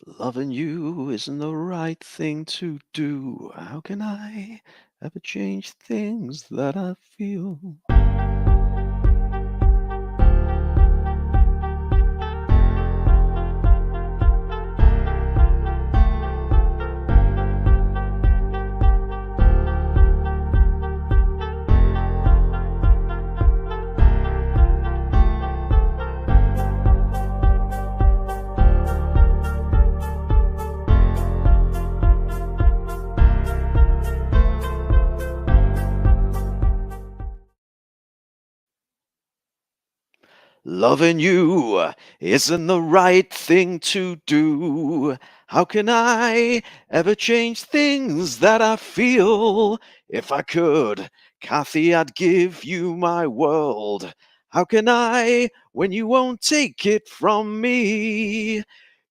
Loving you isn't the right thing to do. How can I ever change things that I feel? Loving you isn't the right thing to do. How can I ever change things that I feel? If I could, Kathy, I'd give you my world. How can I when you won't take it from me?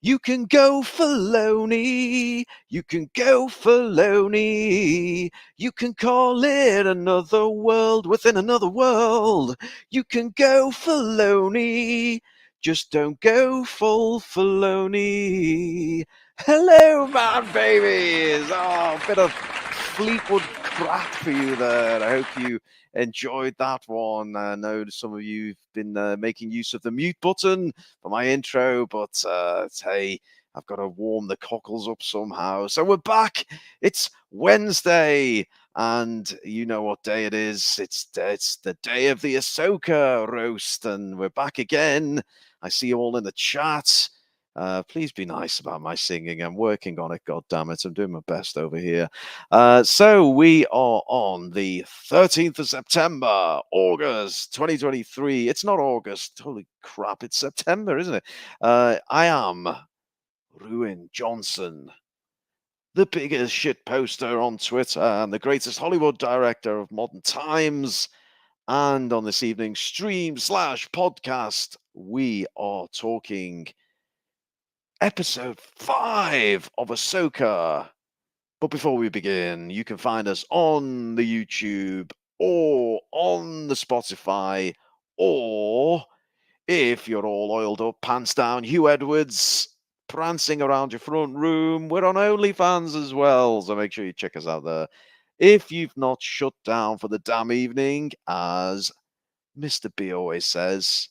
You can go for lonely, you can go for lonely. You can call it another world within another world. You can go Filoni, just don't go full Filoni. Hello, man, babies! Oh, a bit of Fleetwood crap for you there. I hope you enjoyed that one. I know some of you've been making use of the mute button for my intro, but hey, I've got to warm the cockles up somehow. So we're back. It's Wednesday. And you know what day it is. It's the day of the Ahsoka roast, and we're back again. I see you all in the chat. Please be nice about my singing. I'm working on it, God damn it. I'm doing my best over here. So we are on the 13th of September, August 2023. It's not August. Holy crap, it's September, isn't it? I am Ruin Johnson, the biggest shit poster on Twitter and the greatest Hollywood director of modern times. And on this evening's stream/podcast, we are talking episode 5 of Ahsoka. But before we begin, you can find us on the YouTube or on the Spotify, or if you're all oiled up, pants down, Hugh Edwards, prancing around your front room, we're on OnlyFans as well, so make sure you check us out there. If you've not shut down for the damn evening, as Mr. B always says,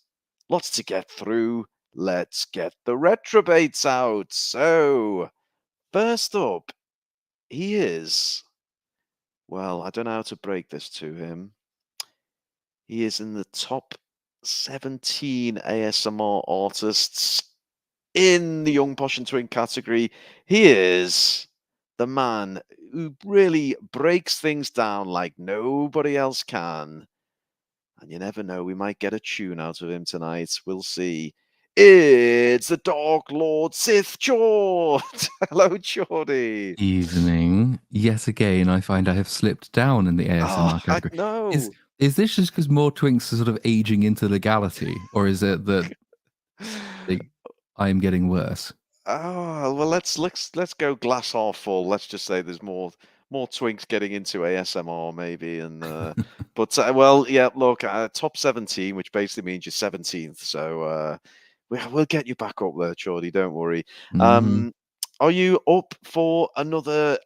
lots to get through. Let's get the retrobates out. So, first up, he is, well, I don't know how to break this to him. He is in the top 17 ASMR artists in the Young Posh and Twin category. He is the man who really breaks things down like nobody else can. And you never know, we might get a tune out of him tonight. We'll see. It's the Dark Lord Sith Chord. Hello, Geordie. Evening. Yet again, I find I have slipped down in the ASMR I category. know. Is this just because more twinks are sort of aging into legality, or is it that I am getting worse? Oh well, let's go glass half full. Let's just say there's more twinks getting into ASMR maybe, and but well, yeah. Look, top 17, which basically means you're 17th. So we'll get you back up there, Chordy. Don't worry. Mhm. Are you up for another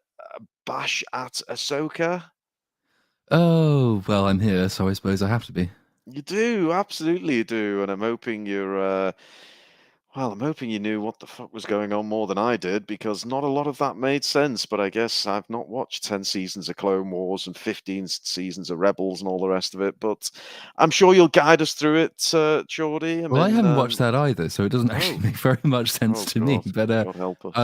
bash at Ahsoka? Oh, well, I'm here, so I suppose I have to be. You do, absolutely you do, and I'm hoping you're. Well, I'm hoping you knew what the fuck was going on more than I did, because not a lot of that made sense. But I guess I've not watched 10 seasons of Clone Wars and 15 seasons of Rebels and all the rest of it. But I'm sure you'll guide us through it, Geordie. I Well, I mean, haven't watched that either, so it doesn't actually oh, make very much sense oh to me. God, But God help us.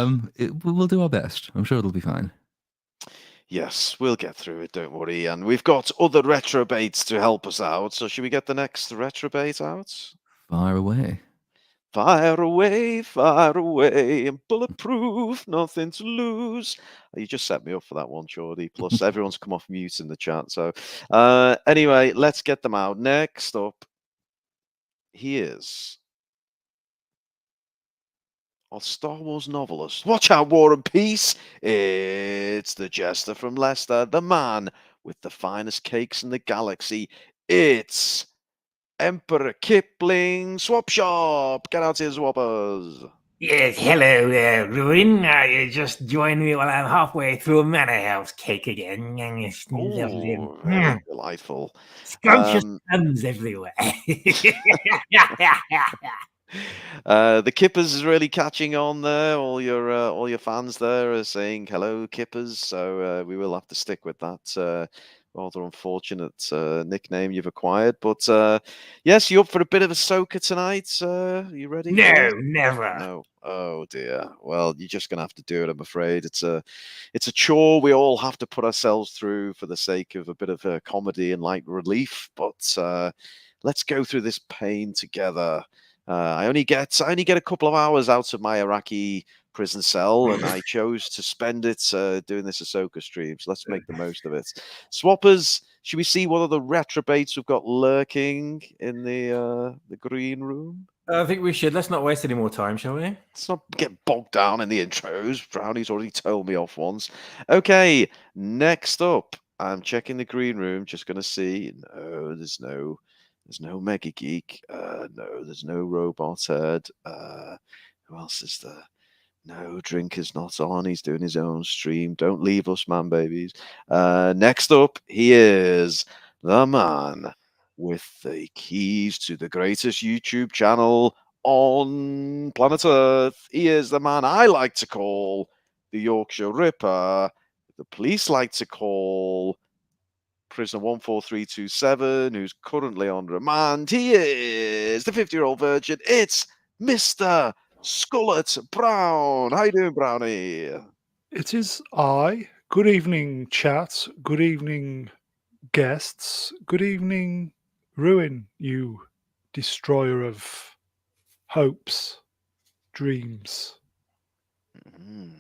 we'll do our best. I'm sure it'll be fine. Yes, we'll get through it. Don't worry. And we've got other retrobates to help us out. So should we get the next retrobate out? Fire away. Fire away, and bulletproof, nothing to lose. You just set me up for that one, Geordie. Plus, everyone's come off mute in the chat. So, anyway, let's get them out. Next up, he is our Star Wars novelist. Watch out, War and Peace. It's the Jester from Leicester, the man with the finest cakes in the galaxy. It's Emperor Kipling Swap Shop. Get out here, swappers. Yes, hello there, Ruin. You just joined me while I'm halfway through a manor house cake again. It's lovely and Oh, very delightful. scrumptious crumbs everywhere. The Kippers is really catching on there. All your fans there are saying hello, Kippers. So we will have to stick with that rather unfortunate nickname you've acquired. But yes, you up for a bit of Ahsoka tonight? You ready for No, this? never. No. Oh dear. Well, you're just gonna have to do it. I'm afraid it's a chore we all have to put ourselves through for the sake of a bit of comedy and light relief. But let's go through this pain together. I only get a couple of hours out of my Iraqi prison cell, and I chose to spend it doing this Ahsoka stream. So let's make the most of it. Swappers, should we see what other retrobates we've got lurking in the green room? I think we should. Let's not waste any more time, shall we? Let's not get bogged down in the intros. Brownie's already told me off once. Okay, next up, I'm checking the green room, just gonna see. No, there's no Mega Geek. No, there's no Robot Head. Who else is there? No, Drinker's not on. He's doing his own stream. Don't leave us, man, babies. Next up, he is the man with the keys to the greatest YouTube channel on planet Earth. He is the man I like to call the Yorkshire Ripper. The police like to call prisoner 14327, who's currently on remand. He is the 50-year-old virgin. It's Mr. Skullet Brown. How you doing, Brownie? It is I. Good evening, chat. Good evening, guests. Good evening, Ruin, you destroyer of hopes, dreams. And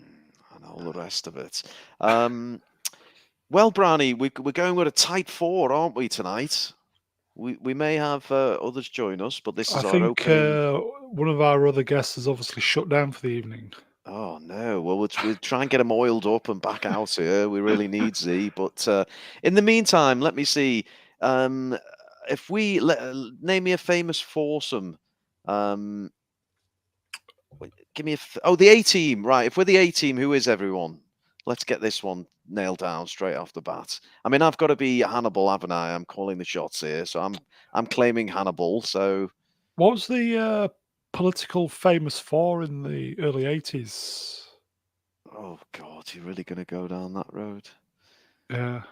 all the rest of it. Well, Brownie, we're going with a tight four, aren't we, tonight? We may have others join us, but this is I our think opening. one of our other guests has obviously shut down for the evening. Oh no! Well, we'll try and get him oiled up and back out here. We really need Z. But in the meantime, let me see. If we name me a famous foursome. Give me the A team. Right. If we're the A team, who is everyone? Let's get this one nailed down straight off the bat. I mean, I've got to be Hannibal, haven't I? I'm calling the shots here, so I'm claiming Hannibal. So what was the political famous for in the early 80s? Oh God, you're really going to go down that road? Yeah.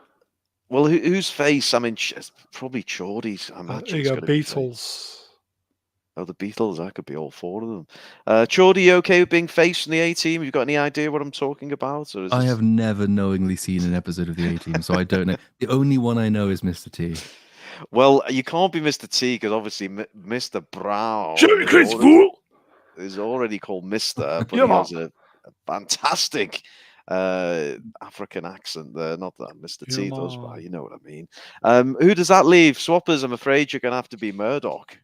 Well, whose face? I mean, probably Chordy's. I imagine You it's go got to be Beatles. Oh, the Beatles. I could be all four of them. Chordy, you okay with being face in the A team? You got any idea what I'm talking about? Or is I this... have never knowingly seen an episode of the A Team, so I don't know. The only one I know is Mr. T. Well, you can't be Mr. T because obviously Mr. Brown is already called Mr., but he has a fantastic African accent there. Not that Mr. T does, but you know what I mean. Who does that leave? Swappers, I'm afraid you're going to have to be Murdoch.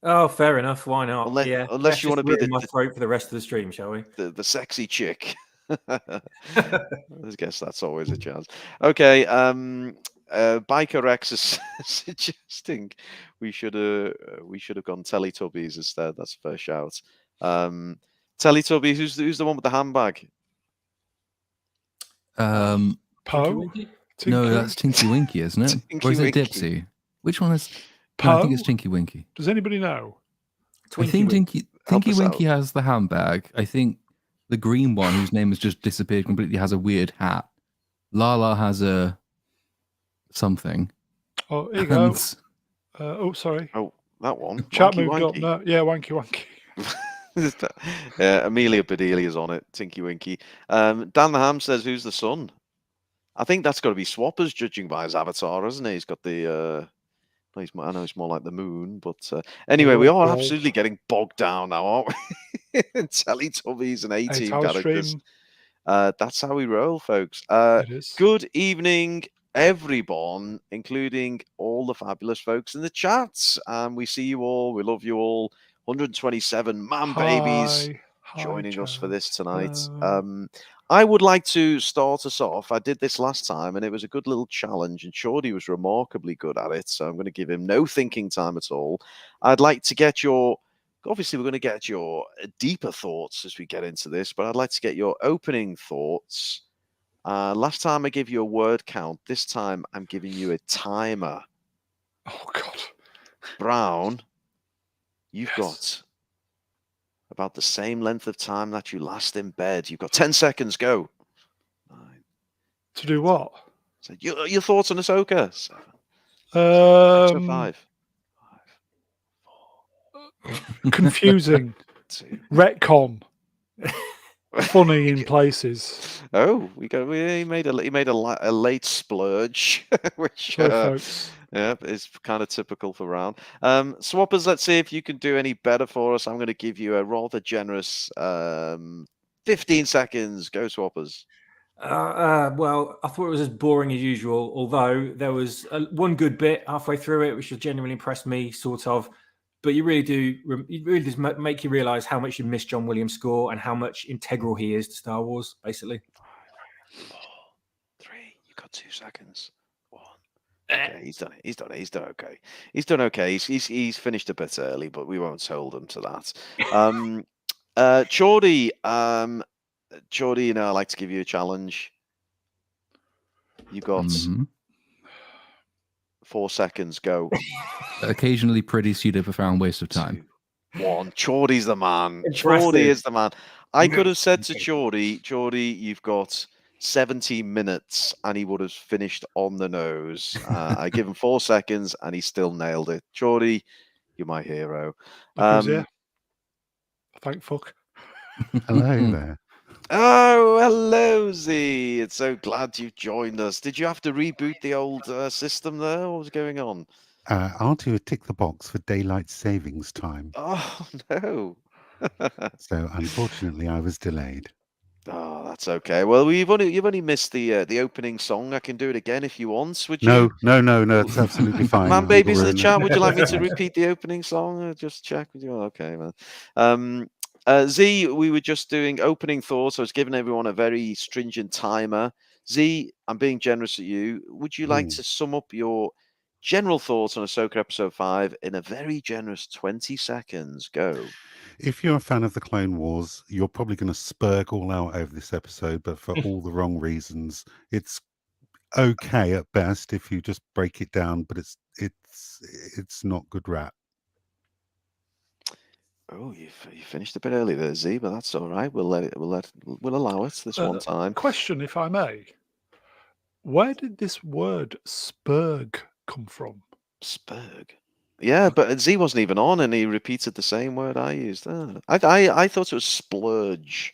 Oh, fair enough. Why not? Unless you want to be my throat for the rest of the stream, shall we? The sexy chick. I guess that's always a chance. Okay. Biker Rex is suggesting we should have gone Teletubbies instead. That's a fair shout. Teletubbies, who's the one with the handbag? Poe? No, that's Tinky Winky, isn't it? Or is it Dipsy? Which one is? No, I think it's Tinky Winky. Does anybody know? I think Tinky Winky has the handbag. I think the green one, whose name has just disappeared completely, has a weird hat. Lala has a something. Oh, here you go. Sorry. Oh, that one. Chat moved up. No, yeah, Wanky Wanky. Amelia Bedelia's on it. Tinky Winky. Dan the Ham says, "Who's the son?" I think that's got to be Swappers, judging by his avatar, hasn't he? He's got the. I know it's more like the moon, but anyway, we are absolutely getting bogged down now, aren't we? Teletubbies and A-Team characters. That's how we roll, folks. Good evening, everyone, including all the fabulous folks in the chats. We see you all. We love you all. 127 babies joining us for this tonight. I would like to start us off. I did this last time, and it was a good little challenge, and Chordy was remarkably good at it, so I'm going to give him no thinking time at all. I'd like to get your obviously we're going to get your deeper thoughts as we get into this, but I'd like to get your opening thoughts. Last time I gave you a word count. This time I'm giving you a timer. Oh God. Brown, you've Yes. got about the same length of time that you last in bed. You've got 10 seconds. Go. 9. To do what? So your thoughts on Ahsoka? 7. Episode 5. 5. 4. Confusing. 2. Retcon. Funny in places. Oh, he made a late splurge, which Sorry, folks. yeah, is kind of typical for Round. Swappers, let's see if you can do any better for us. I'm going to give you a rather generous 15 seconds. Go, Swappers. Well, I thought it was as boring as usual, although there was one good bit halfway through it, which genuinely impressed me, sort of. But you really does make you realise how much you miss John Williams' score and how much integral he is to Star Wars, basically. 5, 4, 3. You got 2 seconds. 1. Okay, he's done it. He's done it. He's done okay. He's done okay. He's finished a bit early, but we won't hold him to that. Geordie, Geordie, I'd like to give you a challenge. You got 4 seconds. Go. Occasionally pretty pseudo profound waste of time. 2, 1. Geordie's the man. Impressive. Geordie is the man. I could have said to Geordie, you've got 70 minutes, and he would have finished on the nose. I give him 4 seconds, and he still nailed it. Geordie, you're my hero. Look who's here. Thank fuck. Hello there. Oh, hello, Z. It's so glad you've joined us. Did you have to reboot the old system there? What was going on? R2 tick the box for daylight savings time. Oh, no. So unfortunately, I was delayed. Oh, that's okay. Well, you've only missed the opening song. I can do it again if you want. Would No, you? no, it's absolutely fine. Man, babies in the We're chat. Would you like me to repeat the opening song? Just check with you. Okay, man. Z, we were just doing opening thoughts. I was giving everyone a very stringent timer. Z, I'm being generous at you. Would you like to sum up your general thoughts on Ahsoka Episode 5 in a very generous 20 seconds? Go. If you're a fan of the Clone Wars, you're probably going to spurg all out over this episode, but for all the wrong reasons. It's okay at best if you just break it down, but it's not good rap. Oh, you finished a bit early there, Z, but that's all right. We'll allow it this one time. Question, if I may. Where did this word spurg come from? Spurg. Yeah, but Z wasn't even on, and he repeated the same word I used. I thought it was splurge.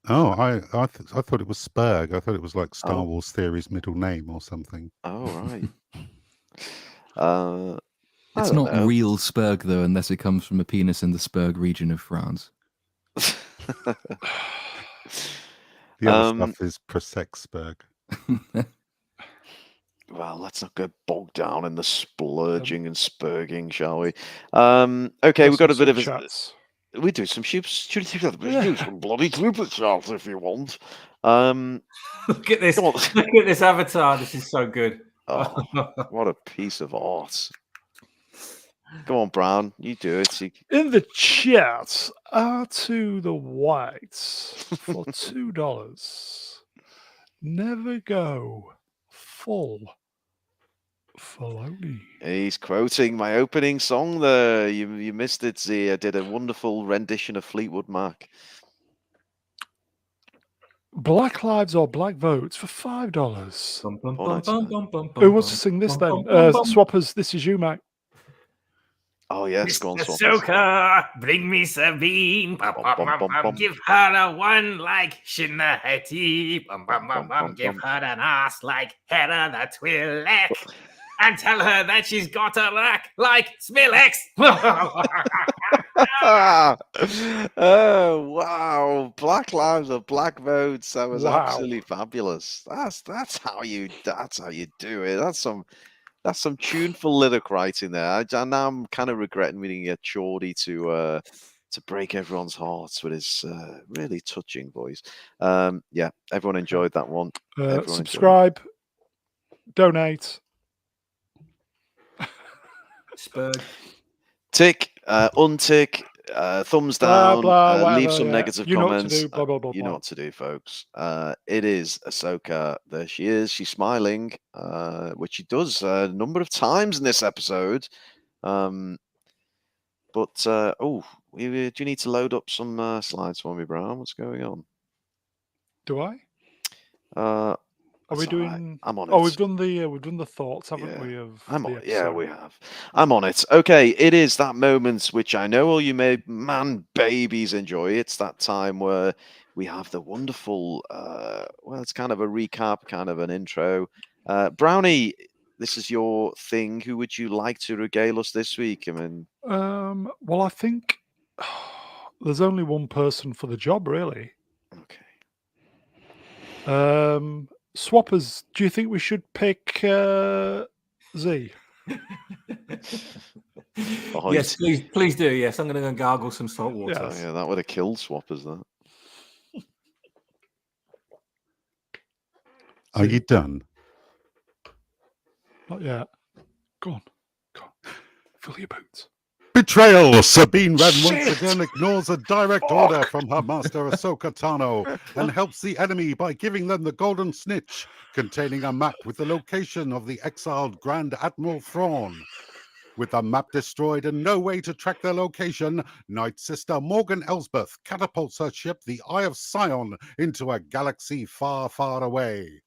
Oh, I thought it was Spurg. I thought it was like Star Wars Theory's middle name or something. Oh, right. It's not real Spurg, though, unless it comes from a penis in the Spurg region of France. The other stuff is Prosec Spurg. Well, let's not get bogged down in the splurging and spurging, shall we? Okay, we've got a bit of chats. We do some shoots. Do some bloody super chats if you want. Look at this! Look at this avatar. This is so good. Oh, what a piece of art! Go on, Brown. You do it. In the chat, R2 the Whites for $2. Never go full Filoni. He's quoting my opening song there. You missed it, Z. I did a wonderful rendition of Fleetwood Mac. Black Lives or Black Votes for $5. Nice. Who wants to sing this then? Swappers, this is you, mate. Oh, yes, go on, Swappers. Ahsoka, bring me Sabine. Give her a one like Shinahati. Give her an ass like Hera the Twi'lek. And tell her that she's got a rack like Smilex. Oh, wow. Black Lives or Black Votes. That was absolutely fabulous. That's how you do it. That's some tuneful lyric writing there. Now I'm kind of regretting we didn't get Geordie to break everyone's hearts with his really touching voice. Yeah, everyone enjoyed that one. Subscribe, donate. Spurg. Tick, untick, thumbs Blah, down, blah, leave whatever, some yeah. negative You know what to comments. do, blah, blah, blah, You know blah. what to do, folks. It is Ahsoka. There she is. She's smiling, which she does a number of times in this episode. Do you need to load up some slides for me, Brown? What's going on? Do I? Are we doing? I'm on it. Oh, we've done the thoughts, haven't we? Of I'm the on, episode. yeah, we have. I'm on it. Okay, it is that moment which I know all you man babies enjoy. It's that time where we have the wonderful, it's kind of a recap, kind of an intro. Brownie, this is your thing. Who would you like to regale us this week? I mean, well, I think there's only one person for the job, really. okay. Swappers, do you think we should pick Z? Yes, please do. Yes, I'm going to go and gargle some salt water. Oh, yeah, that would have killed Swappers. That. Are you done? Not yet. Go on. Fill your boots. Betrayal! Sabine Wren once Shit! again ignores a direct order from her master Ahsoka Tano and helps the enemy by giving them the Golden Snitch, containing a map with the location of the exiled Grand Admiral Thrawn. With the map destroyed and no way to track their location, Night Sister Morgan Elsbeth catapults her ship, the Eye of Sion, into a galaxy far, far away.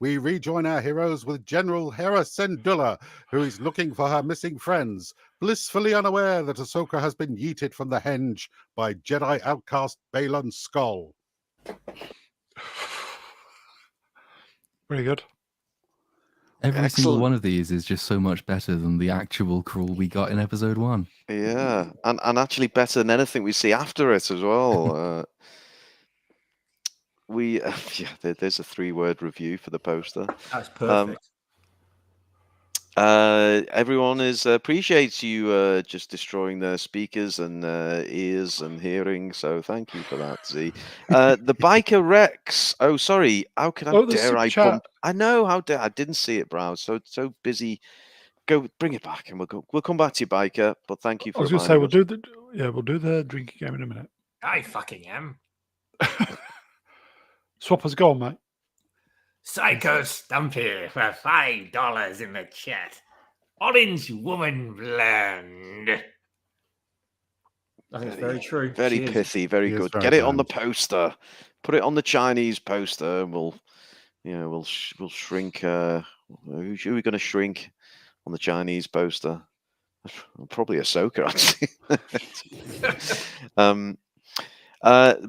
We rejoin our heroes with General Hera Syndulla, who is looking for her missing friends, blissfully unaware that Ahsoka has been yeeted from the henge by Jedi outcast Baylan Skoll. Very good. Every single one of these is just so much better than the actual crawl we got in episode 1. Yeah, and actually better than anything we see after it as well. There's a 3-word review for the poster. That's perfect. Everyone appreciates you just destroying their speakers and ears and hearing. So thank you for that, Z. The Biker Rex. Oh, sorry. How dare I bump? I know. How dare I didn't see it, Brown. So busy. Go bring it back, and we'll come back to you, Biker. But thank you for. I was going to say we'll do the drinking game in a minute. I fucking am. Swappers, go on, mate. Psycho Stumpy for $5 in the chat. Orange Woman Blonde. I think it's very true. Very pithy, very good. Get it on the poster. Put it on the Chinese poster, and we'll shrink. Who are we going to shrink on the Chinese poster? Probably Ahsoka, actually.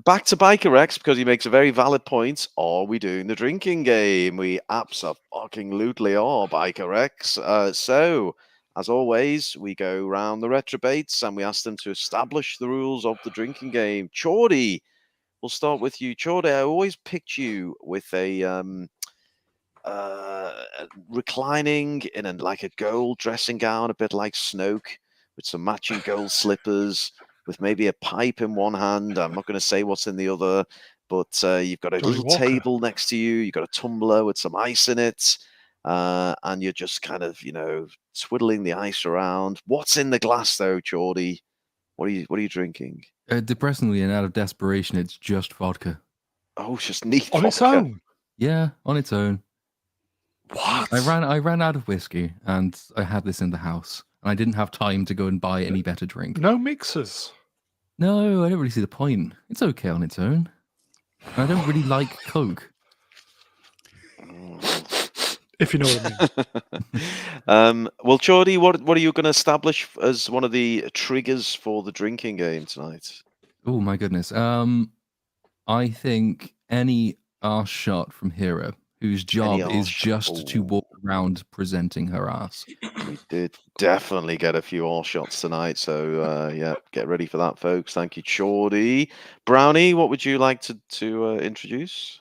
Back to Biker Rex, because he makes a very valid point. Are we doing the drinking game? We absolutely are, Biker Rex. So, as always, we go round the retrobates and we ask them to establish the rules of the drinking game. Chordy, we'll start with you. Chordy, I always picked you with a reclining in a gold dressing gown, a bit like Snoke, with some matching gold slippers, with maybe a pipe in one hand. I'm not going to say what's in the other, but you've got a little table next to you. You've got a tumbler with some ice in it, and you're just kind of, twiddling the ice around. What's in the glass, though, Chordy? What are you drinking? Depressingly and out of desperation, it's just vodka. Oh, it's just neat on vodka. Its own. Yeah, on its own. What? I ran out of whiskey, and I had this in the house, and I didn't have time to go and buy any better drink. No mixers. No, I don't really see the point. It's okay on its own. I don't really like Coke. If you know what I mean. Well, Chordy, what are you going to establish as one of the triggers for the drinking game tonight? Oh my goodness. I think any arse shot from Hera, whose job is just to walk around presenting her ass. We did definitely get a few arse shots tonight, so yeah, get ready for that, folks. Thank you, Chordy. Brownie, what would you like to introduce?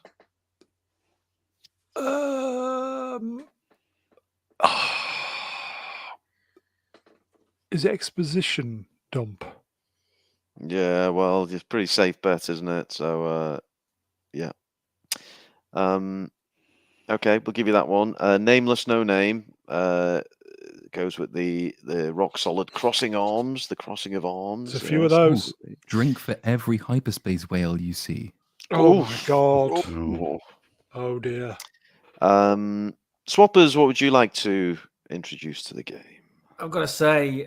Is it exposition dump? Yeah, well, it's a pretty safe bet, isn't it? So, yeah. Okay, we'll give you that one. Nameless, no name. goes with the rock solid crossing arms, the crossing of arms. There's a few of those. Drink for every hyperspace whale you see. Oh my Oof. god. Oh. Oh dear. Swappers, what would you like to introduce to the game? I've got to say,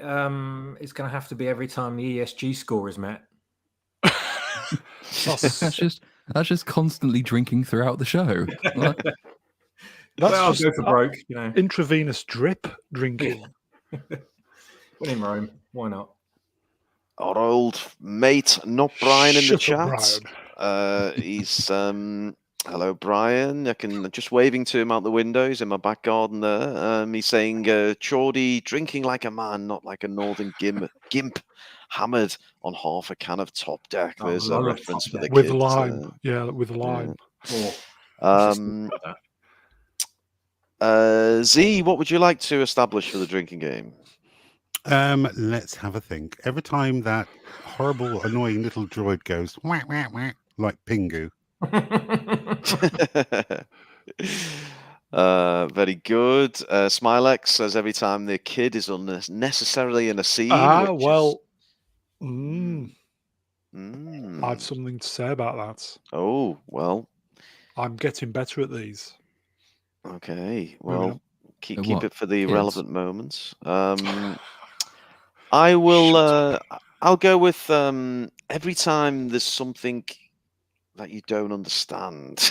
it's going to have to be every time the ESG score is met. That's just constantly drinking throughout the show. What? That's Well, I'll just go for broke, you know. intravenous drip drinking. When in Rome, why not? Our old mate, not Brian, in the Shut up, chat. He's hello, Brian. I can just waving to him out the window. He's in my back garden there. He's saying, "Chordy, drinking like a man, not like a northern gimp, hammered on half a can of Top Deck." Oh, There's I a love reference Top for the Deck. With kids. lime. Yeah, with lime. Oh, Z, what would you like to establish for the drinking game? Let's have a think. Every time that horrible, annoying little droid goes whack whack whack like Pingu. Very good. Smilex says every time the kid is unnecessarily in a scene. Well, I have something to say about that. Oh, well. I'm getting better at these. Okay. Well, keep it for the Kids? relevant moments. I will. I'll go with every time there's something that you don't understand,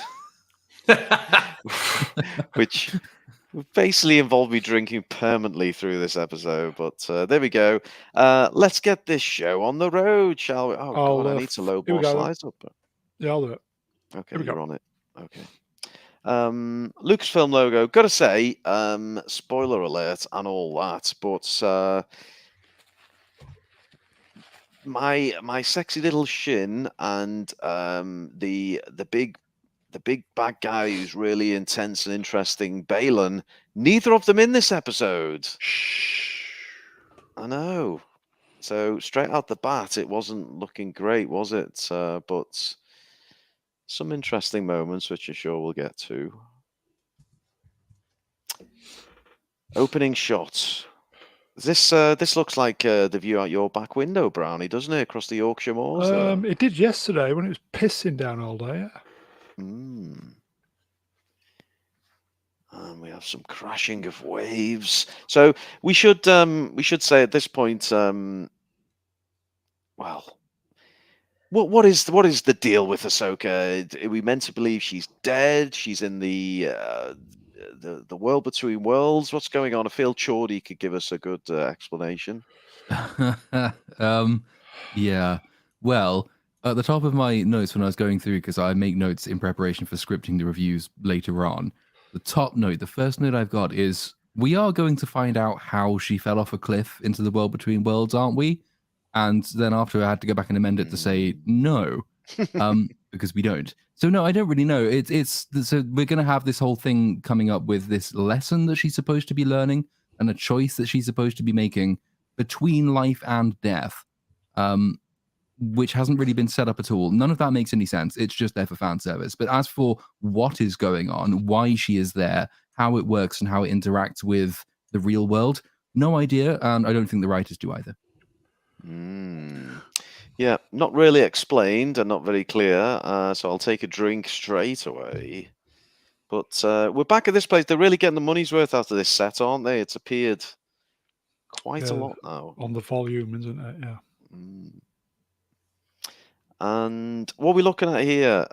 which basically involved me drinking permanently through this episode. But there we go. Let's get this show on the road, shall we? Oh God, I need to load more slides up. Yeah, I'll do it. Okay, you're on it. Okay. Lucasfilm logo. Gotta say, spoiler alert and all that, but my sexy little Shin and the big bad guy who's really intense and interesting, Balin, neither of them in this episode. I know. So straight out the bat, it wasn't looking great, was it? But some interesting moments, which I'm sure we'll get to. Opening shot. This looks like the view out your back window, Brownie, doesn't it? Across the Yorkshire moors. It did yesterday when it was pissing down all day. Yeah. And we have some crashing of waves. So we should say at this point, well, what is the deal with Ahsoka? Are we meant to believe she's dead? She's in the world between worlds. What's going on? I feel Chordy could give us a good explanation. Yeah. Well, at the top of my notes when I was going through, because I make notes in preparation for scripting the reviews later on, the first note I've got is we are going to find out how she fell off a cliff into the world between worlds, aren't we? And then after I had to go back and amend it to say no, because we don't. So no, I don't really know. So we're going to have this whole thing coming up with this lesson that she's supposed to be learning and a choice that she's supposed to be making between life and death, which hasn't really been set up at all. None of that makes any sense. It's just there for fan service. But as for what is going on, why she is there, how it works, and how it interacts with the real world, no idea. And I don't think the writers do either. Yeah, not really explained and not very clear. So I'll take a drink straight away. But we're back at this place. They're really getting the money's worth out of this set, aren't they? It's appeared quite a lot now. On the volume, isn't it? Yeah. And what are we looking at here?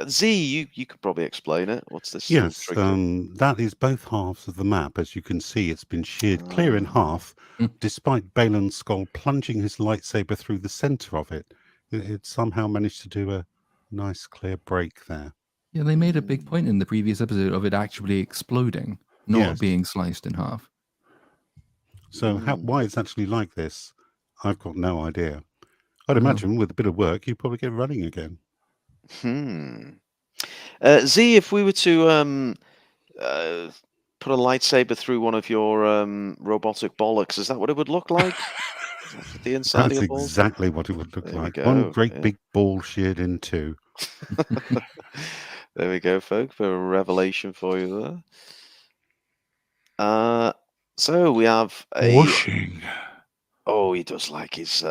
Z, you could probably explain it. What's this? Yes, that is both halves of the map. As you can see, it's been sheared clear in half, despite Balin's skull plunging his lightsaber through the center of it. It somehow managed to do a nice clear break there. Yeah, they made a big point in the previous episode of it actually exploding, not being sliced in half. So why it's actually like this, I've got no idea. I'd imagine with a bit of work, you'd probably get running again. Z, if we were to put a lightsaber through one of your robotic bollocks, is that what it would look like? The inside That's of your exactly what it would look like. One great big ball sheared in two. There we go, folks. For a revelation for you there. So we have a. Whooshing. Oh, he does like his.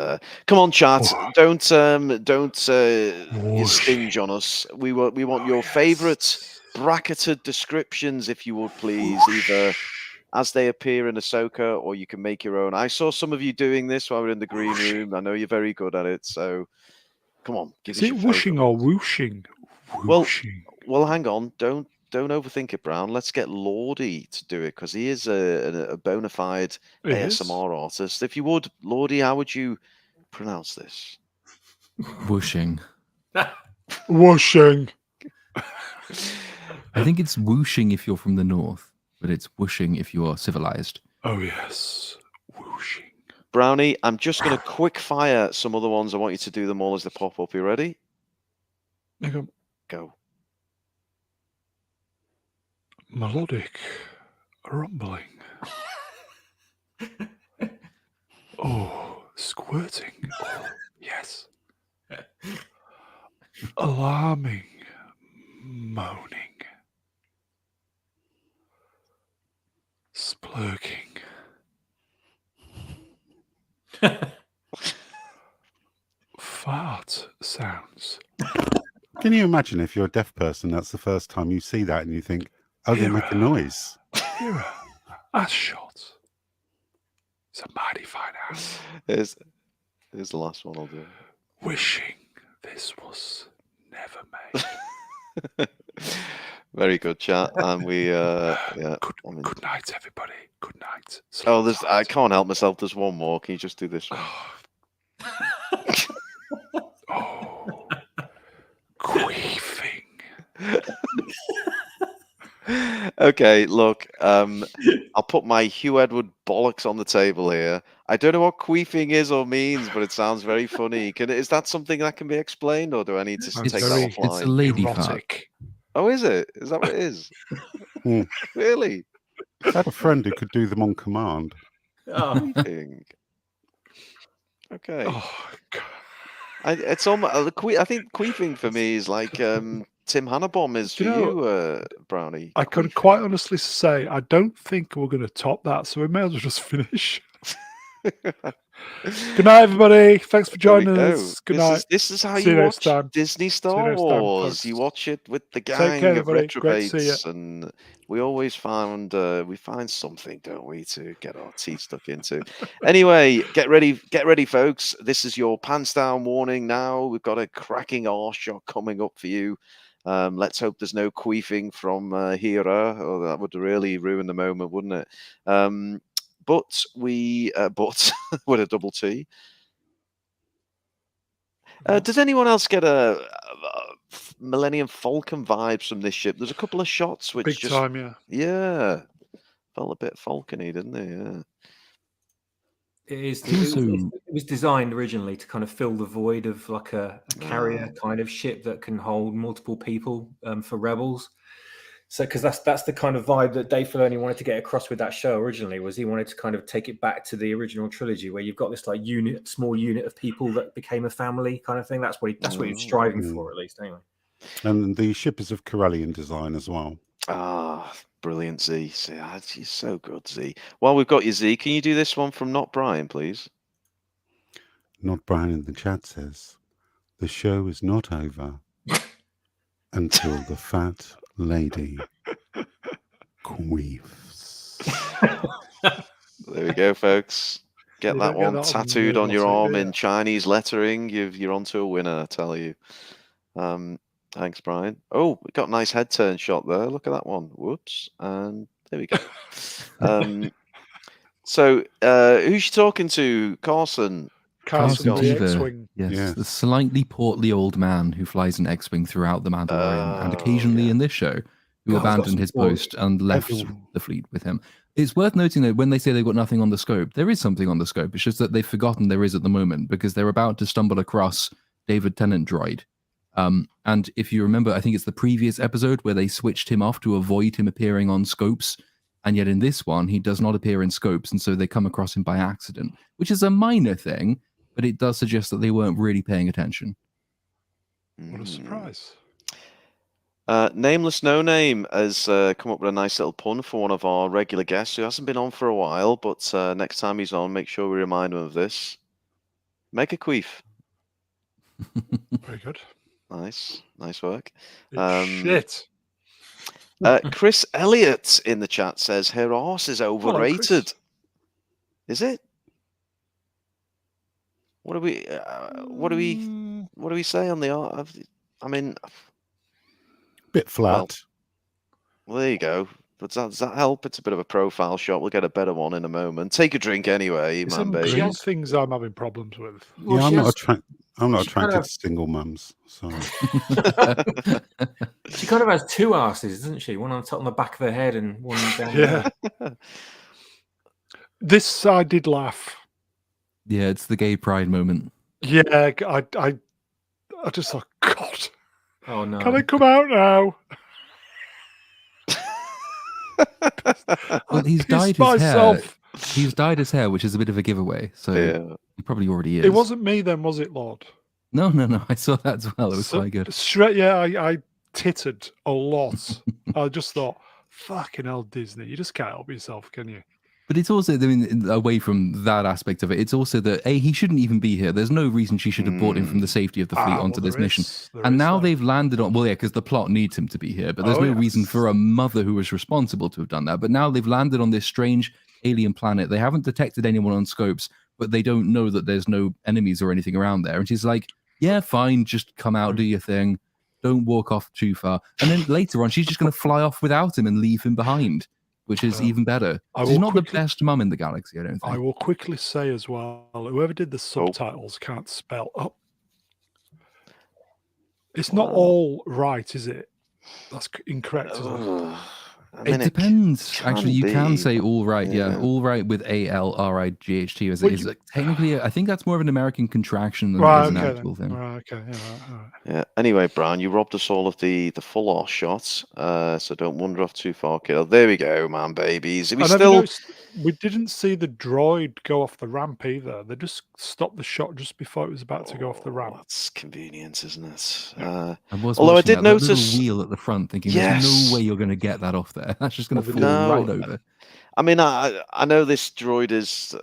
Come on, chat! Oh. Don't you Whoosh. stinge on us. We want your favourite bracketed descriptions, if you would please, either as they appear in Ahsoka, or you can make your own. I saw some of you doing this while we were in the green room. I know you're very good at it. So, come on, give Is us it your whooshing favourite or ones. whooshing? Well, Whooshing. Well, hang on. Don't overthink it, Brown. Let's get Lordy to do it because he is a bona fide It is. ASMR artist. If you would, Lordy, how would you pronounce this? Whooshing. Whooshing. I think it's whooshing if you're from the north, but it's whooshing if you are civilized. Oh, yes. Whooshing. Brownie, I'm just going to quick fire some other ones. I want you to do them all as they pop up. You ready? Hang on. Go. Melodic rumbling. Oh, squirting. Oh, yes. Alarming moaning. Splurking. Fart sounds. Can you imagine if you're a deaf person, that's the first time you see that and you think, oh, they make a noise? Here, a shot. It's a mighty fine ass. Here's the last one I'll do. Wishing this was never made. Very good chat. And we, yeah. Good night, everybody. Good night. Oh, Sleep I tight. can't help myself. There's one more. Can you just do this one? Oh, queefing. Okay, look, I'll put my Hugh Edward bollocks on the table here. I don't know what queefing is or means, but it sounds very funny. Is that something that can be explained, or do I need to Sounds take that very It's a offline? lady fart. Erotic. Oh, is it? Is that what it is? Hmm. Really? I had a friend who could do them on command. Oh, Queefing. Okay. Oh, God. It's almost. I think queefing for me is like Tim Hannabom is for Do you know, you, Brownie. I can Queefing. quite honestly say I don't think we're going to top that, so we may as well just finish. Good night, everybody. Thanks for There we joining go. us. Good night. This is how See you you next watch time. Disney you Star next time, Wars. folks. You watch it with the Take gang care, of everybody. Great to see you. retrobates, and we always find something, don't we, to get our teeth stuck into. Anyway, get ready, folks. This is your pants down warning. Now we've got a cracking arse shot coming up for you. Let's hope there's no queefing from Hera, or that would really ruin the moment, wouldn't it? But with a double T. Does anyone else get a Millennium Falcon vibes from this ship? There's a couple of shots which Big just time, yeah. felt a bit Falcony, didn't they? Yeah. it is. It's also- It was designed originally to kind of fill the void of like a carrier Ah. kind of ship that can hold multiple people for rebels. So, because that's the kind of vibe that Dave Filoni wanted to get across with that show originally, was he wanted to kind of take it back to the original trilogy, where you've got this like small unit of people that became a family kind of thing. That's what he was striving for, at least, anyway. And the ship is of Corellian design as well. Ah, brilliant, Z. She's so good, Z. While we've got you, Z, can you do this one from Not Brian, please? Not Brian in the chat says, the show is not over until the fat lady queefs. There we go, folks. Get You that don't get one that on tattooed on your Erotic, arm do in you? Chinese lettering. You're onto a winner, I tell you. Thanks, Brian. Oh, we got a nice head turn shot there. Look at that one. Whoops. And there we go. So, who's you talking to? Carson. Carson the Beaver. X-Wing. Yes, Yes. the slightly portly old man who flies an X-wing throughout The Mandalorian and Oh, occasionally yeah. in this show, who God, he's got abandoned some his stories. post and left Everyone- the fleet with him. It's worth noting that when they say they've got nothing on the scope, there is something on the scope. It's just that they've forgotten there is at the moment because they're about to stumble across David Tennant droid. And if you remember, I think it's the previous episode where they switched him off to avoid him appearing on scopes. And yet in this one, he does not appear in scopes. And so they come across him by accident, which is a minor thing, but it does suggest that they weren't really paying attention. What a Mm. surprise. Nameless No Name has come up with a nice little pun for one of our regular guests who hasn't been on for a while, but next time he's on, make sure we remind him of this. Make a queef. Very good. Nice work. It's shit. Chris Elliott in the chat says her arse is Hello, overrated. Chris. Is it? What do we say on the art? I mean, Bit flat. well, there you go. But does that help? It's a bit of a profile shot. We'll get a better one in a moment. Take a drink anyway, It's man, them baby. green things I'm having problems with. Well, Yeah, she has- I'm not she kind attracted of- to single mums. So She kind of has two arses, doesn't she? One on top, on the back of her head, and one down. Yeah. This I did laugh. Yeah, it's the gay pride moment. Yeah, I just thought, God, Oh no! can I come out now? Well, he's Pissed dyed his myself. hair. He's dyed his hair, which is a bit of a giveaway. So Yeah. he probably already is. It wasn't me then, was it, Lord? No. I saw that as well. It was quite good. Yeah, I tittered a lot. I just thought, fucking hell, Disney, you just can't help yourself, can you? But it's also, I mean, away from that aspect of it, it's also that he shouldn't even be here. There's no reason she should have brought him from the safety of the fleet onto this mission. And now they've landed on, well, yeah, because the plot needs him to be here, but there's no reason for a mother who was responsible to have done that. But now they've landed on this strange alien planet. They haven't detected anyone on scopes, but they don't know that there's no enemies or anything around there. And she's like, yeah, fine, just come out, do your thing. Don't walk off too far. And then later on, she's just going to fly off without him and leave him behind, which is even better. She's not the best mum in the galaxy, I don't think. I will quickly say as well, whoever did the subtitles can't spell. Oh. It's not all right, is it? That's incorrect, isn't it? I mean, it depends. Actually, you can be, say all right. yeah. Yeah, all right with ALRIGHT as it is. Technically, I think that's more of an American contraction than it is an actual thing. Right, okay, yeah, right. Yeah. Anyway, Brian, you robbed us all of the full arse shots, so don't wander off too far, kiddo. There we go, man, babies. We We didn't see the droid go off the ramp either. They just stopped the shot just before it was about to go off the ramp. That's convenient, isn't it? Yeah. Although I did notice that little wheel at the front, thinking there's no way you're going to get that off there. That's just going to fall right over. I mean, I know this droid is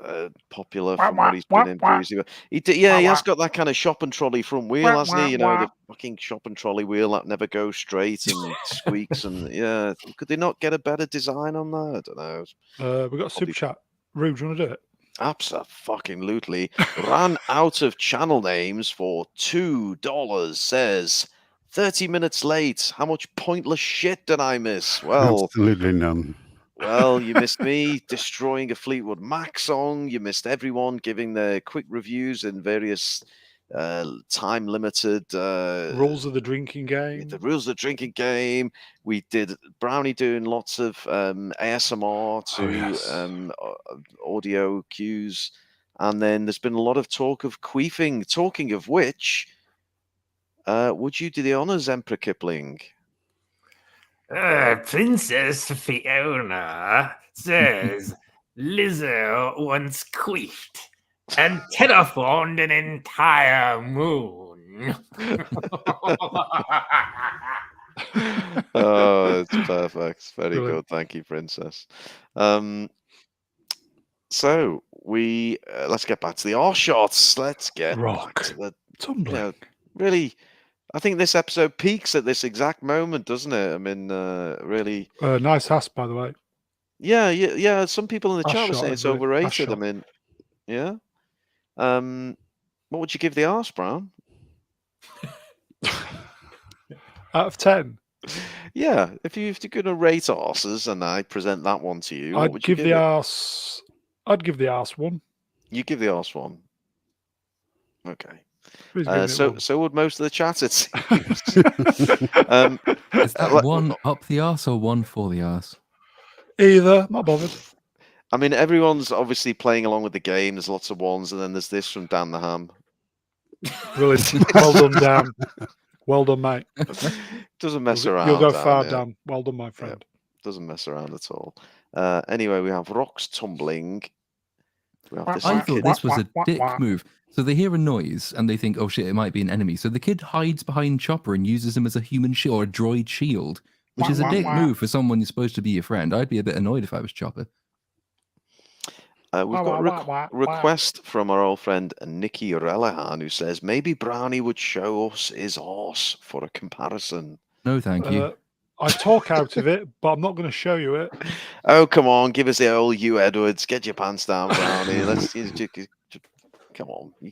popular from what he's been in previously. He has got that kind of shop and trolley front wheel, hasn't he? You know, the fucking shop and trolley wheel that never goes straight and squeaks. And yeah, could they not get a better design on that? I don't know. We got a super chat. Rube, do you want to do it? Absolutely. Ran out of channel names for $2. Says 30 minutes late. How much pointless shit did I miss? Well, absolutely none. Well, you missed me destroying a Fleetwood Mac song. You missed everyone giving their quick reviews in various time-limited rules of the drinking game. The rules of the drinking game. We did Brownie doing lots of ASMR to audio cues, and then there's been a lot of talk of queefing. Talking of which, would you do the honors, Emperor Kipling? Princess Fiona says Lizzo once queefed and terraformed an entire moon. Oh, it's perfect. Very good. Thank you, Princess. So we let's get back to the R shots. Let's get back to the tumbling. Really, I think this episode peaks at this exact moment, doesn't it? I mean, really. Nice ass, by the way. Yeah. Some people in the chat were saying it's overrated. I shot. mean, yeah. What would you give the arse, Brown? Out of 10. Yeah, if you're going to rate arses, and I present that one to you, I'd give the arse 1. You give the arse 1. Okay. So would most of the chat, it seems. Is that 1 up the arse or 1 for the arse? Either, not bothered. I mean, everyone's obviously playing along with the game. There's lots of 1s, and then there's this from Dan the Ham. Brilliant. Well done, Dan. Well done, mate. Doesn't mess around. You'll go far, Dan. Well done, my friend. Yeah, doesn't mess around at all. Anyway, we have rocks tumbling. I thought this was a dick move. So they hear a noise and they think, oh shit, it might be an enemy. So the kid hides behind Chopper and uses him as a human shield or a droid shield, which Wah, is a wah, dick wah. move for someone who's supposed to be your friend. I'd be a bit annoyed if I was Chopper. We've Wah, got a wah, wah, wah, wah. request from our old friend Nikki Relihan, who says maybe Brownie would show us his horse for a comparison. No, thank you. I talk out of it, but I'm not going to show you it. Oh, come on, give us the old Hugh Edwards. Get your pants down, Brownie. Let's come on. You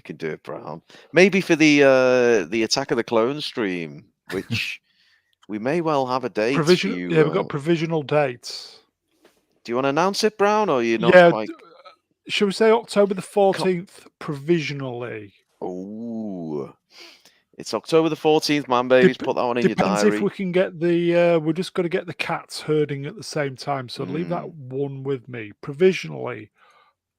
can do it, Brown. Maybe for the Attack of the Clones stream, which we may well have a date for you. Yeah, we've got provisional dates. Do you want to announce it, Brown, or you're not Yeah, quite? Should we say October the 14th provisionally? Oh, it's October the 14th, man, babies. Put that one in your Depends diary. if we can get the. We're just going to get the cats herding at the same time, so leave that one with me. Provisionally,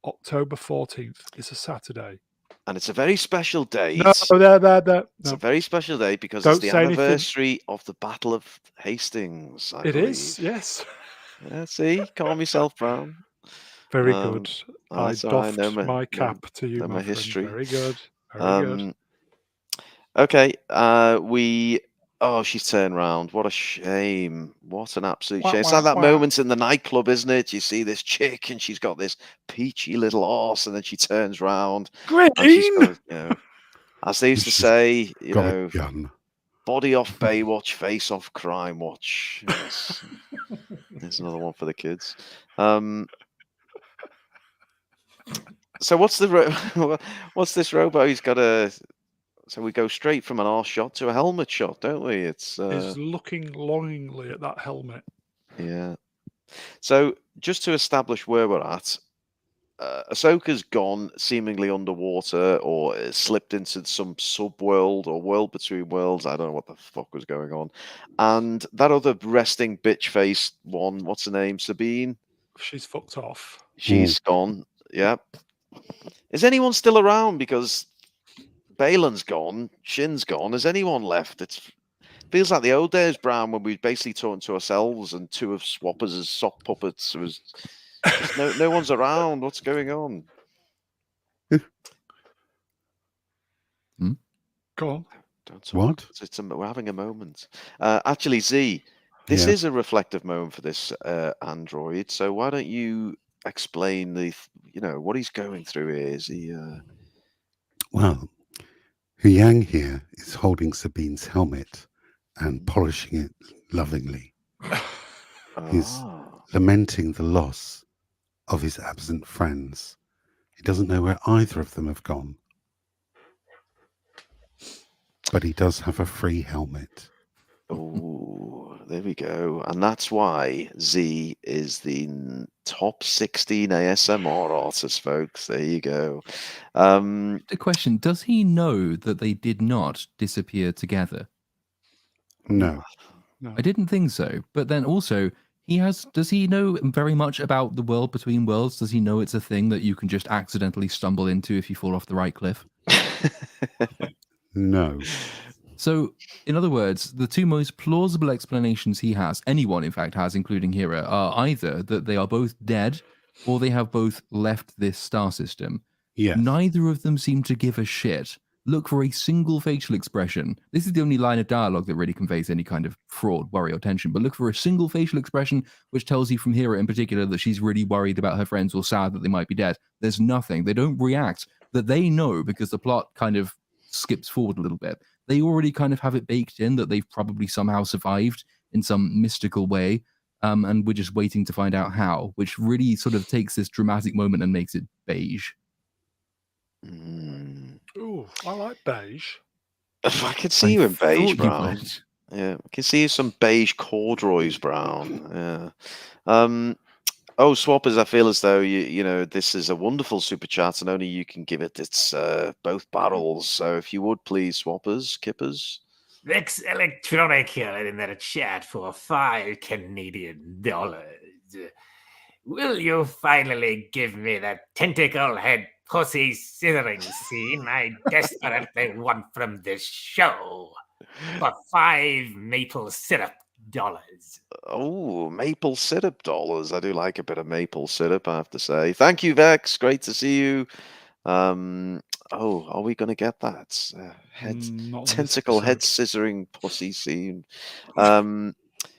October 14th. It's a Saturday. And it's a very special date. No, there. It's a very special date because Don't it's the say anything. anniversary of the Battle of Hastings. I It believe. is, yes. Yeah, see, calm yourself, Brown. Very good. I that's all right. doffed my cap to you, know my my friend. history. Very good. Very good. Okay. Oh, she's turned round. What a shame. What an absolute shame. It's like that moment in the nightclub, isn't it? You see this chick and she's got this peachy little horse, and then she turns round. Green! And she's got, as they used to say, got a gun. Body off Baywatch, face off Crime Watch. There's another one for the kids. So what's this robot? He's got a. So we go straight from an arse shot to a helmet shot, don't we? It's He's looking longingly at that helmet. Yeah. So just to establish where we're at, Ahsoka's gone seemingly underwater or slipped into some sub-world or world between worlds. I don't know what the fuck was going on. And that other resting bitch face one, what's her name? Sabine? She's fucked off. She's gone. Yeah. Is anyone still around? Because Balin's gone, Shin's gone. Has anyone left? It feels like the old days, Brown, when we basically talked to ourselves and two of Swappers as sock puppets. It was just no one's around. What's going on? Go on. Don't talk. What? We're having a moment. Actually, Z, this is a reflective moment for this android. So why don't you explain what he's going through here? Is he? Well, Yang here is holding Sabine's helmet and polishing it lovingly. He's lamenting the loss of his absent friends. He doesn't know where either of them have gone. But he does have a free helmet. Oh, there we go. And that's why Z is the top 16 ASMR artist, folks. There you go. The question, does he know that they did not disappear together? No. I didn't think so. But then also, does he know very much about the world between worlds? Does he know it's a thing that you can just accidentally stumble into if you fall off the right cliff? No. So, in other words, the two most plausible explanations anyone in fact has, including Hera, are either that they are both dead or they have both left this star system. Yes. Neither of them seem to give a shit. Look for a single facial expression. This is the only line of dialogue that really conveys any kind of fraud, worry, or tension. But look for a single facial expression which tells you from Hera in particular that she's really worried about her friends or sad that they might be dead. There's nothing. They don't react. That they know because the plot kind of skips forward a little bit. They already kind of have it baked in that they've probably somehow survived in some mystical way. And we're just waiting to find out how, which really sort of takes this dramatic moment and makes it beige. Ooh, I like beige. I can see you in beige, Brown. Would. Yeah, I can see you some beige corduroys, Brown. Yeah. Swappers, I feel as though this is a wonderful super chat, and only you can give it its both barrels. So if you would please, Swappers, Kippers. Vex Electronic here in their chat for $5 Canadian. Will you finally give me that tentacle head pussy scissoring scene I desperately want from this show for $5 maple syrup? Oh, maple syrup dollars. I do like a bit of maple syrup, I have to say. Thank you, Vex. Great to see you. Oh, are we going to get that head Not in this tentacle head episode. scissoring pussy scene?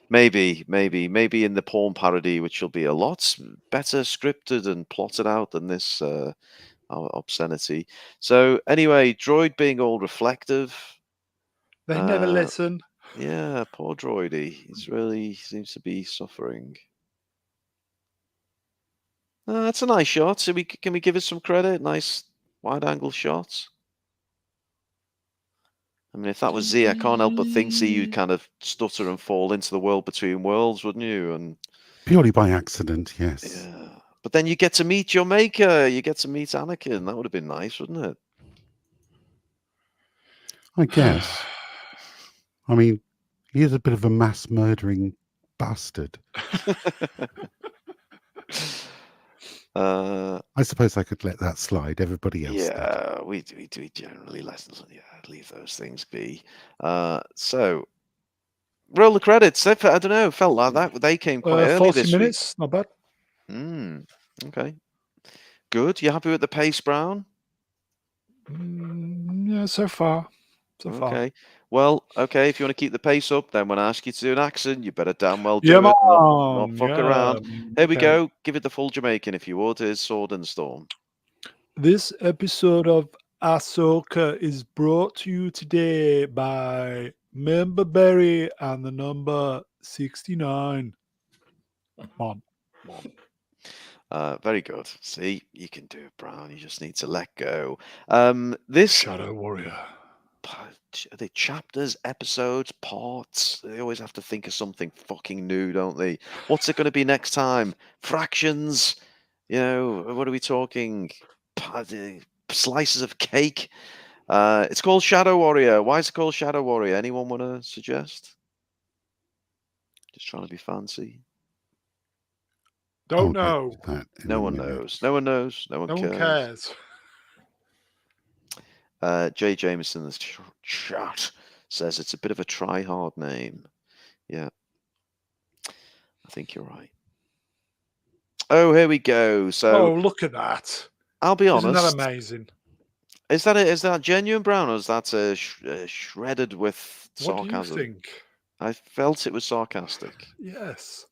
Maybe in the porn parody, which will be a lot better scripted and plotted out than this obscenity. So anyway, droid being all reflective. They never listen. Yeah, poor droidy. He's really seems to be suffering. That's a nice shot. So can we give it some credit? Nice wide angle shots. I mean, if that was Z, I can't help but think Z, you'd kind of stutter and fall into the world between worlds, wouldn't you? And Purely by accident, yes. yeah, but then you get to meet your maker. You get to meet Anakin. That would have been nice, wouldn't it? I guess. I mean, he is a bit of a mass murdering bastard. I suppose I could let that slide. Everybody else yeah, we generally leave those things be. So roll the credits. I don't know. Felt like that they came quite early 40 this minutes, not bad. week. Okay, good. You happy with the pace, Brown? Yeah, so far. Okay. Well, okay. If you want to keep the pace up, then when I ask you to do an accent, you better damn well do Yeah, it. Not man. fuck Yeah, around. Here we okay. go. Give it the full Jamaican, if you would. Here's Sword and Storm. This episode of Ahsoka is brought to you today by Member Berry and the number 69. Mom. Very good. See, you can do it, Brown. You just need to let go. This Shadow Warrior. the chapters, episodes, parts. They always have to think of something fucking new, don't they? What's it going to be next time? Fractions. You know, what are we talking? Slices of cake. It's called Shadow Warrior. Why is it called Shadow Warrior? Anyone want to suggest? Just trying to be fancy. Don't know. No one knows. No one knows. No one No cares. one cares. Jay Jameson in the chat says it's a bit of a try-hard name. Yeah, I think you're right. Oh, here we go. So, Oh, look at that. I'll be honest. Isn't that amazing? Is that genuine, Brown, or is that shredded with sarcasm? What do you think? I felt it was sarcastic. Yes.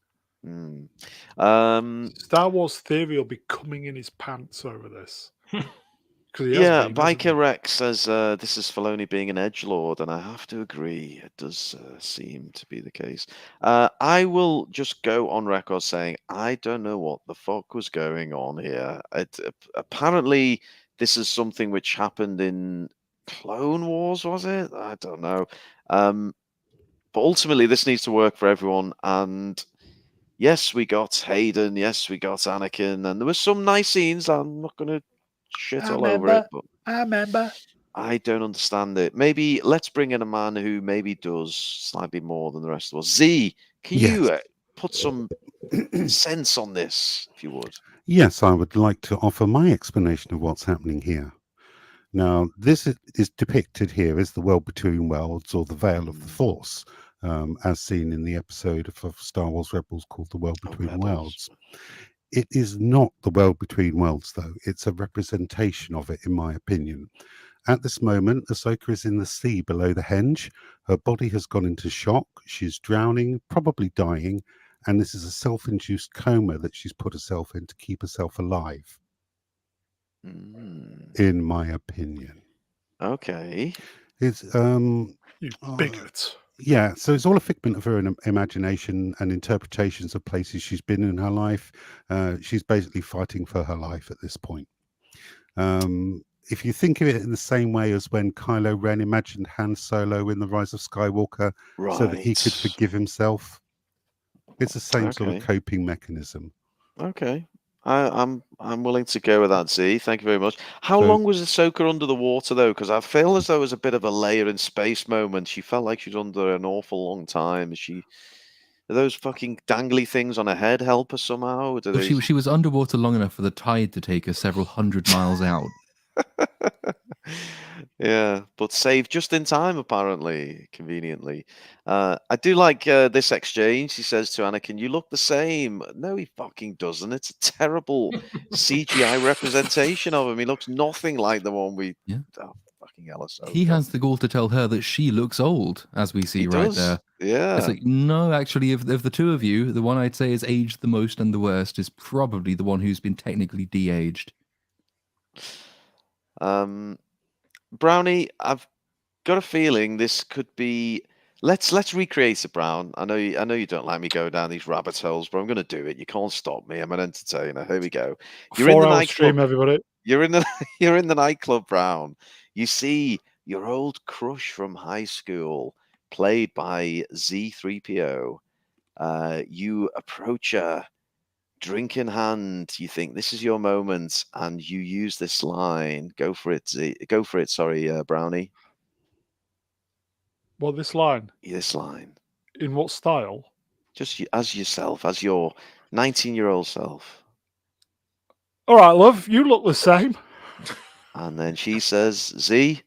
Star Wars Theory will be coming in his pants over this. Yeah, Biker Rex says this is Filoni being an edgelord, and I have to agree. It does seem to be the case. I will just go on record saying I don't know what the fuck was going on here. Apparently, this is something which happened in Clone Wars, was it? I don't know. But ultimately, this needs to work for everyone, and yes, we got Hayden. Yes, we got Anakin, and there were some nice scenes. I'm not going to shit all over it, but I remember. I don't understand it. Maybe let's bring in a man who maybe does slightly more than the rest of us. Z, can you put some sense on this, if you would? Yes, I would like to offer my explanation of what's happening here. Now, this is depicted here as the world between worlds, or the Veil of the Force, as seen in the episode of Star Wars Rebels called The World Between Worlds. It is not the world between worlds, though. It's a representation of it, in my opinion. At this moment, Ahsoka is in the sea below the henge. Her body has gone into shock. She's drowning, probably dying, and this is a self-induced coma that she's put herself in to keep herself alive. In my opinion. Okay. It's you bigot. Yeah, so it's all a figment of her imagination and interpretations of places she's been in her life. She's basically fighting for her life at this point. If you think of it in the same way as when Kylo Ren imagined Han Solo in The Rise of Skywalker so that he could forgive himself, it's the same sort of coping mechanism. Okay. I'm willing to go with that, Z. Thank you very much. How long was Ahsoka under the water, though? Because I feel as though it was a bit of a layer in space moment. She felt like she was under an awful long time. Are those fucking dangly things on her head help her somehow? She was underwater long enough for the tide to take her several hundred miles out. Yeah, but saved just in time, apparently, conveniently. I do like this exchange. He says to Anakin, "You look the same." No, he fucking doesn't. It's a terrible CGI representation of him. He looks nothing like the one we. Yeah. Oh, fucking Ahsoka. He has the gall to tell her that she looks old, as we see He right does. there. Yeah. It's like, no, actually, of the two of you, the one I'd say is aged the most and the worst is probably the one who's been technically de-aged. Brownie, I've got a feeling this could be. Let's recreate it, Brown. I know you don't like me go down these rabbit holes, but I'm going to do it. You can't stop me. I'm an entertainer. Here we go. You're in the 4-hour stream, nightclub. everybody. You're in the you're in the nightclub, Brown. You see your old crush from high school, played by Zee-ThreePIO. You approach her, drink in hand. You think this is your moment, and you use this line. Go for it, Z. Go for it. Sorry, Brownie. Well, this line. This line. In what style? Just as yourself, as your 19-year-old self. All right, love. You look the same. And then she says, Z.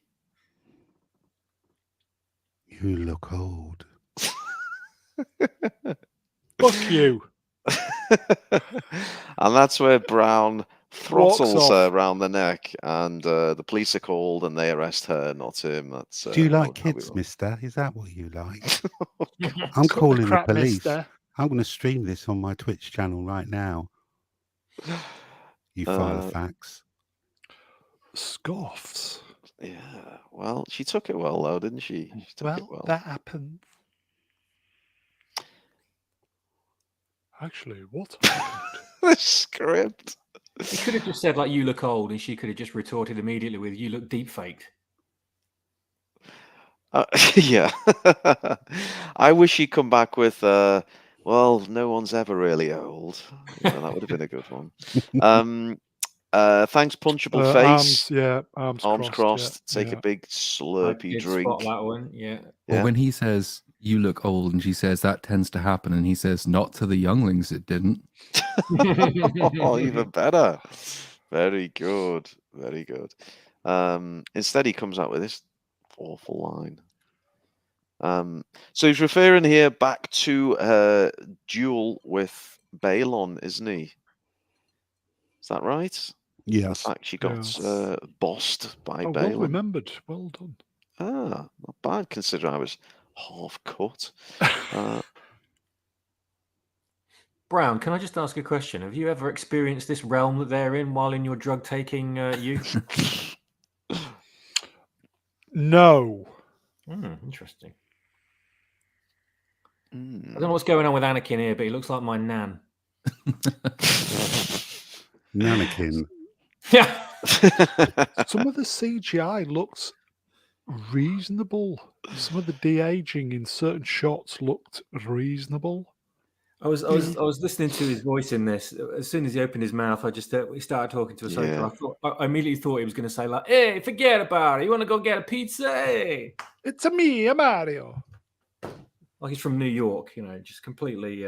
You look old. Fuck you. And that's where Brown throttles Walks her off. around the neck, and the police are called, and they arrest her, not him. That's. Do you how like we kids, roll. mister? Is that what you like? I'm Cut the calling the crap, police. mister. I'm going to stream this on my Twitch channel right now. You file of facts. Scoffs. Yeah. Well, she took it well, though, didn't she? She took it well. That happens. Actually, what happened? The script. He could have just said, like, you look old, and she could have just retorted immediately with, you look deep faked. Yeah. I wish she'd come back with, well, no one's ever really old. Yeah, that would have been a good one. Thanks, punchable face. Arms crossed. yeah, Take yeah. a big I slurpy did drink. spot that one, yeah. Or when he says, you look old, and she says, that tends to happen, and he says, not to the younglings, it didn't. Oh, even better. Very good. Very good. Instead, he comes out with this awful line. So he's referring here back to her duel with Balon, isn't he? Is that right? Yes. In fact, she got bossed by Oh, Balon. well remembered. Well done. Ah, not bad considering I was half cut. Brown, can I just ask a question? Have you ever experienced this realm that they're in while in your drug-taking youth? No. Interesting. I Mm. don't know what's going on with Anakin here, but he looks like my nan. Nanakin. Yeah. Some of the CGI looks reasonable. Some of the de-aging in certain shots looked reasonable. I was listening to his voice in this. As soon as he opened his mouth, he started talking to Ahsoka. Yeah. I immediately thought he was going to say like, "Hey, forget about it. You want to go get a pizza?" Hey. It's a me, a Mario. Like he's from New York, just completely.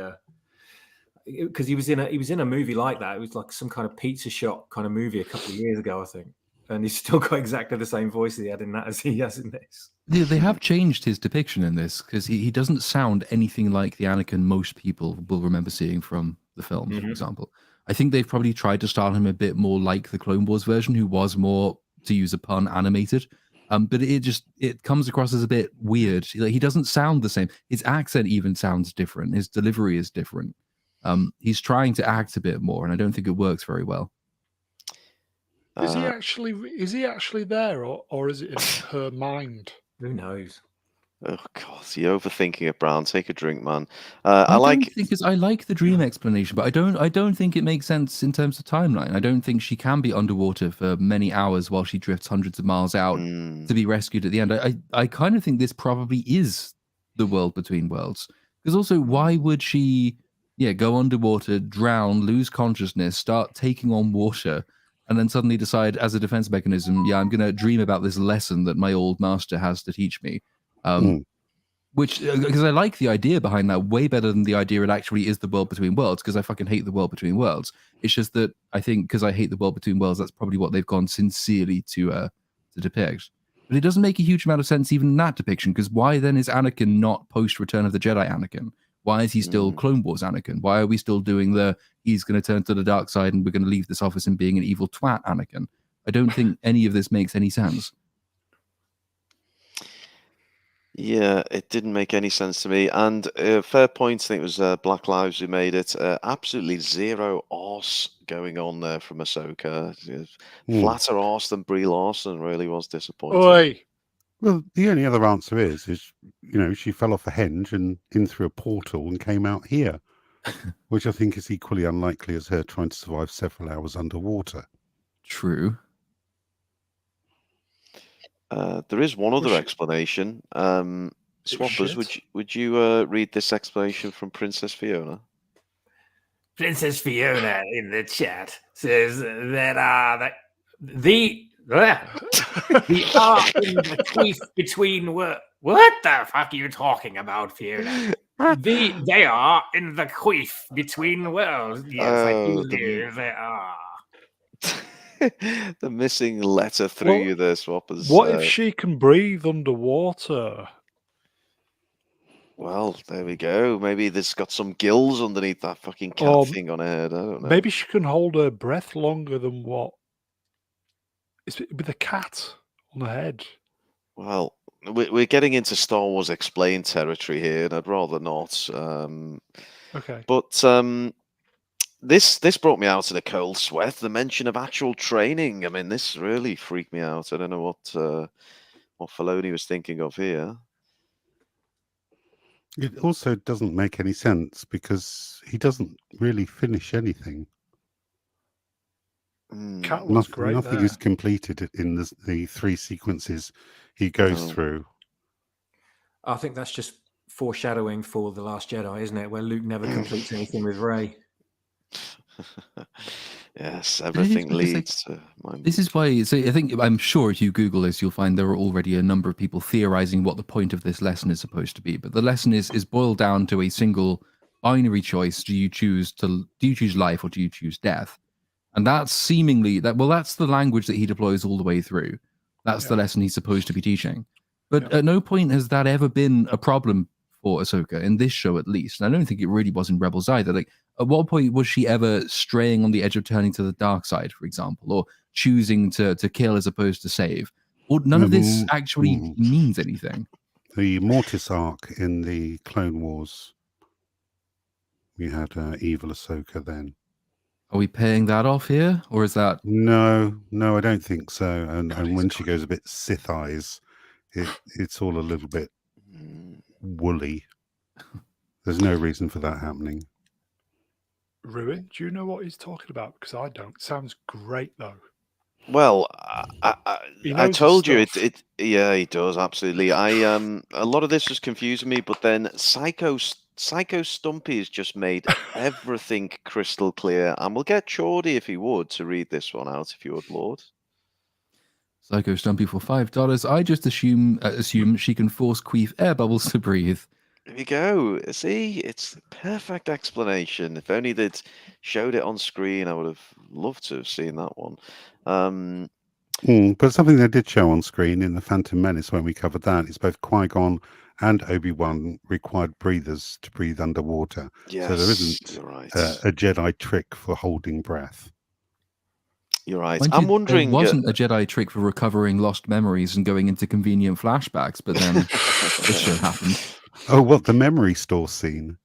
Because he was in a movie like that. It was like some kind of pizza shop kind of movie a couple of years ago, I think. And he's still got exactly the same voice he had in that as he has in this. They have changed his depiction in this because he doesn't sound anything like the Anakin most people will remember seeing from the films, for example. I think they've probably tried to style him a bit more like the Clone Wars version, who was more, to use a pun, animated. But it comes across as a bit weird. Like, he doesn't sound the same. His accent even sounds different. His delivery is different. He's trying to act a bit more, and I don't think it works very well. Is he actually there, or is it in her mind? Who knows? Oh God, you're overthinking it, Brown. Take a drink, man. I like the dream explanation, but I don't think it makes sense in terms of timeline. I don't think she can be underwater for many hours while she drifts hundreds of miles out to be rescued at the end. I kind of think this probably is the world between worlds. Because also, why would she go underwater, drown, lose consciousness, start taking on water, and then suddenly decide as a defense mechanism, I'm going to dream about this lesson that my old master has to teach me. Which, because I like the idea behind that way better than the idea it actually is the world between worlds, because I fucking hate the world between worlds. It's just that I think because I hate the world between worlds, that's probably what they've gone sincerely to depict. But it doesn't make a huge amount of sense even in that depiction, because why then is Anakin not post Return of the Jedi Anakin? Why is he still Clone Wars Anakin? Why are we still doing he's going to turn to the dark side and we're going to leave this office and being an evil twat Anakin? I don't think any of this makes any sense. Yeah, it didn't make any sense to me. And fair point, I think it was Black Lives who made it. Absolutely zero arse going on there from Ahsoka. Flatter arse than Brie Larson, really was disappointing. Oi! Well, the only other answer is she fell off a henge and in through a portal and came out here, which I think is equally unlikely as her trying to survive several hours underwater. True. There is one other explanation. Swappers, would you read this explanation from Princess Fiona? Princess Fiona in the chat says that the are in the queef between what the fuck are you talking about, Fiona? They are in the queef between worlds. Yes, I do believe they are. The missing letter through you there, Swappers. What if she can breathe underwater? Well, there we go. Maybe there's got some gills underneath that fucking cat thing on her head. I don't know. Maybe she can hold her breath longer than what? It's with a cat on her head. Well, we're getting into Star Wars Explained territory here, and I'd rather not. Okay. But this brought me out in a cold sweat. The mention of actual training. I mean, this really freaked me out. I don't know what Filoni was thinking of here. It also doesn't make any sense because he doesn't really finish anything. Cat was great. Nothing is completed in the 3 sequences he goes through. I think that's just foreshadowing for The Last Jedi, isn't it? Where Luke never completes anything with Rey. Yes, everything leads to my... This is why, so I'm sure if you Google this, you'll find there are already a number of people theorizing what the point of this lesson is supposed to be. But the lesson is boiled down to a single binary choice. Do you choose life or do you choose death? And that's seemingly that's the language that he deploys all the way through. That's the lesson he's supposed to be teaching. But at no point has that ever been a problem for Ahsoka, in this show at least. And I don't think it really was in Rebels either. Like, at what point was she ever straying on the edge of turning to the dark side, for example, or choosing to kill as opposed to save? Or none of this actually means anything. The Mortis arc in the Clone Wars, we had evil Ahsoka then. Are we paying that off here, or is that... No, I don't think so. And when she goes a bit Sith eyes, it's all a little bit woolly. There's no reason for that happening. Ruin, do you know what he's talking about? Because I don't. Sounds great though. Well, I told you it. Yeah, he does absolutely. A lot of this was confusing me, but then Psycho Stumpy has just made everything crystal clear, and we'll get Chordy if he would to read this one out, if you would, Lord. Psycho Stumpy for $5. I just assume she can force queef air bubbles to breathe. There you go. See, it's the perfect explanation. If only they'd showed it on screen, I would have loved to have seen that one. But something they did show on screen in The Phantom Menace when we covered that is both Qui-Gon and Obi-Wan required breathers to breathe underwater. Yes, so there isn't a Jedi trick for holding breath. You're right. I'm wondering... There wasn't a Jedi trick for recovering lost memories and going into convenient flashbacks, but then this show happened. Oh, what, the memory store scene?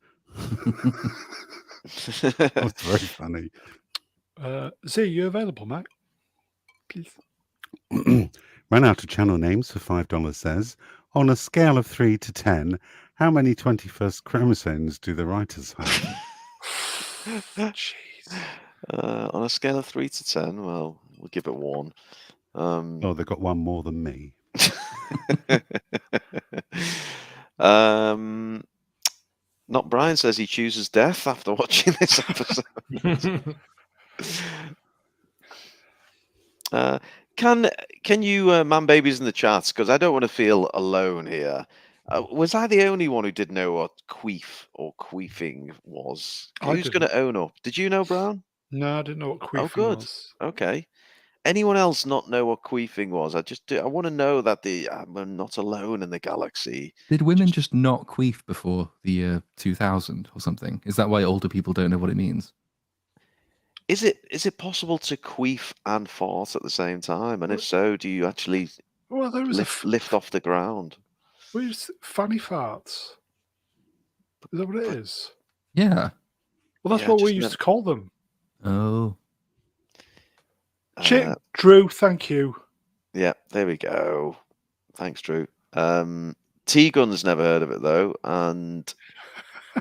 That's very funny. Zee, you available, Mac? Please. Ran out of channel names for $5 says, on a scale of 3 to 10, how many 21st chromosomes do the writers have? Jeez. On a scale of 3 to 10, well, we'll give it 1. Oh, they've got one more than me. Not Brian says he chooses death after watching this episode. Can you man babies in the chats, because I don't want to feel alone here. Was I the only one who didn't know what queef or queefing was? I Who's going to own up? Did you know, Brown? No, I didn't know what Oh, queefing good. was. Okay. Anyone else not know what queefing was? I want to know that I'm not alone in the galaxy. Did women just not queef before the year 2000 or something? Is that why older people don't know what it means? Is it possible to queef and fart at the same time? And if so, do you actually Well, there was lift off the ground? fanny farts. Is that what it is? Yeah. Well, that's Yeah, what we just used to call them. Oh. Drew, thank you. Yeah, there we go. Thanks, Drew. T-Gun's never heard of it though, and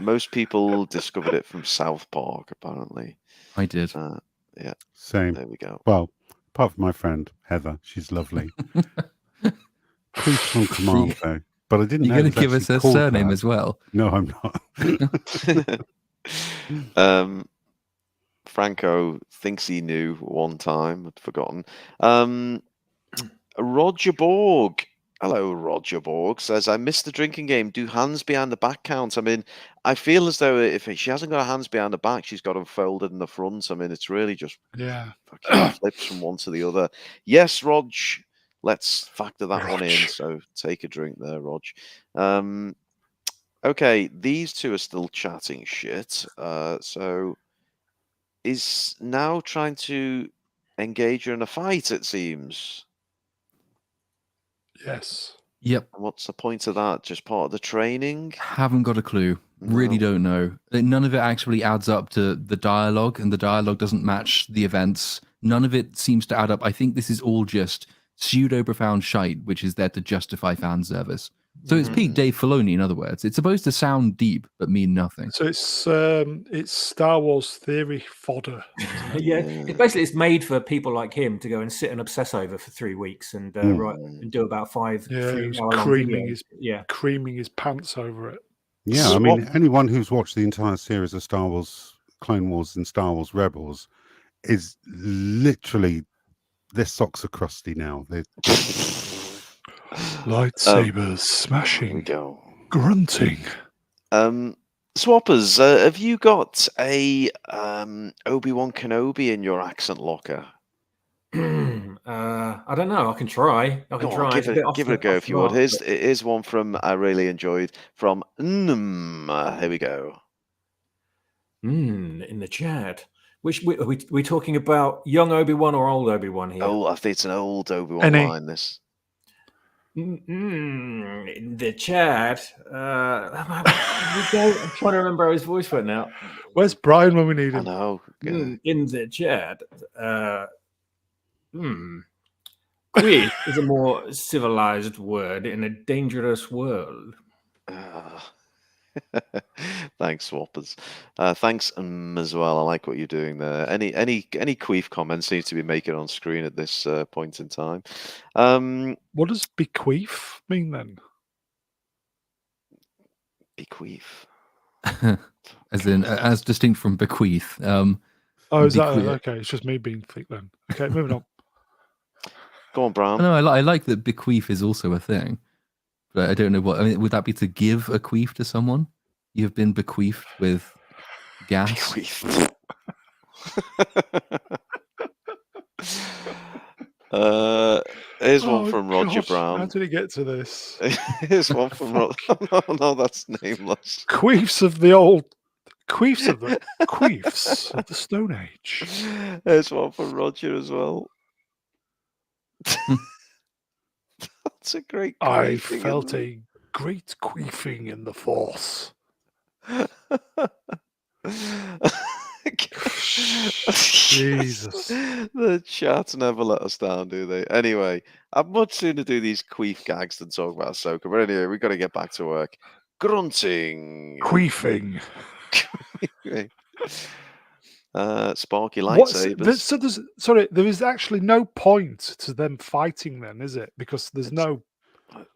most people discovered it from South Park, apparently. I did. Yeah, Same. there we go. Well, apart from my friend Heather, she's lovely. Queef's on command though, but I didn't know. You're going it to was give us actually her called surname that. as well. No, I'm not. Franco thinks he knew one time, I'd forgotten. Roger Borg. Hello, Roger Borg says, I missed the drinking game. Do hands behind the back count? I mean, I feel as though if she hasn't got her hands behind the back, she's got them folded in the front. I mean, it's really just fucking flips from one to the other. Yes, Rog, let's factor that one in. So take a drink there, Rog. Okay, these two are still chatting shit. So is now trying to engage her in a fight, it seems. Yes. Yep. What's the point of that? Just part of the training? Haven't got a clue. Really don't know. None of it actually adds up to the dialogue, and the dialogue doesn't match the events. None of it seems to add up. I think this is all just pseudo-profound shite, which is there to justify fan service. So it's peak Dave Filoni, in other words. It's supposed to sound deep, but mean nothing. So it's Star Wars theory fodder. Yeah, it's made for people like him to go and sit and obsess over for 3 weeks and write and do about 5 3-hour-long videos. Creaming his pants over it. Yeah, I mean, anyone who's watched the entire series of Star Wars, Clone Wars, and Star Wars Rebels is literally, their socks are crusty now. Lightsabers smashing, go. grunting. Swappers, have you got a Obi-Wan Kenobi in your accent locker? I don't know. I can try. Give it a go if you would. Here's one from I really enjoyed from here we go. In the chat. Which are we talking about? Young Obi-Wan or old Obi-Wan here? Oh, I think it's an old Obi-Wan line. This. In the chat. I'm trying to remember how his voice went now. Where's Brian when we need him? I know. In the chat. Queef is a more civilized word in a dangerous world. Thanks, Swappers. Thanks as well. I like what you're doing there. Any queef comments need to be making on screen at this point in time. What does bequeath mean then? Bequeath. As in, as distinct from bequeath. Is that okay? It's just me being thick then. Okay, moving on. Go on, Brown. No, I like that bequeath is also a thing, but I don't know what. I mean, would that be to give a queef to someone? You have been bequeathed with gas. Bequeathed. Here's one from Roger Brown. How did he get to this? Here's one from Roger. No, that's nameless. Queefs of the Stone Age. There's one from Roger as well. That's a great. I felt a great queefing in the Force. Jesus. The chat never let us down, do they? Anyway, I'd much sooner do these queef gags than talk about Ahsoka. But anyway, we've got to get back to work. Grunting. Queefing. Sparky lightsabers. There is actually no point to them fighting then, is it? Because there's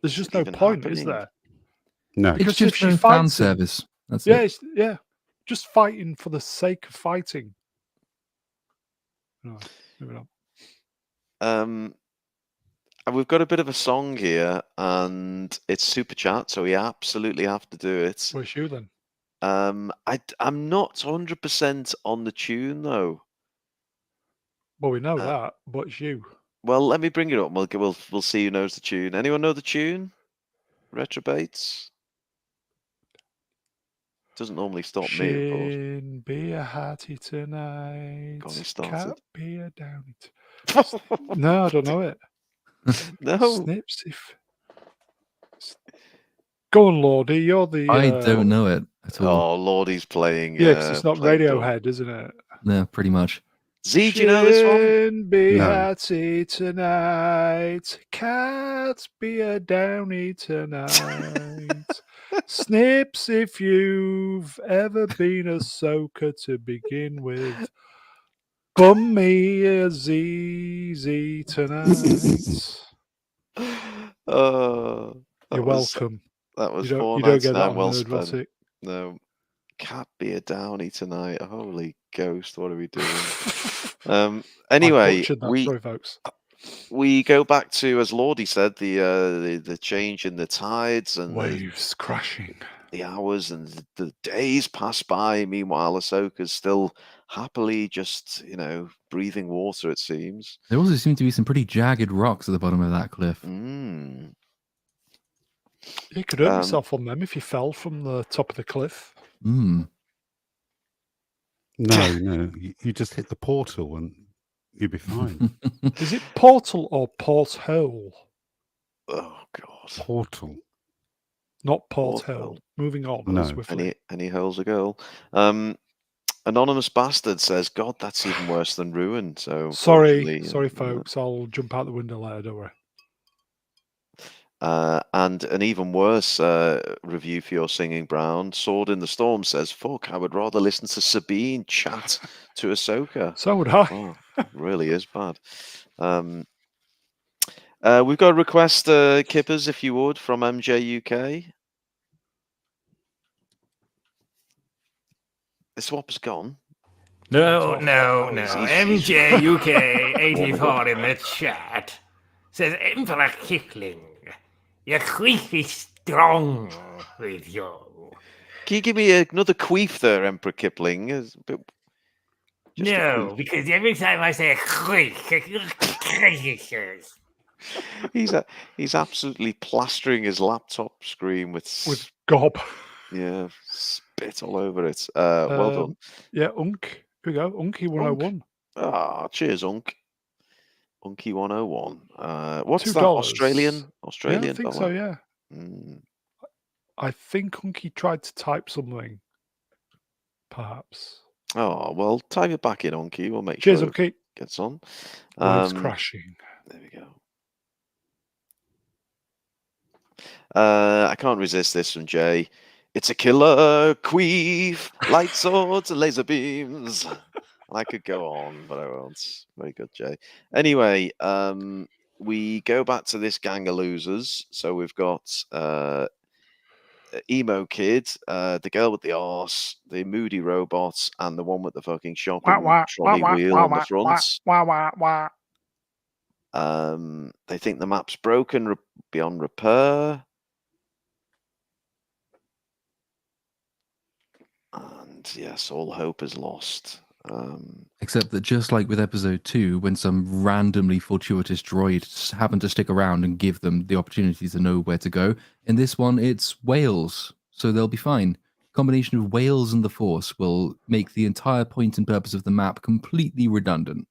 just no point, is there? No. It's just no fan service. That's it. Yeah. Just fighting for the sake of fighting. No, moving on. we've got a bit of a song here, and it's super chat, so we absolutely have to do it. Where's you then? I'm not 100% on the tune though. Well, we know that, but it's you. Well, let me bring it up. And we'll see who knows the tune. Anyone know the tune? Retrobates. Doesn't normally stop me, of course. Shin be a hearty tonight. God, he started. Cat be a downy. No, I don't know it. No. Snips if. Go on, Lordy. You're the. I don't know it at all. Oh, Lordy's playing. Yeah, because it's not playing Radiohead, isn't it? No, pretty much. Z, do you know this one? Shin be No. hearty tonight. Cat be a downy tonight. Snips if you've ever been Ahsoka to begin with. Bum me a ZZ tonight. You're welcome. That was You don't 4.99. get that on Well Nerd, what's spent. it? No. Cat be a downy tonight. Holy ghost, what are we doing? Anyway, butchered that. Sorry, folks. we go back to, as Lordy said, the change in the tides and Waves crashing. the hours and the days pass by. Meanwhile, Ahsoka's still happily just, breathing water, it seems. There also seem to be some pretty jagged rocks at the bottom of that cliff. Mm. You could hurt yourself on them if you fell from the top of the cliff. Hmm. No, you just hit the portal and you'll be fine. Is it portal or porthole? Oh, God. Portal. Not Porthole. porthole. Moving on No. swiftly. Any holes a girl. Anonymous Bastard says, God, that's even worse than Ruin. So Sorry, unfortunately, folks. I'll jump out the window later. Don't worry. And an even worse review for your singing, Brown. Sword in the Storm says, fuck, I would rather listen to Sabine chat to Ahsoka. So would I. Oh, it really is bad. We've got a request, Kippers, if you would, from MJ UK. The swap's gone. No. He's- MJ UK 84 in the chat says Emperor Kiplin, your queef is strong with you. Can you give me another queef there, Emperor Kipling? It's a bit- just a No, queef. because every time I say queef, He's absolutely plastering his laptop screen with gob. spit all over it. Well done. Yeah, Unk. Here we go. Unky 101. Cheers, Unk. Unky 101. What's $2. that? Australian Yeah, I think so, dollar? yeah. Mm. I think Unky tried to type something. Perhaps. Oh, well, type it back in, Unky. We'll make Cheers, sure Unky. it gets on. Waves crashing. There we go. I can't resist this from Jay. It's a killer queef, light swords and laser beams. I could go on, but I won't. Very good, Jay. Anyway, we go back to this gang of losers. So we've got Emo Kid, the girl with the arse, the moody robot, and the one with the fucking shopping trolley wheel on the front. They think the map's broken beyond repair. And yes, all hope is lost. Except that just like with episode 2, when some randomly fortuitous droid happened to stick around and give them the opportunity to know where to go, in this one it's whales, so they'll be fine. Combination of whales and the Force will make the entire point and purpose of the map completely redundant.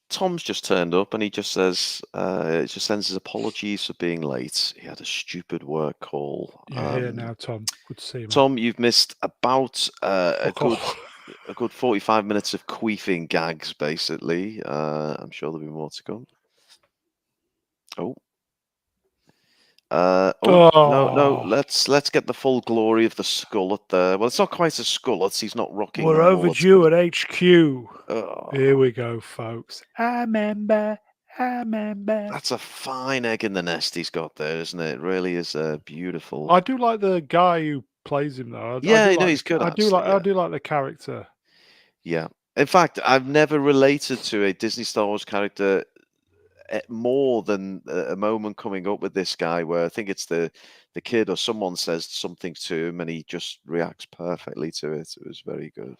Tom's just turned up and he just says, just sends his apologies for being late. He had a stupid work call. You're here now, Tom. Good to see you, man. Tom, you've missed about a good 45 minutes of queefing gags, basically. I'm sure there'll be more to come. No, let's get the full glory of the skullet there. Well, it's not quite a skullet. He's not rocking. We're the mullets, overdue at HQ. Oh, Here we go, folks. I remember. that's a fine egg in the nest he's got there, isn't it? It really is beautiful. I do like the guy who plays him, though. He's good. I do like the character. Yeah. In fact, I've never related to a Disney Star Wars character more than a moment coming up with this guy where I think it's the kid or someone says something to him and he just reacts perfectly to it. It was very good.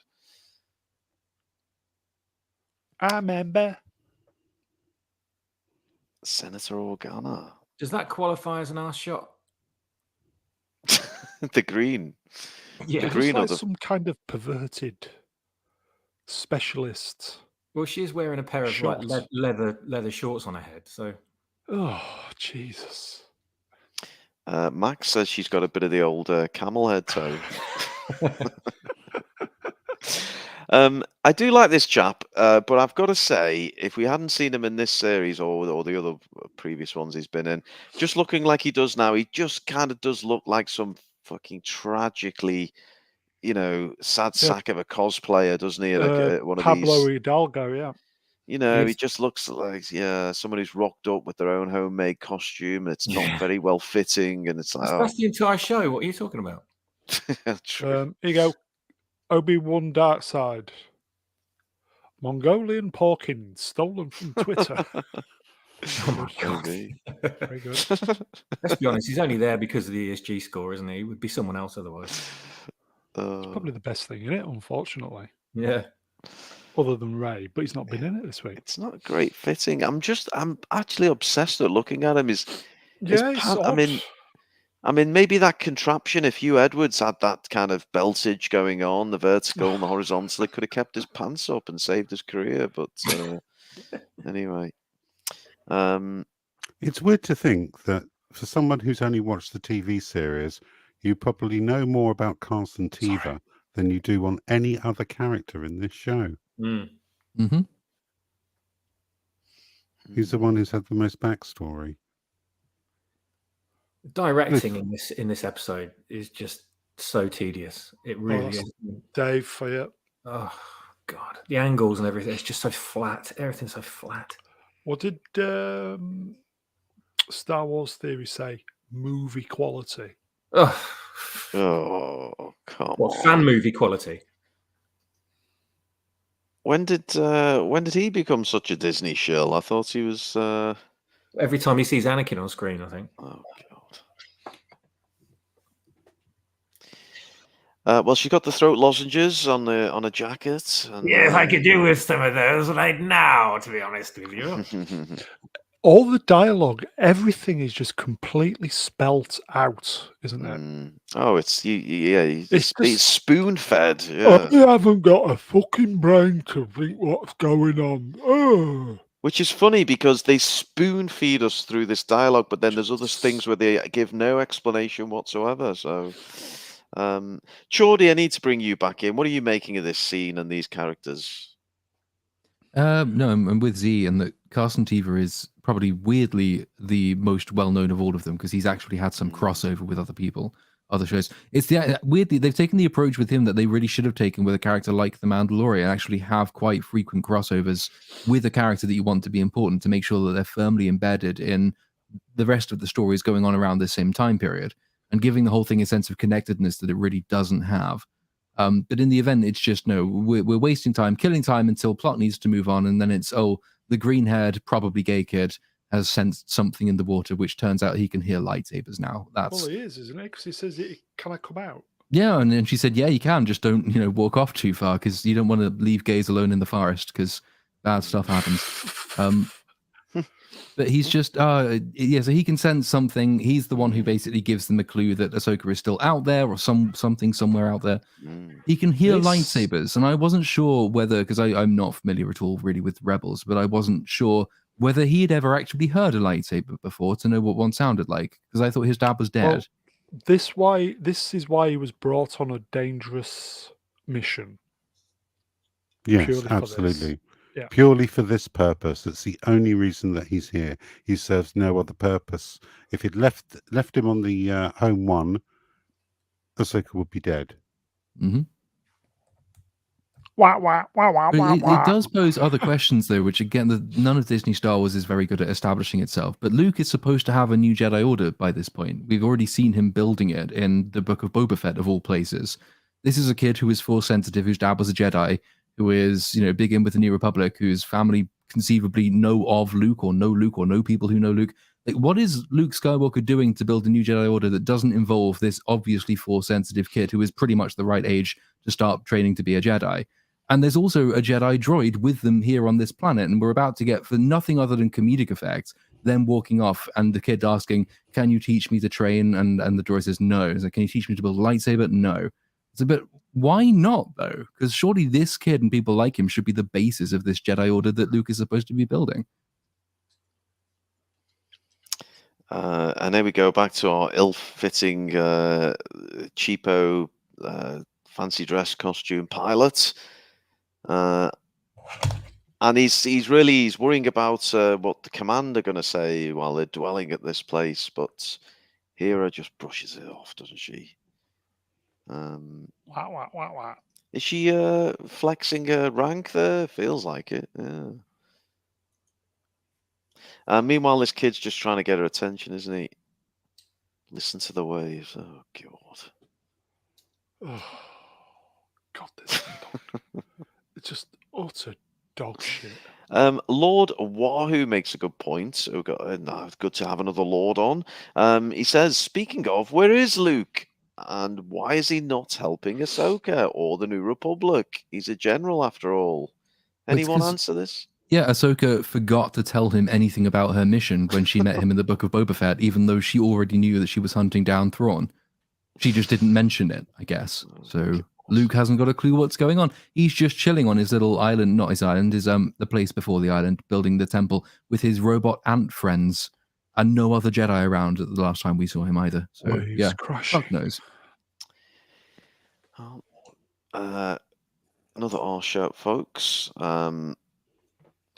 I remember. Senator Organa. Does that qualify as an arse shot? The green. Yeah. The Looks green or like the some kind of perverted specialist. Well, she is wearing a pair of like Shorts. leather shorts on her head. So Oh, Jesus. Max says she's got a bit of the old camel head toe. I do like this chap, but I've got to say, if we hadn't seen him in this series or the other previous ones he's been in, just looking like he does now, he just kind of does look like some fucking tragically, sad Yeah. sack of a cosplayer, doesn't he? At one of Pablo these, Hidalgo, yeah. he Yes. just looks like someone who's rocked up with their own homemade costume. It's not Yeah. very well fitting, and it's like, that's the entire show. What are you talking about? true. Here you go. Obi-Wan Darkside. Mongolian porkins stolen from Twitter. Oh my God. Maybe. Very good. Let's be honest. He's only there because of the ESG score, isn't he? It would be someone else otherwise. Probably the best thing in it, unfortunately. Yeah. Other than Ray, but he's not been in it this week. It's not great fitting. I'm actually obsessed at looking at him. His Yeah, it's pant- odd. I mean, maybe that contraption, if Hugh Edwards had that kind of beltage going on, the vertical and the horizontal, it could have kept his pants up and saved his career. But anyway. It's weird to think that for someone who's only watched the TV series, you probably know more about Carson Teva than you do on any other character in this show. Mm. Mm-hmm. He's the one who's had the most backstory. Directing in this episode is just so tedious. It really that's is. Dave for you. Oh God, the angles and everything. It's just so flat. Everything's so flat. What did Star Wars Theory say? Movie quality. Oh, Come what on. fan movie quality? When did he become such a Disney shill? I thought he was. Every time he sees Anakin on screen, I think. Oh God. Well, she got the throat lozenges on a jacket. And, Yes, I could do with some of those right now, to be honest with you. All the dialogue, everything is just completely spelt out, isn't it? Oh, it's It's it's just- spoon fed. Yeah. I haven't got a fucking brain to think what's going on. Oh. Which is funny because they spoon feed us through this dialogue, but then there's other things where they give no explanation whatsoever. So, Chordy, I need to bring you back in. What are you making of this scene and these characters? No, I'm with Z, and that Carson Teva is probably weirdly the most well-known of all of them because he's actually had some crossover with other people, other shows. It's weirdly they've taken the approach with him that they really should have taken with a character like the Mandalorian, and actually have quite frequent crossovers with a character that you want to be important to make sure that they're firmly embedded in the rest of the stories going on around the same time period, and giving the whole thing a sense of connectedness that it really doesn't have. But in the event, it's just we're wasting time, killing time until plot needs to move on, and then it's the green-haired, probably gay kid has sensed something in the water, which turns out he can hear lightsabers now. That's Well, he is, isn't it? Because he says, "Can I come out?" yeah, and then she said, "Yeah, you can. Just don't walk off too far because you don't want to leave gays alone in the forest because bad stuff happens." But he's just, so he can sense something. He's the one who basically gives them a clue that Ahsoka is still out there or something somewhere out there. He can hear lightsabers, and I wasn't sure whether, because I'm not familiar at all really with Rebels, but I wasn't sure whether he had ever actually heard a lightsaber before to know what one sounded like, because I thought his dad was dead. Well, this is why he was brought on a dangerous mission. Yes, Purely for absolutely. this. Yeah. Purely for this purpose. It's the only reason that he's here. He serves no other purpose. If he'd left him on the home one, Ahsoka would be dead. Mm-hmm. Wah, wah, wah, wah, wah, It does pose other questions, though, which again, none of Disney Star Wars is very good at establishing itself. But Luke is supposed to have a new Jedi Order by this point. We've already seen him building it in the Book of Boba Fett, of all places. This is a kid who is Force sensitive, whose dad was a Jedi, who is, big in with the New Republic, whose family conceivably know of Luke or know people who know Luke. Like, what is Luke Skywalker doing to build a new Jedi Order that doesn't involve this obviously Force-sensitive kid who is pretty much the right age to start training to be a Jedi? And there's also a Jedi droid with them here on this planet, and we're about to get, for nothing other than comedic effects, them walking off and the kid asking, "Can you teach me to train?" And the droid says, "No." It's like, "Can you teach me to build a lightsaber?" No. It's a bit, why not, though? Because surely this kid and people like him should be the basis of this Jedi Order that Luke is supposed to be building. And there we go, back to our ill-fitting, cheapo, fancy dress costume pilot. And he's worrying about what the command are going to say while they're dwelling at this place. But Hera just brushes it off, doesn't she? Is she flexing her rank there? Feels like it. Yeah. Meanwhile, this kid's just trying to get her attention, isn't he? Listen to the waves. Oh, God. Oh, God, this dog. It's just utter dog shit. Lord Wahoo makes a good point. Good to have another Lord on. He says, speaking of, where is Luke? And why is he not helping Ahsoka or the New Republic? He's a general after all. Anyone answer this? Yeah, Ahsoka forgot to tell him anything about her mission when she met him in the Book of Boba Fett, even though she already knew that she was hunting down Thrawn. She just didn't mention it, I guess. So Luke hasn't got a clue what's going on. He's just chilling on his little island, not his island, the place before the island, building the temple with his robot ant friends, and no other Jedi around at the last time we saw him either. So Waves crashing. fuck knows. Another R shirt, folks.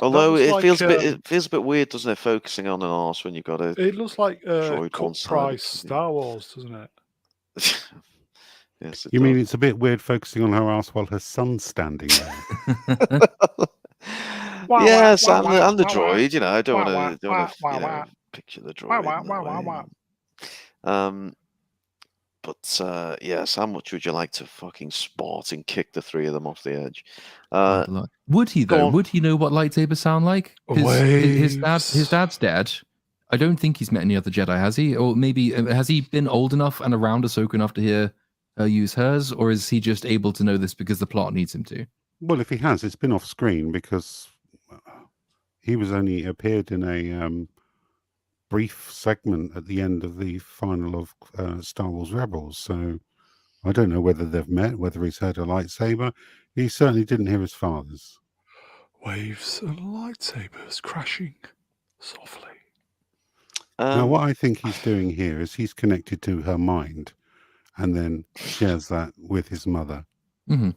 Although it feels a bit weird, doesn't it, focusing on an arse when you've got a. It looks like droid cut one-sided, price doesn't it? Star Wars, doesn't it? Yes, You mean it's a bit weird focusing on her ass while her son's standing there? Yes, and the droid. I don't want to picture the droid. But yes, how much would you like to fucking spot and kick the three of them off the edge? Would he though? Would he know what lightsabers sound like? His dad's dead. I don't think he's met any other Jedi, has he? Or maybe has he been old enough and around Ahsoka enough to hear her use hers, or is he just able to know this because the plot needs him to? Well, if he has, it's been off screen because he was only appeared in a brief segment at the end of the final of Star Wars Rebels. So I don't know whether they've met, whether he's heard a lightsaber. He certainly didn't hear his father's. Waves and lightsabers crashing softly. Now, what I think he's doing here is he's connected to her mind and then shares that with his mother. Mm-hmm.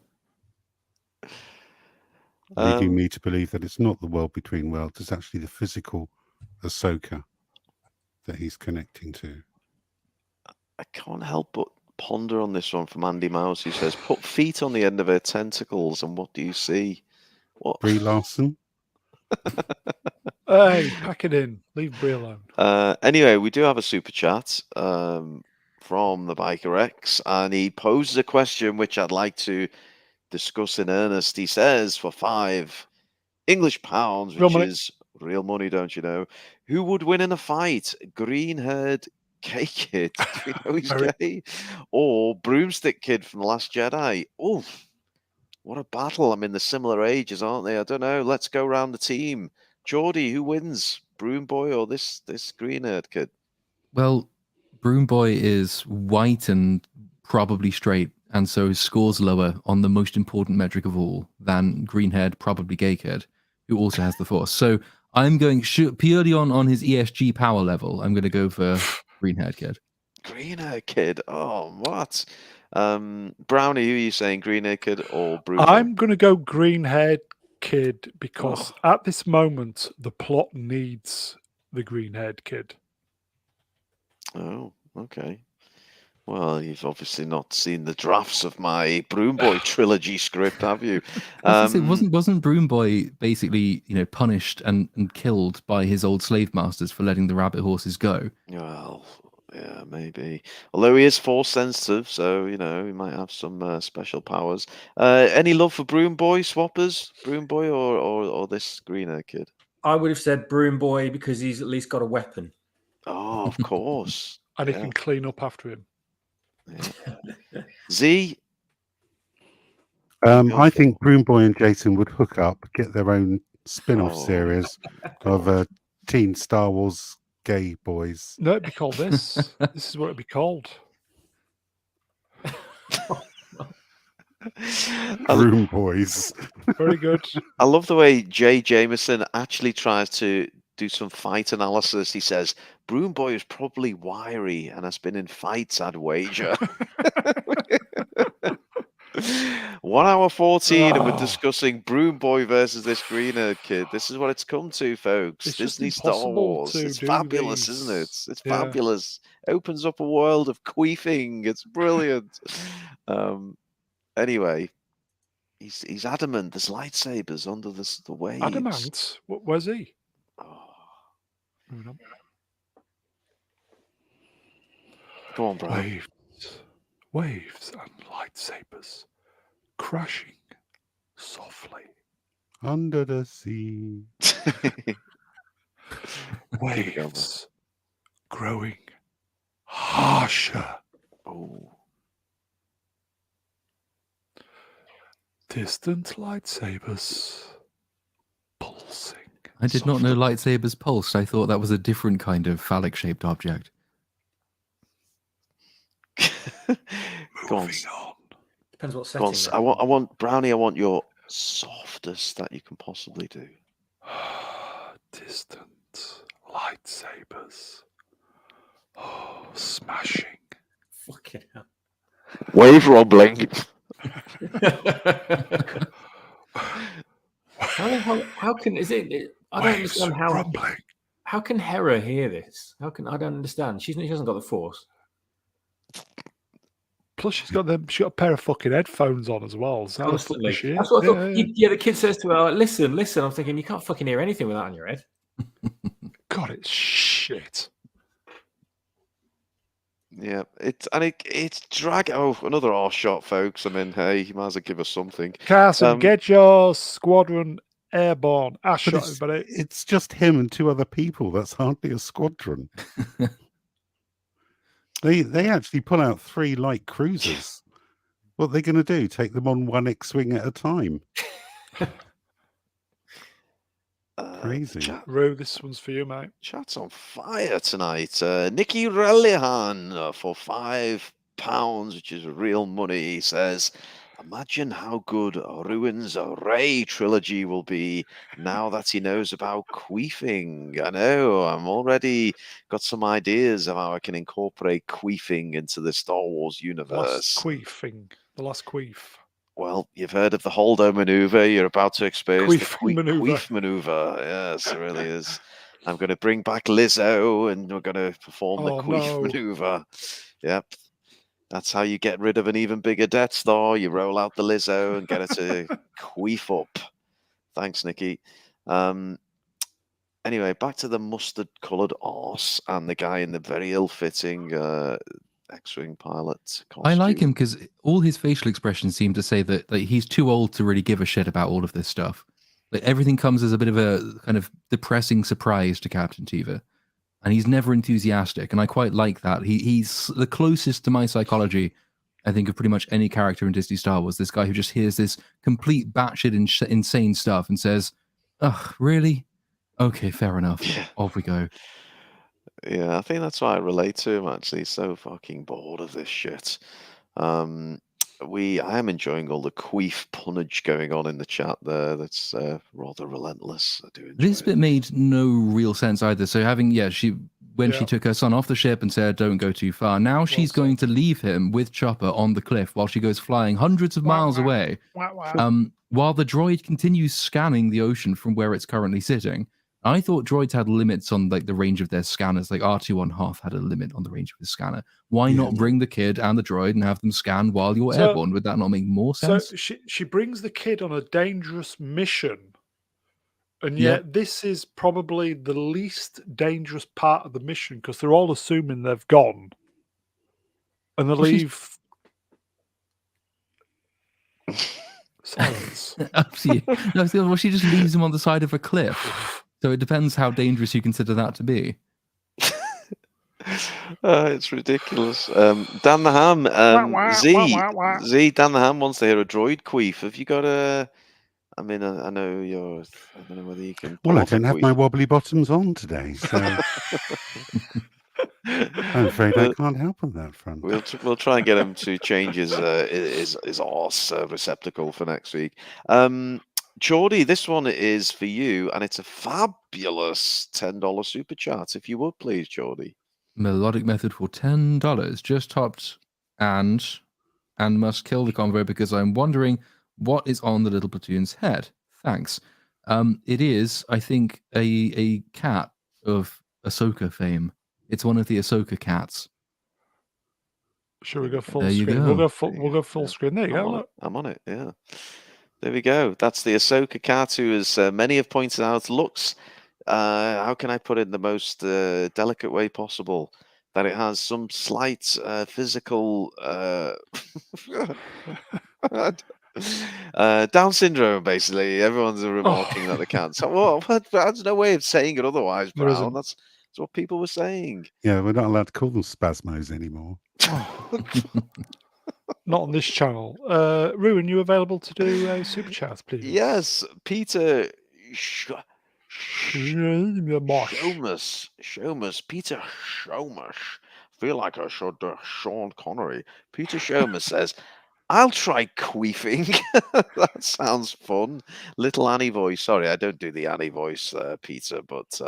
Leading me to believe that it's not the world between worlds, it's actually the physical Ahsoka that he's connecting to. I can't help but ponder on this one from Andy Mouse, who says, put feet on the end of her tentacles and what do you see? What? Brie Larson? Hey, pack it in. Leave Brie alone. Anyway, we do have a super chat from the Biker X, and he poses a question which I'd like to discuss in earnest. He says, for £5 English pounds, which is real money, don't you know, who would win in a fight? Green-haired gay kid, do we know he's gay? Or broomstick kid from The Last Jedi? Oh, what a battle. I mean, they're similar ages, aren't they? I don't know. Let's go around the team. Geordie, who wins? Broom Boy or this green-haired kid? Well, Broom Boy is white and probably straight, and so his score's lower on the most important metric of all than green-haired, probably gay kid, who also has the Force. So I'm going purely on his ESG power level. I'm going to go for green-haired kid. Green-haired kid? Oh, what? Brownie, who are you saying? Green-haired kid or Broom Boy? I'm going to go green-haired kid because at this moment the plot needs the green-haired kid. Oh, okay. Well, you've obviously not seen the drafts of my Broom Boy trilogy script, have you? Wasn't Broom Boy basically, punished and killed by his old slave masters for letting the rabbit horses go? Well, Yeah, maybe. Although he is force sensitive, so he might have some special powers. Any love for Broom Boy swappers? Broom Boy or this greener kid? I would have said Broom Boy because he's at least got a weapon. Oh, of course. And he Yeah. can clean up after him. Yeah. Z. I think Broom Boy and Jason would hook up, get their own spin-off Oh. series of teen Star Wars gay boys. No, it'd be called this. This is what it'd be called. Broom Boys. Very good. I love the way Jay Jameson actually tries to do some fight analysis. He says, Broom Boy is probably wiry and has been in fights, I'd wager. 1 hour 14 and we're discussing Broom Boy versus this greener kid. This is what it's come to, folks. It's just Disney Star impossible Wars. to It's do fabulous, these. isn't it? It's Yeah. fabulous. Opens up a world of queefing. It's brilliant. Anyway, he's adamant. There's lightsabers under the waves. Adamant? Where's he? Oh, Moving on. go on, bro. Waves and lightsabers crashing softly. Under the sea. Waves growing harsher. Oh. Distant lightsabers pulsing. I did not know lightsabers pulsed. I thought that was a different kind of phallic-shaped object. Go on. Moving on. Depends what Go on. setting. I want Brownie. I want your softest that you can possibly do. Distant lightsabers. Oh, smashing. Fucking hell. Wave rumbling. How can is it? I don't Waves understand how. rumbling. How can Hera hear this? I don't understand. She hasn't got the Force. Plus, she's got a pair of fucking headphones on as well. So how the fuck Constantly. is she? That's what I thought. Yeah. Yeah, the kid says to her, "Listen, listen." I'm thinking you can't fucking hear anything with that on your head. God, it's shit. Yeah, it's drag. Oh, another arse shot, folks. I mean, hey, you might as well give us something. Carson, get your squadron airborne. Ash But shot, everybody. it's just him and 2 other people. That's hardly a squadron. They actually pull out 3 light cruisers. What are they going to do? Take them on 1 X-wing at a time? Crazy. Rue, this one's for you, mate. Chat's on fire tonight. Nicky Relihan for £5, which is real money. He says, imagine how good Ruin's Ray trilogy will be now that he knows about queefing. I know, I'm already got some ideas of how I can incorporate queefing into the Star Wars universe. The last queef. Well, you've heard of the Holdo maneuver. You're about to experience the Queefing maneuver. queef maneuver. Yes, it really is. I'm going to bring back Lizzo and we're going to perform the queef maneuver. Yep. That's how you get rid of an even bigger Death Star. You roll out the Lizzo and get her to queef up. Thanks, Nikki. Anyway, back to the mustard-coloured arse and the guy in the very ill-fitting X-Wing pilot costume. I like him because all his facial expressions seem to say that he's too old to really give a shit about all of this stuff. Like everything comes as a bit of a kind of depressing surprise to Captain Teva, and he's never enthusiastic, and I quite like that. He's the closest to my psychology, I think, of pretty much any character in Disney Star Wars. This guy who just hears this complete batshit insane stuff and says, "Ugh, really? Okay, fair enough. Yeah. Off we go." Yeah, I think that's why I relate to him, actually. He's so fucking bored of this shit. I am enjoying all the queef punnage going on in the chat there. That's rather relentless. I do enjoy This it. bit made no real sense either. So she took her son off the ship and said, "Don't go too far." Now she's going to leave him with Chopper on the cliff while she goes flying hundreds of miles away. While the droid continues scanning the ocean from where it's currently sitting. I thought droids had limits on like the range of their scanners. Like R2 on Hoth had a limit on the range of his scanner. Why not bring the kid and the droid and have them scan while you're airborne? Would that not make more sense? So she brings the kid on a dangerous mission And Yeah. yet, this is probably the least dangerous part of the mission because they're all assuming they've gone, and they Well, she's- leave silence. Up to you. No, well, she just leaves him on the side of a cliff. So it depends how dangerous you consider that to be. It's ridiculous. Dan the Ham, Dan the Ham wants to hear a droid queef. Have you got a? I mean, I know you're. I don't know whether you can. Well, pull I off a don't have my queef. wobbly bottoms on today, so I'm afraid I can't help on that front. We'll try and get him to change his arse receptacle for next week. Geordie, this one is for you, and it's a fabulous $10 super chat. If you would please, Geordie. Melodic Method for $10 just topped and must kill the convo because I'm wondering what is on the little platoon's head. Thanks. It is, I think, a cat of Ahsoka fame. It's one of the Ahsoka cats. Should we go full There you screen? go. We'll go full screen. There you go. Look. I'm on it. Yeah. There we go. That's the Ahsoka cat, who, as many have pointed out, looks. How can I put it in the most delicate way possible? That it has some slight physical Down syndrome, basically. Everyone's remarking that they can't. So, well, there's no way of saying it otherwise, There Brown. isn't. That's what people were saying. Yeah, we're not allowed to call them spasmos anymore. Not on this channel. Ruin, you available to do a super chat, please? Yes, Peter Mosh. Showmus, Peter Showmus. Feel like I should Sean Connery. Peter Showmus says, I'll try queefing. That sounds fun. Little Annie voice. Sorry, I don't do the Annie voice, Peter, but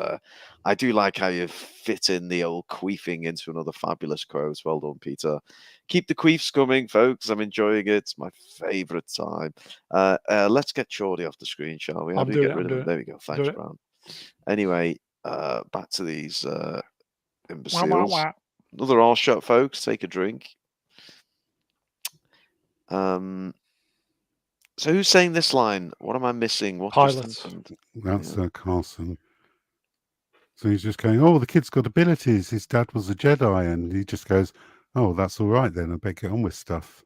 I do like how you fit in the old queefing into another fabulous quote. Well done, Peter. Keep the queefs coming, folks. I'm enjoying it. It's my favourite time. Let's get Geordie off the screen, shall we? How I'm do we doing get it, rid I'm of him? doing There we go. Thanks, it. Brown. Anyway, back to these Wah, imbeciles. wah, wah. Another all shot, folks. Take a drink. So who's saying this line? What am I missing? What Pilot. just happened? That's Carson. So he's just going, oh, the kid's got abilities. His dad was a Jedi. And he just goes, oh, that's all right then. I better get on with stuff.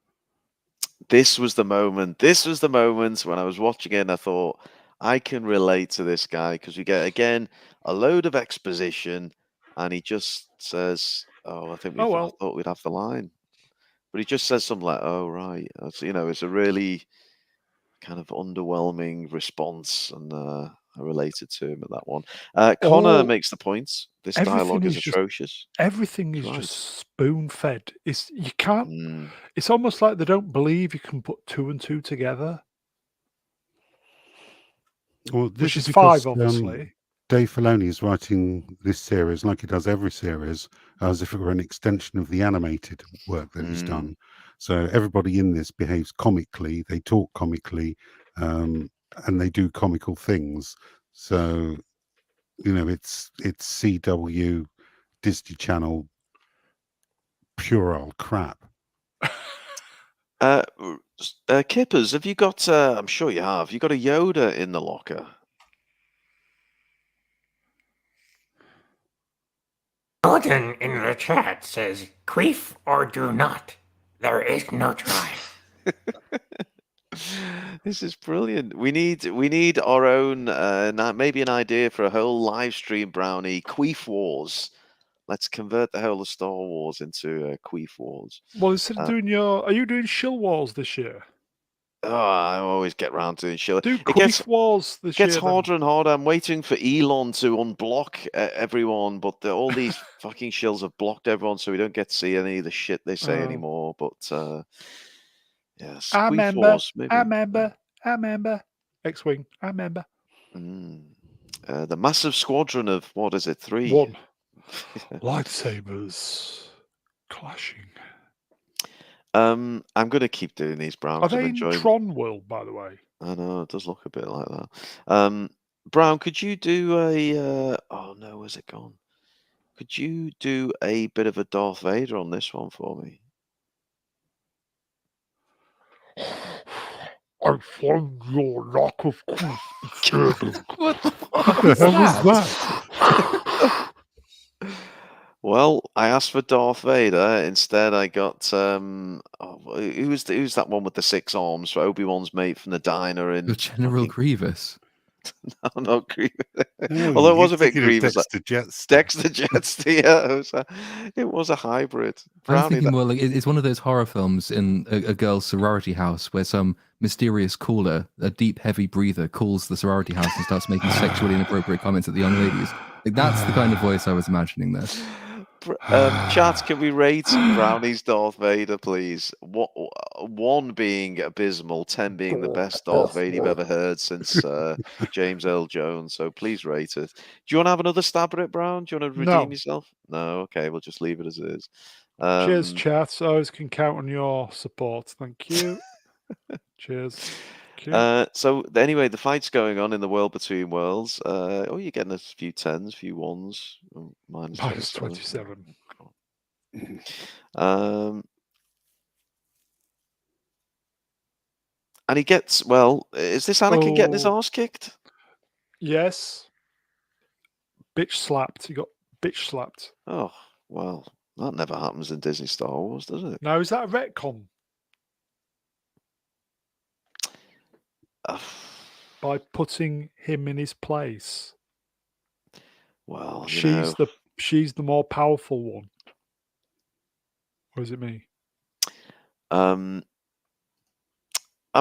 This was the moment. This was the moment when I was watching it and I thought, I can relate to this guy because we get, again, a load of exposition and he just says, oh, I think I thought we'd have the line. But he just says something like, oh, right. You know, it's a really kind of underwhelming response, and I related to him at that one. Connor makes the point. This dialogue is atrocious. Everything is just spoon-fed. You can't. It's almost like they don't believe you can put two and two together. Well, this which is because, 5, obviously. Dave Filoni is writing this series, like he does every series, as if it were an extension of the animated work that he's done. So everybody in this behaves comically, they talk comically, and they do comical things. So, you know, it's CW, Disney Channel, pure old crap. Kippers, have you got, I'm sure you have you got a Yoda in the locker? Gordon in the chat says, queef or do not. There is no try. This is brilliant. We need our own, maybe an idea for a whole live stream, Brownie. Queef Wars. Let's convert the whole of Star Wars into Queef Wars. Well, instead of doing are you doing Shill Wars this year? Oh, I always get round to doing Shill. Do Queef Wars this year. It gets harder and harder. I'm waiting for Elon to unblock everyone, but all these fucking shills have blocked everyone, so we don't get to see any of the shit they say anymore. But yes, I Queef remember. Wars, maybe. I remember. X-Wing. I remember. The massive squadron of, what is it, 3? 1. Lightsabers clashing. I'm going to keep doing these, Brown. Are they in Tron world, by the way? I know, it does look a bit like that. Brown, could you do a... oh, no, where's it gone? Could you do a bit of a Darth Vader on this one for me? I find your lack of queef disturbing. What the fuck? What the hell was that? Well, I asked for Darth Vader. Instead, I got who's that one with the 6 arms? Obi-Wan's mate from the diner in General fucking- Grievous. No, not Grievous. No, Although it was you're a bit thinking of Grievous. Dexter Jetster. Dexter Jetster, yeah, it was a hybrid. I was Brownie, thinking more like it's one of those horror films in a girl's sorority house where some mysterious caller, a deep, heavy breather, calls the sorority house and starts making sexually inappropriate comments at the young ladies. Like that's the kind of voice I was imagining there. Chat, can we rate Brownie's Darth Vader, please? 1 being abysmal, 10 being the best Darth Vader you've ever heard since James Earl Jones. So please rate it. Do you want to have another stab at it, Brown? Do you want to redeem No. yourself? No. Okay, we'll just leave it as it is. Cheers, chat. I always can count on your support. Thank you. Cheers. So anyway, the fight's going on in the world between worlds. You're getting a few 10s, a few 1s, minus 27. And he gets, is this Anakin getting his arse kicked? Yes. Bitch slapped. He got bitch slapped. Oh, well, that never happens in Disney Star Wars, does it? Now, is that a retcon? By putting him in his place. Well, she's the more powerful one. Or is it me? I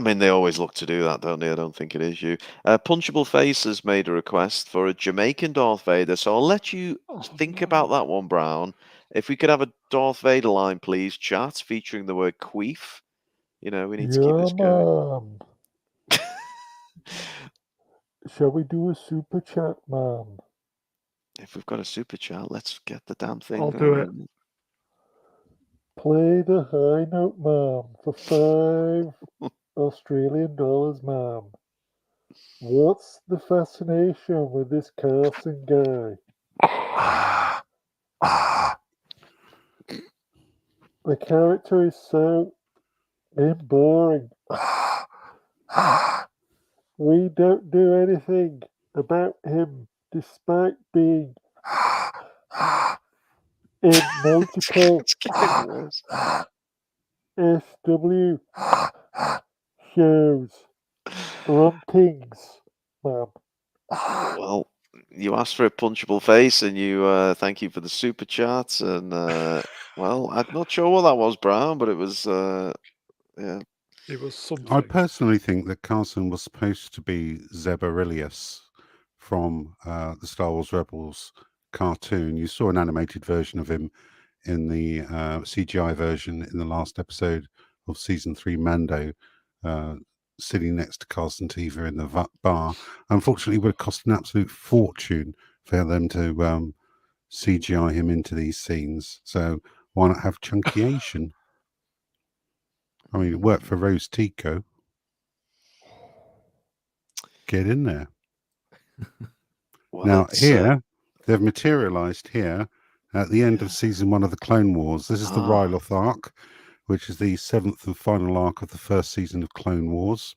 mean, they always look to do that, don't they? I don't think it is you. Punchable Face has made a request for a Jamaican Darth Vader, so I'll let you think about that one, Brown. If we could have a Darth Vader line, please, chat, featuring the word queef. We need to keep this going. Shall we do a super chat, man? If we've got a super chat, let's get the damn thing I'll going. do it. Play the high note, man, for $5 Australian, man. What's the fascination with this Carson guy? The character is so boring. We don't do anything about him, despite being in multiple SW shows. Gruntings, man. Well, you asked for a punchable face, and you thank you for the super chat. And I'm not sure what that was, Brown, but it was yeah. It was something. I personally think that Carson was supposed to be Zeb Aurelius from the Star Wars Rebels cartoon. You saw an animated version of him in the CGI version in the last episode of season 3 Mando, sitting next to Carson Teva in the bar. Unfortunately, it would have cost an absolute fortune for them to CGI him into these scenes. So why not have Chunky Asian? I mean, it worked for Rose Tico. Get in there. Now, here, they've materialized here at the end of season 1 of the Clone Wars. This is the Ryloth arc, which is the 7th and final arc of the first season of Clone Wars.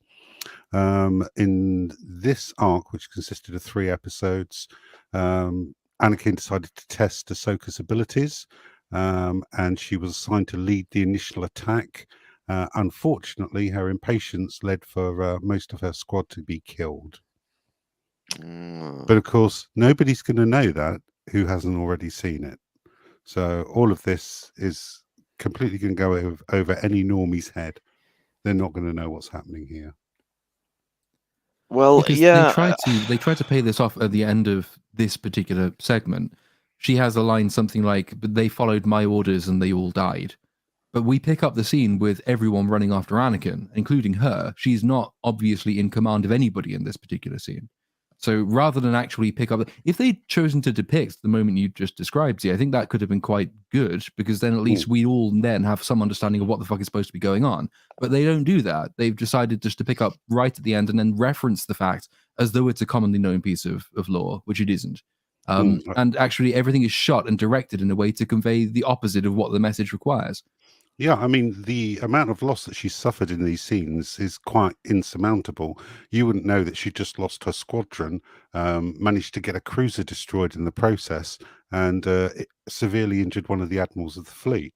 In this arc, which consisted of 3 episodes, Anakin decided to test Ahsoka's abilities, and she was assigned to lead the initial attack. Unfortunately, her impatience led for most of her squad to be killed. But of course, nobody's going to know that who hasn't already seen it. So all of this is completely going to go over any normie's head. They're not going to know what's happening here. Well, because yeah, they tried to pay this off at the end of this particular segment. She has a line something like, "But they followed my orders and they all died." But we pick up the scene with everyone running after Anakin, including her. She's not obviously in command of anybody in this particular scene. So rather than actually pick up, if they'd chosen to depict the moment you just described, I think that could have been quite good, because then at least we all then have some understanding of what the fuck is supposed to be going on. But they don't do that. They've decided just to pick up right at the end and then reference the fact as though it's a commonly known piece of lore, which it isn't. And actually everything is shot and directed in a way to convey the opposite of what the message requires. Yeah, I mean, the amount of loss that she suffered in these scenes is quite insurmountable. You wouldn't know that she just lost her squadron, managed to get a cruiser destroyed in the process, and severely injured one of the admirals of the fleet.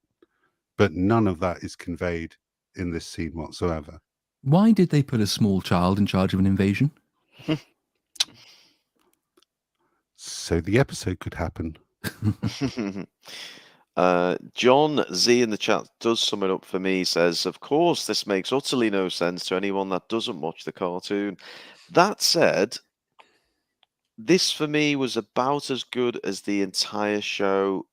But none of that is conveyed in this scene whatsoever. Why did they put a small child in charge of an invasion? So the episode could happen. John Z in the chat does sum it up for me. He says, of course, this makes utterly no sense to anyone that doesn't watch the cartoon. That said, this for me was about as good as the entire show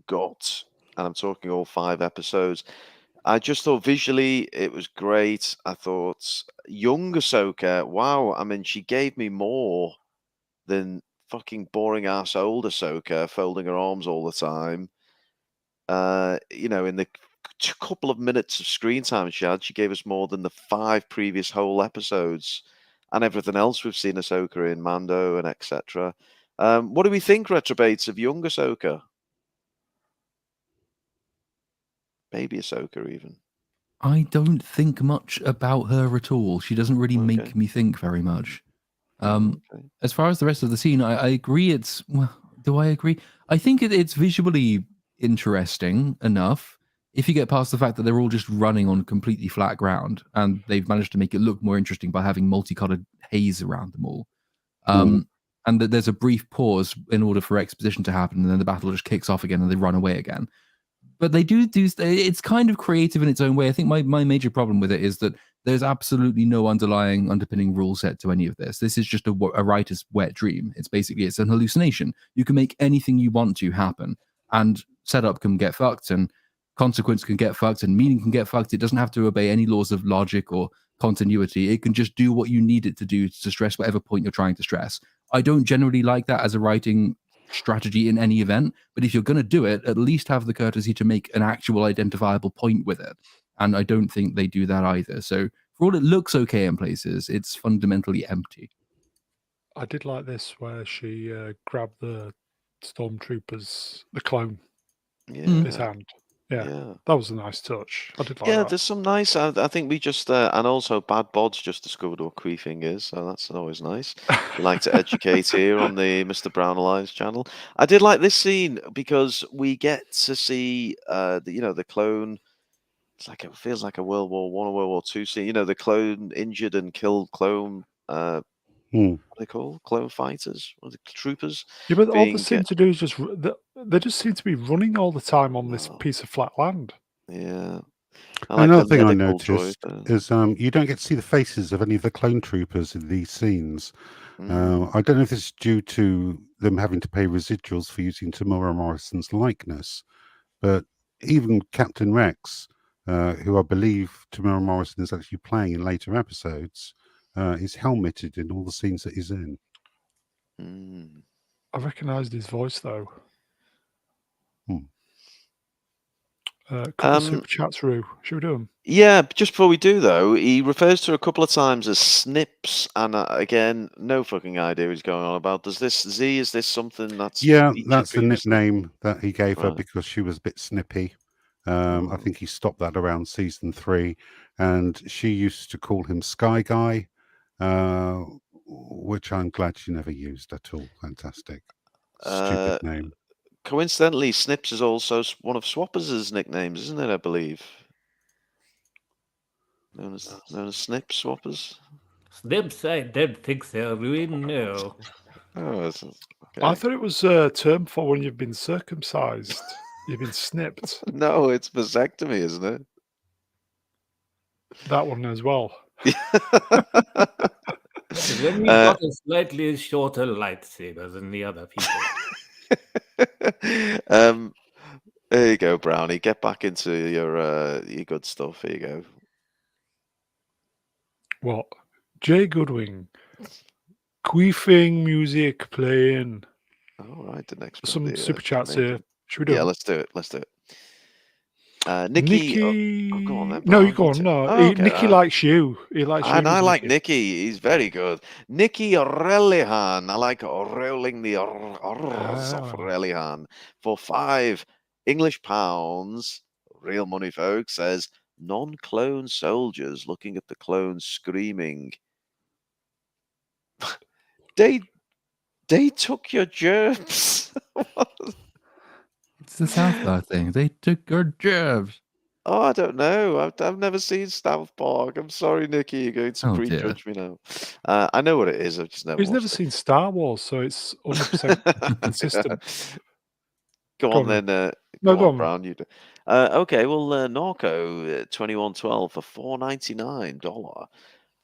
got. And I'm talking all 5 episodes. I just thought visually it was great. I thought young Ahsoka, wow, I mean, she gave me more than fucking boring ass old Ahsoka folding her arms all the time. In the couple of minutes of screen time she had, she gave us more than the 5 previous whole episodes and everything else we've seen Ahsoka in, Mando and etc. What do we think, retrobates, of young Ahsoka? Baby Ahsoka, even. I don't think much about her at all. She doesn't really Okay. make me think very much. Okay. As far as the rest of the scene, I agree. Do I agree? I think it's visually interesting enough. If you get past the fact that they're all just running on completely flat ground, and they've managed to make it look more interesting by having multicolored haze around them all, and that there's a brief pause in order for exposition to happen, and then the battle just kicks off again, and they run away again. But they do it's kind of creative in its own way. I think my major problem with it is that there's absolutely no underpinning rule set to any of this. This is just a writer's wet dream. It's an hallucination. You can make anything you want to happen, and setup can get fucked, and consequence can get fucked, and meaning can get fucked. It doesn't have to obey any laws of logic or continuity. It can just do what you need it to do to stress whatever point you're trying to stress. I don't generally like that as a writing strategy in any event, but if you're going to do it, at least have the courtesy to make an actual identifiable point with it. And I don't think they do that either. So for all it looks okay in places, it's fundamentally empty. I did like this where she grabbed the stormtroopers, the clone, in his Yeah. hand. Yeah, Yeah. that was a nice touch. I did like Yeah, that. there's some nice. I think we just and also Bad Bod's just discovered what queefing is, so that's always nice. We like to educate here on the Mr. Brown Alliance channel. I did like this scene because we get to see the clone. It feels like a World War One or World War Two scene. The clone injured and killed clone. What are they called? Clone fighters? What are the troopers? Yeah, but all they being, seem to do is they just seem to be running all the time on this Oh. piece of flat land. Yeah. I like Another the thing I medical noticed droid. is you don't get to see the faces of any of the clone troopers in these scenes. Mm. I don't know if it's due to them having to pay residuals for using Tamora Morrison's likeness, but even Captain Rex, who I believe Tamora Morrison is actually playing in later episodes, is helmeted in all the scenes that he's in. Mm. I recognised his voice though. Couple of super chats, Roo. Should we do them? Yeah, just before we do though, he refers to her a couple of times as snips, and again, no fucking idea what he's going on about. Is this something that's Yeah, featured that's the previously? nickname that he gave her Right. because she was a bit snippy. I Oh. think he stopped that around season 3, and she used to call him Sky Guy, which I'm glad she never used at all. Fantastic. Stupid name. Coincidentally, Snips is also one of Swappers' nicknames, isn't it? I believe. Known as Snip Swappers. Snips, I don't think so, Ruin. No. Oh, I okay. thought it was a term for when you've been circumcised. You've been snipped. No, it's vasectomy, isn't it? That one as well. When you've got a slightly shorter lightsaber than the other people. There you go, Brownie. Get back into your good stuff. Here you go. What? Jay Goodwing. Queefing music playing. All right, the next one. Some super chats here. Should we do Yeah, them? let's do it. Let's do it. Nikki. Go on then, No, Brown, you go on. No, okay, Nikki likes you. He likes you. And I like Nikki. He's very good. Nikki Relihan. I like rolling the R's off Relihan for £5 English pounds. real money, folks, says non-clone soldiers looking at the clones screaming. They took your germs. It's the South Park thing. They took our jobs. Oh, I don't know. I've never seen South Park. I'm sorry, Nikki. You're going to Oh, dear. prejudge me now. I know what it is. I've just never He's never watched seen Star Wars, so it's 100% it. consistent. Go Go on on then. No, Go go on, on. Brown. You do. Okay. Well, Narco 2112 for $4.99.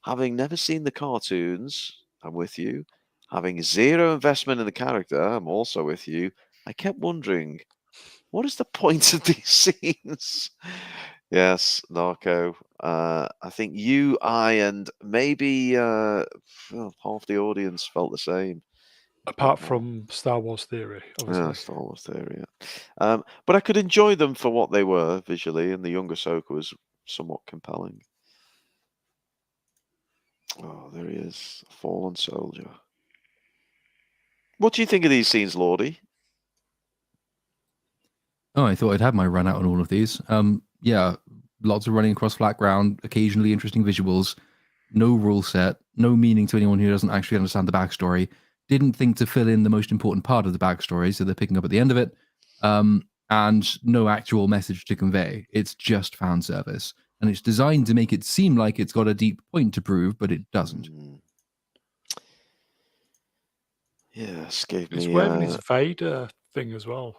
Having never seen the cartoons, I'm with you. Having zero investment in the character, I'm also with you. I kept wondering, what is the point of these scenes? Yes, Narco. I think you, I, and maybe half the audience felt the same. if not Apart more. from Star Wars Theory, obviously. Yeah, Star Wars Theory. Yeah. But I could enjoy them for what they were visually, and the younger Ahsoka was somewhat compelling. Oh, there he is, a fallen soldier. What do you think of these scenes, Lordy? Oh, I thought I'd have my run out on all of these. Yeah, lots of running across flat ground, occasionally interesting visuals, no rule set, no meaning to anyone who doesn't actually understand the backstory. Didn't think to fill in the most important part of the backstory, so they're picking up at the end of it. And no actual message to convey. It's just fan service. And it's designed to make it seem like it's got a deep point to prove, but it doesn't. Yes, gave It's me. wearing his Vader thing as well.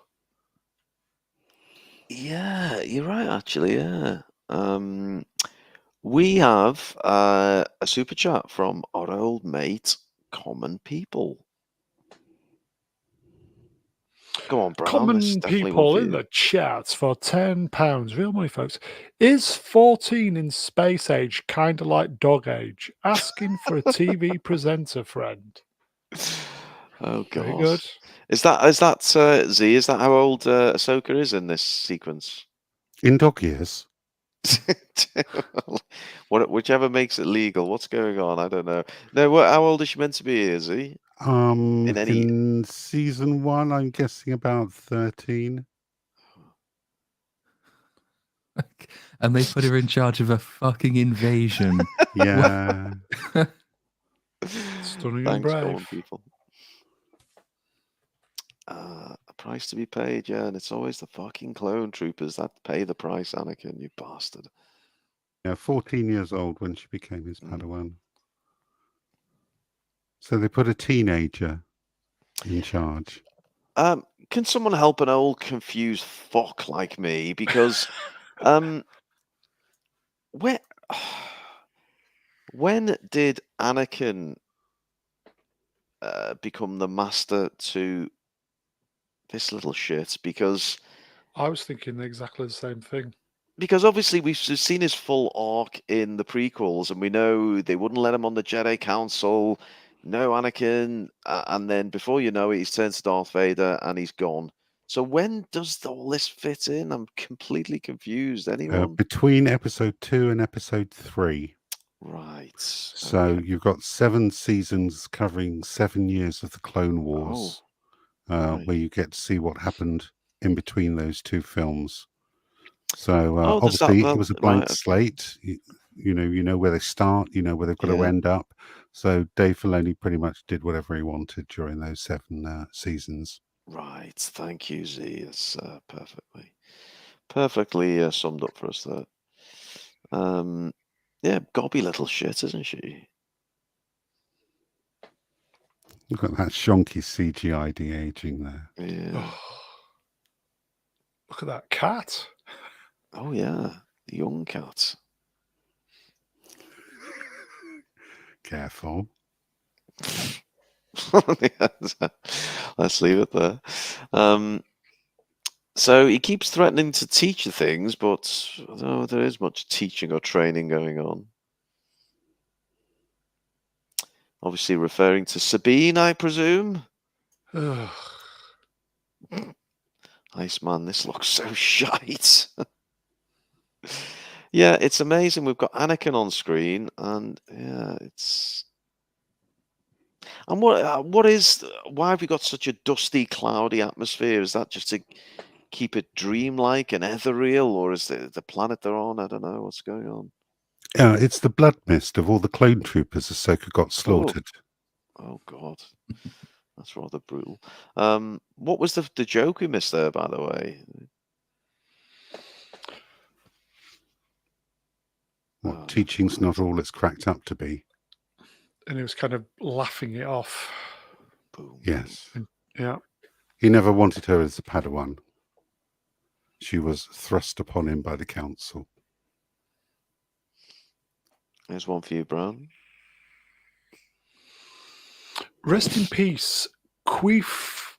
Yeah, you're right. Actually, yeah. We have a super chat from our old mate, Common People. Go on, Brown. This is Common definitely one people for in you. the chat for £10. Real money, folks. Is 14 in space age kind of like dog age? Asking for a TV presenter friend. Oh Very God. good. Is that Z? Is that how old Ahsoka is in this sequence? In dog years. Whichever makes it legal. What's going on? I don't know. No, how old is she meant to be? Is he? In season 1, I'm guessing about 13. And they put her in charge of a fucking invasion. Yeah. Stunning and Thanks, brave. Common People. A price to be paid, yeah, and it's always the fucking clone troopers that pay the price, Anakin, you bastard. Yeah, 14 years old when she became his Padawan. So they put a teenager in charge. Can someone help an old confused fuck like me? Because when did Anakin become the master to this little shit? Because I was thinking exactly the same thing. Because obviously we've seen his full arc in the prequels, and we know they wouldn't let him on the Jedi Council. No, Anakin, and then before you know it, he's turned to Darth Vader and he's gone. So when does all this fit in? I'm completely confused. Anyone? Between episode 2 and episode 3. Right. So okay. you've got 7 seasons covering 7 years of the Clone Wars, right. where you get to see what happened in between those 2 films. So there's that obviously then. it was a blank Right, okay. slate. You know where they start, you know where they've got to Yeah. end up. So Dave Filoni pretty much did whatever he wanted during those 7 seasons. Right. Thank you, Z. It's perfectly summed up for us there. Yeah, gobby little shit, isn't she? Look at that shonky CGI de-aging there. Yeah. Look at that cat. Oh yeah, the young cat. Careful. Let's leave it there. So he keeps threatening to teach her things, but no, there is much teaching or training going on. Obviously referring to Sabine, I presume. Iceman, this looks so shite. Yeah, it's amazing. We've got Anakin on screen, and yeah, it's. And why have we got such a dusty, cloudy atmosphere? Is that just to keep it dreamlike and ethereal, or is it the planet they're on? I don't know what's going on. It's the blood mist of all the clone troopers Ahsoka got slaughtered. Oh God, that's rather brutal. What was the joke we missed there, by the way? What, teaching's not all it's cracked up to be. And he was kind of laughing it off. Boom. Yes. Yeah. He never wanted her as a Padawan. She was thrust upon him by the council. There's one for you, Brown. Rest in peace, Queef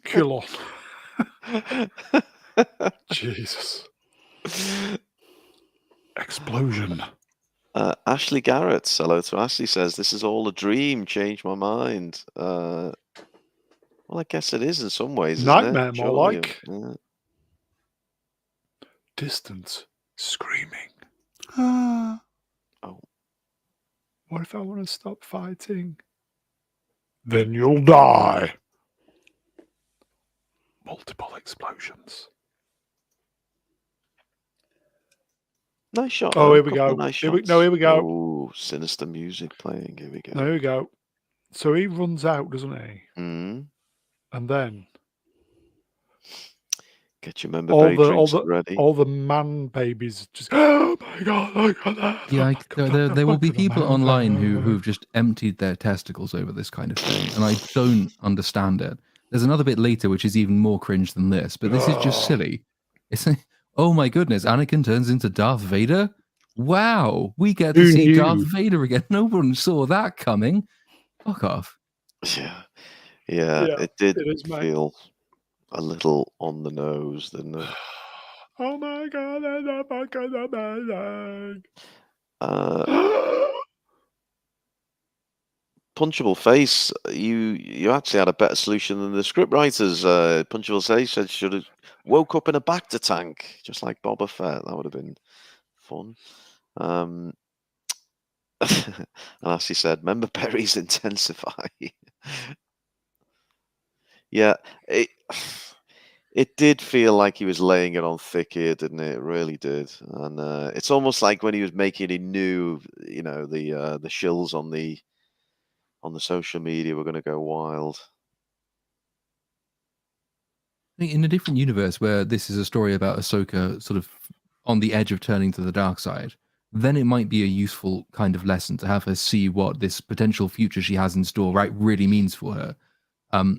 Culon. Jesus. Explosion. Ashley Garrett, hello to Ashley, says, "This is all a dream, changed my mind." Well, I guess it is in some ways, isn't Nightmare, it? more Surely. like. Yeah. Distant screaming. Ah. Oh. What if I want to stop fighting? Then you'll die. Multiple explosions. Nice shot. Oh, though. here we Couple go. of Nice Here we shots. go. Oh, sinister music playing. Here we go. There we go. So he runs out, doesn't he? Mm. And then Get your member berry drinks ready. all the man babies just, oh my God, look at that. Yeah, there will be Look at the people man online baby. who've just emptied their testicles over this kind of thing, and I don't understand it. There's another bit later which is even more cringe than this, but this is just silly. It's like, oh my goodness, Anakin turns into Darth Vader? Wow, we get to Who see knew? Darth Vader again. No one saw that coming. Fuck off. Yeah, Yeah, it did it is, mate. feel a little on the nose, didn't it? Oh my God, that's fucking amazing. Punchable Face, you actually had a better solution than the scriptwriters. Punchable Face said should have woke up in a Bacta tank, just like Boba Fett. That would have been fun. And as he said, member berries intensify. Yeah, it did feel like he was laying it on thick here, didn't it? It really did. And it's almost like when he was making it, he knew, the shills on the social media were going to go wild. In a different universe where this is a story about Ahsoka sort of on the edge of turning to the dark side, then it might be a useful kind of lesson to have her see what this potential future she has in store, right, really means for her.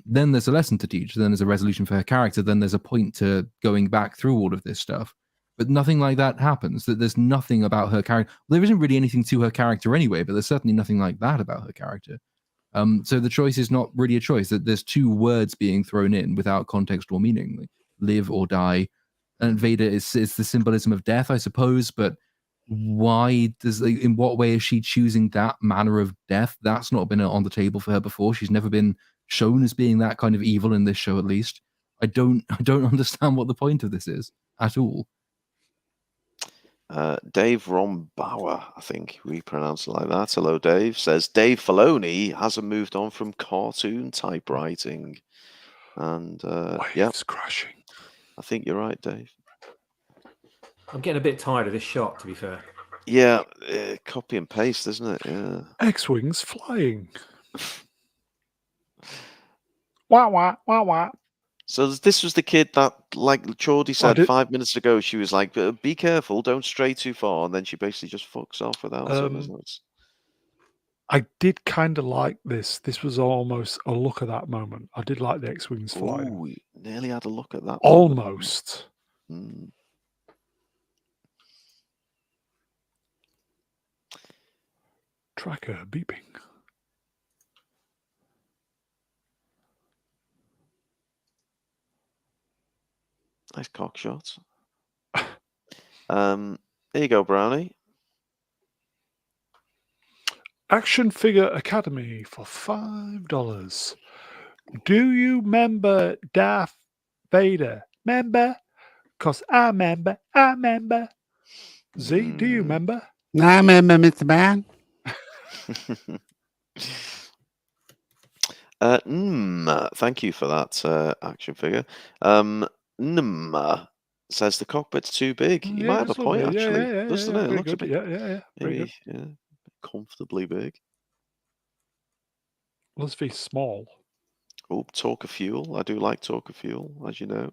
Then there's a lesson to teach. Then there's a resolution for her character. Then there's a point to going back through all of this stuff. But nothing like that happens. That there's nothing about her character. There isn't really anything to her character anyway, but there's certainly nothing like that about her character. So the choice is not really a choice. That there's two words being thrown in without context or meaning, like live or die. And Vader is the symbolism of death, I suppose. But why in what way is she choosing that manner of death? That's not been on the table for her before. She's never been shown as being that kind of evil in this show, at least. I don't understand what the point of this is at all. Dave Rombauer, I think we pronounce it like that. Hello, Dave. Says Dave Filoni hasn't moved on from cartoon typewriting. And Waves crashing. I think you're right, Dave. I'm getting a bit tired of this shot, to be fair. Yeah, copy and paste, isn't it? Yeah. X-Wings flying. Wah, wah, wah, wah. So this was the kid that, like Chordy said 5 minutes ago, she was like, be careful, don't stray too far. And then she basically just fucks off without him. I did kind of like this. This was almost a look at that moment. I did like the X-Wings flying. Ooh, we nearly had a look at that. Almost. Mm. Tracker beeping. Nice cock shots. There you go, Brownie. Action Figure Academy for $5. Do you remember Darth Vader? Remember? Because I remember. Z, do you remember? I remember, Mr. Man. Thank you for that action figure. says the cockpit's too big. You Yeah, might it have a does look point, big. actually, Yeah, doesn't it? It very looks a good. bit, Yeah, very maybe, good. comfortably big. Let's be small. Oh, talk of fuel. I do like talk of fuel, as you know.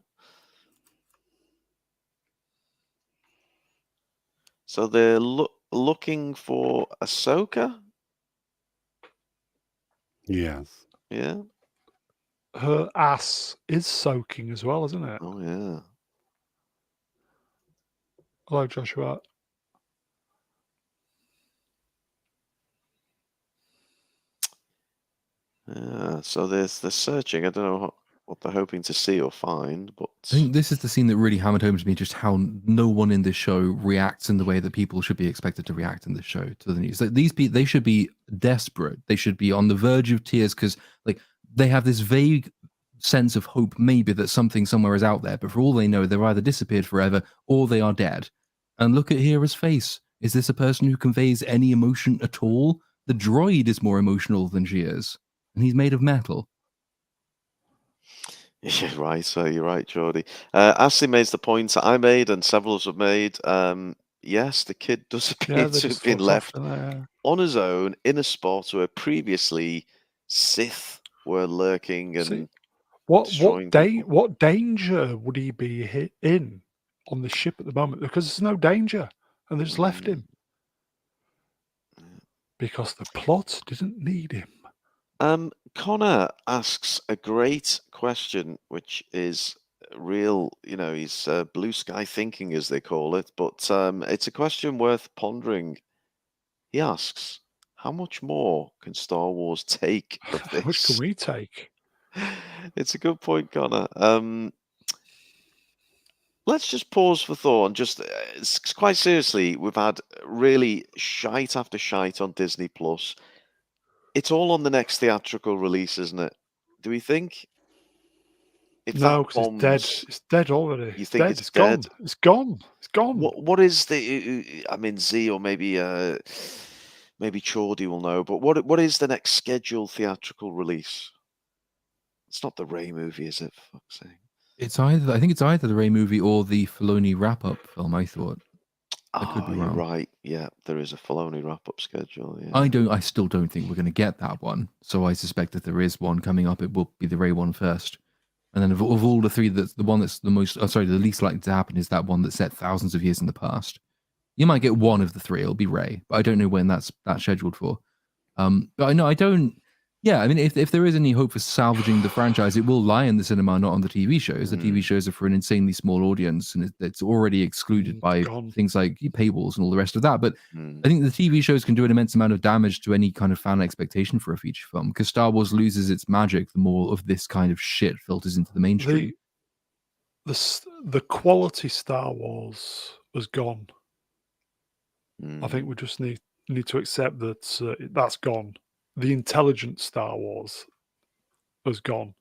So they're looking for Ahsoka. Yes. Yeah. Her ass is soaking as well, isn't it? Oh yeah. Hello, Joshua. Yeah. So they're searching. I don't know what they're hoping to see or find, but I think this is the scene that really hammered home to me just how no one in this show reacts in the way that people should be expected to react in this show to the news. Like these people, they should be desperate. They should be on the verge of tears because like they have this vague sense of hope, maybe that something somewhere is out there. But for all they know, they've either disappeared forever or they are dead. And look at Hera's face. Is this a person who conveys any emotion at all? The droid is more emotional than she is, and he's made of metal. yeah, right. So you're right, Geordie. Ashley made the point I made, and several of us have made. Yes, the kid does appear Yeah, they to just have been fuck off, left don't they? Yeah. on his own in a spot where previously Sith were lurking and See, destroying people. what danger would he be in on the ship at the moment? Because there's no danger, and they just left him because the plot didn't need him. Connor asks a great question, which is real, he's blue sky thinking, as they call it, but it's a question worth pondering. He asks, how much more can Star Wars take of How much can this? we take? It's a good point, Connor. Let's just pause for thought and just quite seriously, we've had really shite after shite on Disney Plus. It's all on the next theatrical release, isn't it? Do we think? If that No, because it's dead. bombs, It's dead already. you It's think dead. it's It's dead? gone. It's gone. It's gone. What is the? I mean, Z or maybe Chordy will know. But what is the next scheduled theatrical release? It's not the Ray movie, is it? For fuck's sake. I think it's either the Ray movie or the Filoni wrap-up film, I thought. I could be You're wrong. right. Yeah, there is a Filoni wrap-up schedule. Yeah. I still don't think we're going to get that one. So I suspect that there is one coming up. It will be the Ray one first. And then of all the three, that's the one that's the least likely to happen is that one that's set thousands of years in the past. You might get one of the three. It'll be Ray, but I don't know when that's scheduled for. But I know I don't. Yeah, I mean, if there is any hope for salvaging the franchise, it will lie in the cinema, not on the TV shows. The TV shows are for an insanely small audience, and it's already excluded by Gone. things like paywalls and all the rest of that. But Mm. I think the TV shows can do an immense amount of damage to any kind of fan expectation for a feature film, because Star Wars loses its magic the more of this kind of shit filters into the mainstream. The quality Star Wars was gone. I think we just need to accept that that's gone. The intelligent Star Wars has gone.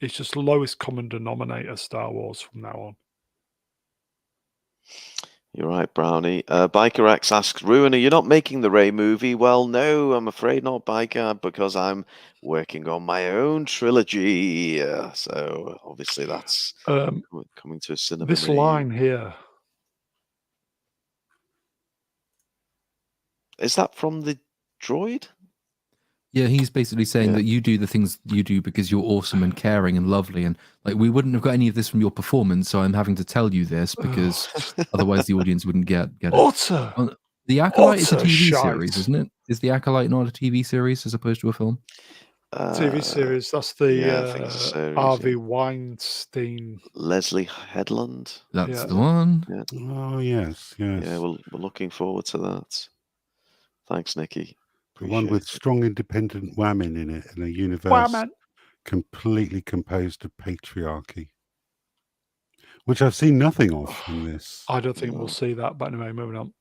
It's just the lowest common denominator Star Wars from now on. You're right, Brownie. Biker X asks, Ruin, are you not making the Ray movie? Well, no, I'm afraid not, Biker, because I'm working on my own trilogy. So obviously that's coming to a cinema This near you. line here. Is that from the droid? Yeah, he's basically saying that you do the things you do because you're awesome and caring and lovely, and like we wouldn't have got any of this from your performance, so I'm having to tell you this because otherwise the audience wouldn't get it. Utter. The Acolyte is a utter TV shite. series, isn't it? Is the Acolyte not a TV series as opposed to a film? TV series. That's the I think it's a series, Harvey Weinstein. Leslie Headland. That's the one. Yeah. Oh yes, yes. Yeah, we're looking forward to that. Thanks, Nikki. The one with strong independent women in it, in a universe Women. completely composed of patriarchy, which I've seen nothing of in this. I don't think we'll see that, but anyway, moving on.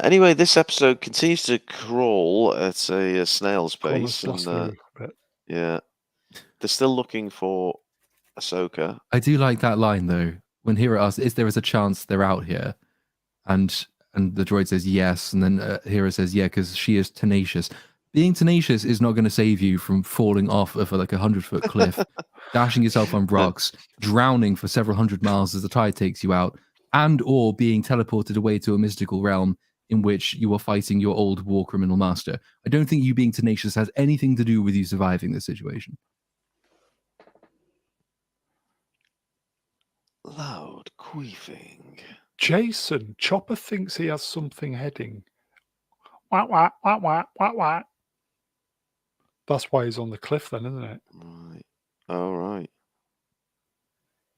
Anyway, this episode continues to crawl at a snail's pace. And, yeah, they're still looking for Ahsoka. I do like that line, though, when Hera asks, is there a chance they're out here? And the droid says yes, and then Hera says, yeah, because she is tenacious. being tenacious is not going to save you from falling off of like 100-foot cliff, dashing yourself on rocks, drowning for several hundred miles as the tide takes you out, and or being teleported away to a mystical realm in which you are fighting your old war criminal master. I don't think you being tenacious has anything to do with you surviving this situation. Loud queefing. Jason, Chopper thinks he has something heading. Wah, wah, wah, wah, wah, wah. That's why he's on the cliff then, isn't it? Right. All right.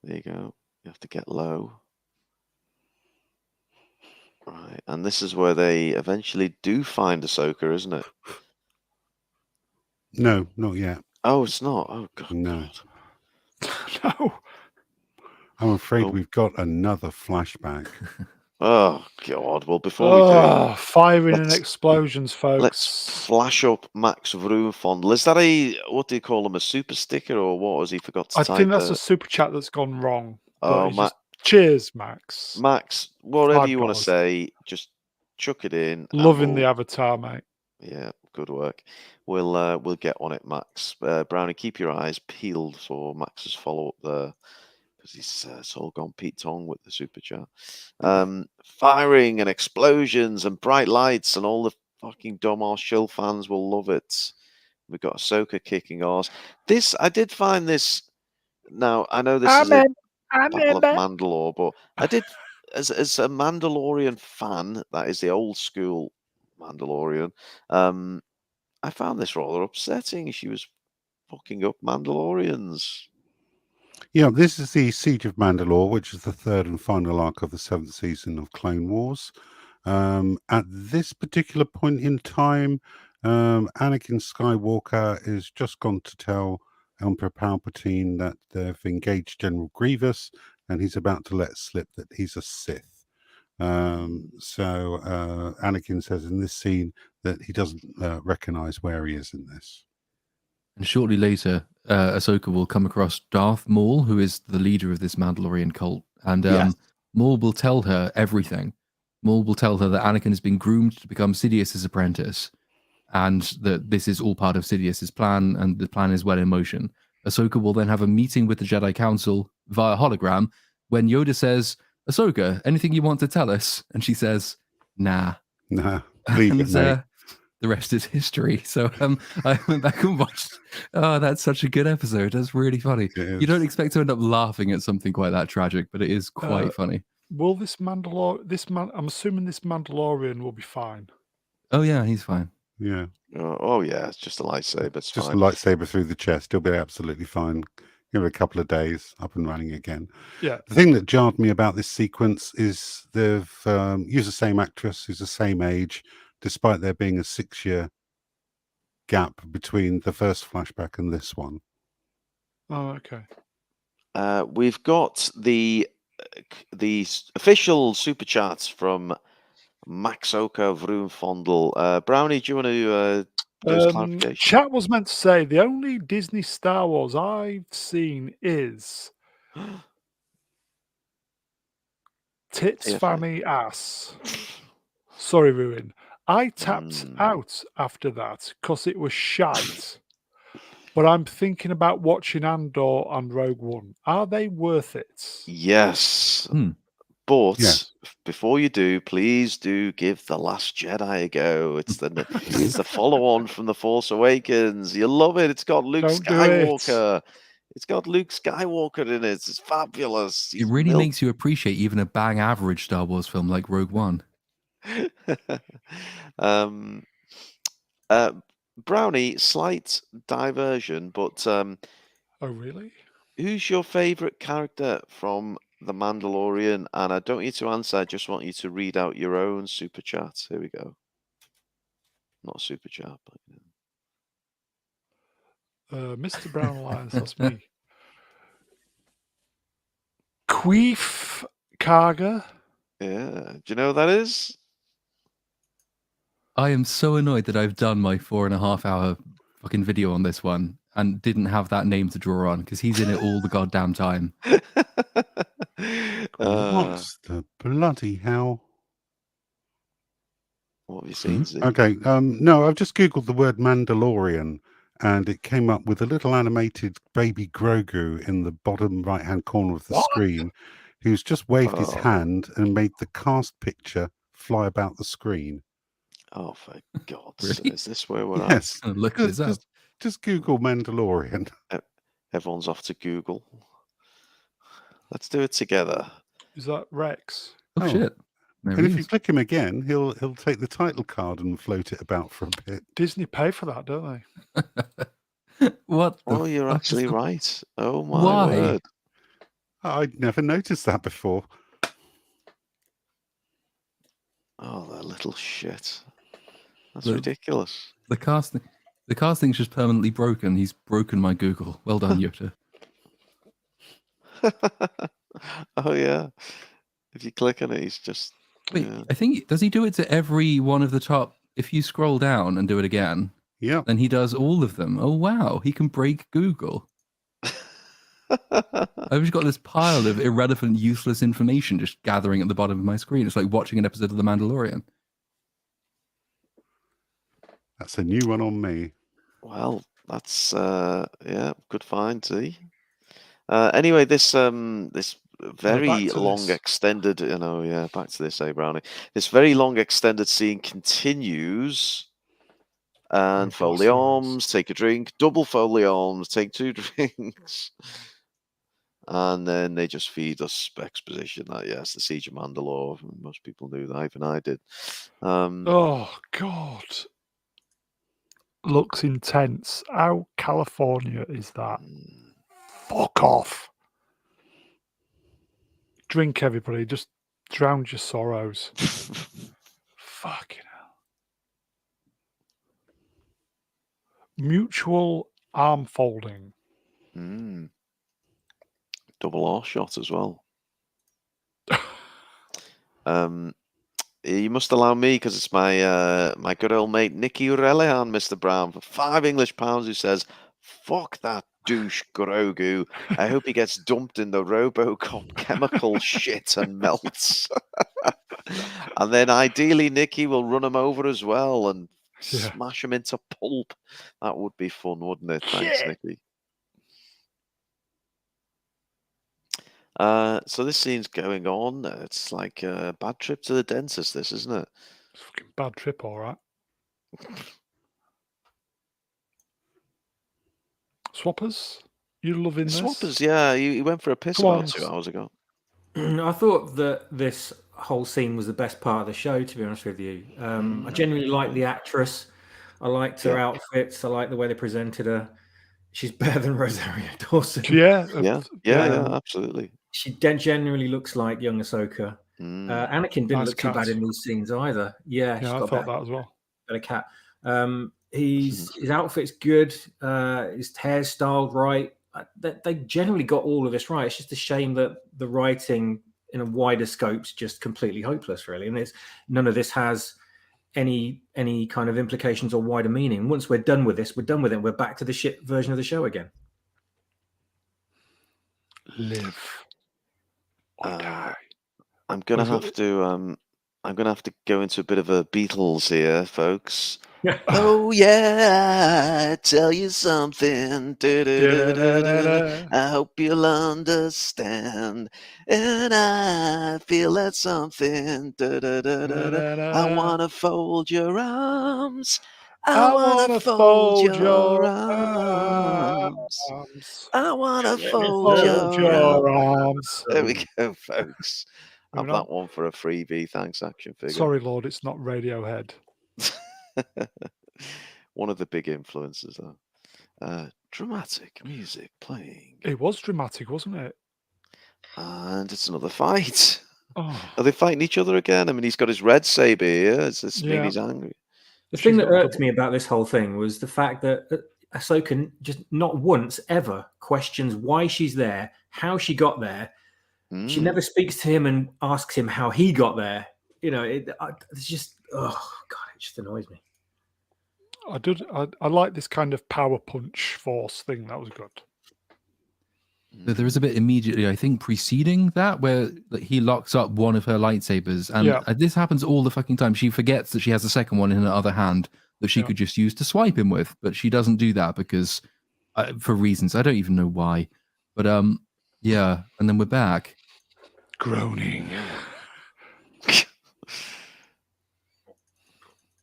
There you go. You have to get low. Right. And this is where they eventually do find Ahsoka, isn't it? No, not yet. Oh, it's not. Oh, God. No. No. I'm afraid Oh. we've got another flashback. Oh, God. Well, before we do, Firing and let's- explosions, folks. let's flash up Max Vroomfondle. Is that what do you call him, a super sticker, or what? Has he forgot to I type think that's the- a super chat that's gone wrong. But Oh, it's just, cheers, Max. Max, whatever $5. you want to say, just chuck it in. and Loving the we'll- avatar, mate. Yeah, good work. We'll get on it, Max. Brownie, keep your eyes peeled for Max's follow-up there, because it's all gone Pete Tong with the super chat. Firing and explosions and bright lights, and all the fucking dumbass shill fans will love it. We've got Ahsoka kicking ass. I did find this. Now I know this is a Battle of Mandalore, but I did, as a Mandalorian fan, that is the old school Mandalorian. I found this rather upsetting. She was fucking up Mandalorians. Yeah, this is the Siege of Mandalore, which is the third and final arc of the 7th season of Clone Wars. At this particular point in time, Anakin Skywalker has just gone to tell Emperor Palpatine that they've engaged General Grievous, and he's about to let slip that he's a Sith. So Anakin says in this scene that he doesn't recognize where he is in this. And shortly later, Ahsoka will come across Darth Maul, who is the leader of this Mandalorian cult. And Yes. Maul will tell her everything. Maul will tell her that Anakin has been groomed to become Sidious's apprentice, and that this is all part of Sidious's plan, and the plan is well in motion. Ahsoka will then have a meeting with the Jedi Council via hologram when Yoda says, Ahsoka, anything you want to tell us? And she says, nah. Nah, leave it, mate. The rest is history. So I went back and watched. Oh, that's such a good episode. That's really funny. You don't expect to end up laughing at something quite that tragic, but it is quite funny. Will I'm assuming this Mandalorian will be fine. Oh yeah, he's fine. Yeah. Oh yeah, it's just a lightsaber. It's Just fine. a lightsaber through the chest. He'll be absolutely fine. Give it a couple of days, up and running again. Yeah. The thing that jarred me about this sequence is they've used the same actress who's the same age, despite there being a 6-year gap between the first flashback and this one. Oh, okay. We've got the official super chats from Maxoka Vroomfondle. Brownie, do you want to those clarifications? Chat was meant to say the only Disney Star Wars I've seen is Tits TFA. Fanny Ass. Sorry, Ruin. I tapped out after that because it was shite. But I'm thinking about watching Andor and Rogue One. Are they worth it? Yes. But before you do, please do give The Last Jedi a go. It's the follow-on from The Force Awakens. You'll love it. It's got Luke Don't do Skywalker. It's got Luke Skywalker in it. It's fabulous. It really makes you appreciate even a bang average Star Wars film like Rogue One. Brownie, slight diversion, but oh really? Who's your favorite character from The Mandalorian? And I don't want you to answer, I just want you to read out your own super chat. Here we go. Not super chat, but Mr. Brown Alliance, that's me. Queef Karga. yeah. Do you know who that is? I am so annoyed that I've done my 4.5 hour fucking video on this one and didn't have that name to draw on, because he's in it all the goddamn time. What the bloody hell? What have you seen, Z? Okay. No, I've just googled the word Mandalorian, and it came up with a little animated baby Grogu in the bottom right-hand corner of the screen, who's just waved his Oh. hand and made the cast picture fly about the screen. Oh, for God's Really? sake. Is this where we're Yes. Look this up. Just Google Mandalorian. at? Everyone's off to Google. Let's do it together. Is that Rex? Oh, shit. There And he if you is. click him again, he'll take the title card and float it about for a bit. Disney pay for that, don't they? What the Oh, you're fuck is actually that? right. Oh, my Why? word. I'd never noticed that before. Oh, that little shit. That's The- ridiculous. The casting's just permanently broken. He's broken my Google. Well done, Yoda. Oh, yeah. If you click on it, he's just. Wait, Yeah. I think does he do it to every one of the top? If you scroll down and do it again, Yeah. then he does all of them. Oh wow, he can break Google. I've just got this pile of irrelevant, useless information just gathering at the bottom of my screen. It's like watching an episode of The Mandalorian. That's a new one on me. Well, that's yeah, good find, Z. Anyway, this very back to long this. extended, yeah, back to this, Brownie. This very long extended scene continues. And Oh, fold the bless arms, take a drink, double fold the arms, take 2 drinks. And then they just feed us exposition that, yes, the Siege of Mandalore. Most people knew that, even I did. Oh, God. Looks intense. How California is that? Fuck off. Drink, everybody. Just drown your sorrows. Fucking hell. Mutual arm folding. Double R shot as well. You must allow me, because it's my my good old mate Nicky Urelian, Mr. Brown, for £5 who says, "Fuck that douche Grogu. I hope he gets dumped in the RoboCop chemical shit and melts." And then ideally Nicky will run him over as well and smash him into pulp. That would be fun, wouldn't it? Thanks, Nicky. So this scene's going on. It's like a bad trip to the dentist, this, isn't it? It's a fucking bad trip, all right. Swappers? You loving this? Swappers, yeah. He went for a piss Come about on. 2 hours ago. I thought that this whole scene was the best part of the show, to be honest with you. I genuinely like the actress. I liked her outfits. I like the way they presented her. She's better than Rosario Dawson. Yeah, absolutely. She generally looks like young Ahsoka. Anakin didn't look too bad in these scenes either. Yeah, I thought that as well. Better cat. His outfit's good. His hair's styled right. They generally got all of this right. It's just a shame that the writing in a wider scope's just completely hopeless, really. And none of this has any kind of implications or wider meaning. Once we're done with this, we're done with it. We're back to the shit version of the show again. Live or die. I'm gonna have to go into a bit of a Beatles here, folks. Oh yeah, I tell you something. I hope you'll understand. And I feel that something. I wanna fold your arms. I wanna fold your arms. I wanna fold your arms. There we go, folks. Have that one for a freebie. Thanks, action figure. Sorry, Lord, it's not Radiohead. One of the big influences, though. Dramatic music playing. It was dramatic, wasn't it? And it's another fight. Oh. Are they fighting each other again? I mean, he's got his red saber here. Does this mean he's angry? The thing that irked me about this whole thing was the fact that Ahsoka just not once ever questions why she's there, how she got there. She never speaks to him and asks him how he got there. It's just, oh God, it just annoys me. I like this kind of power punch force thing. That was good. there is a bit immediately, I think, preceding that where he locks up one of her lightsabers, and this happens all the fucking time. She forgets that she has a second one in her other hand that she could just use to swipe him with, but she doesn't do that because, for reasons I don't even know why. But yeah, and then we're back. Groaning.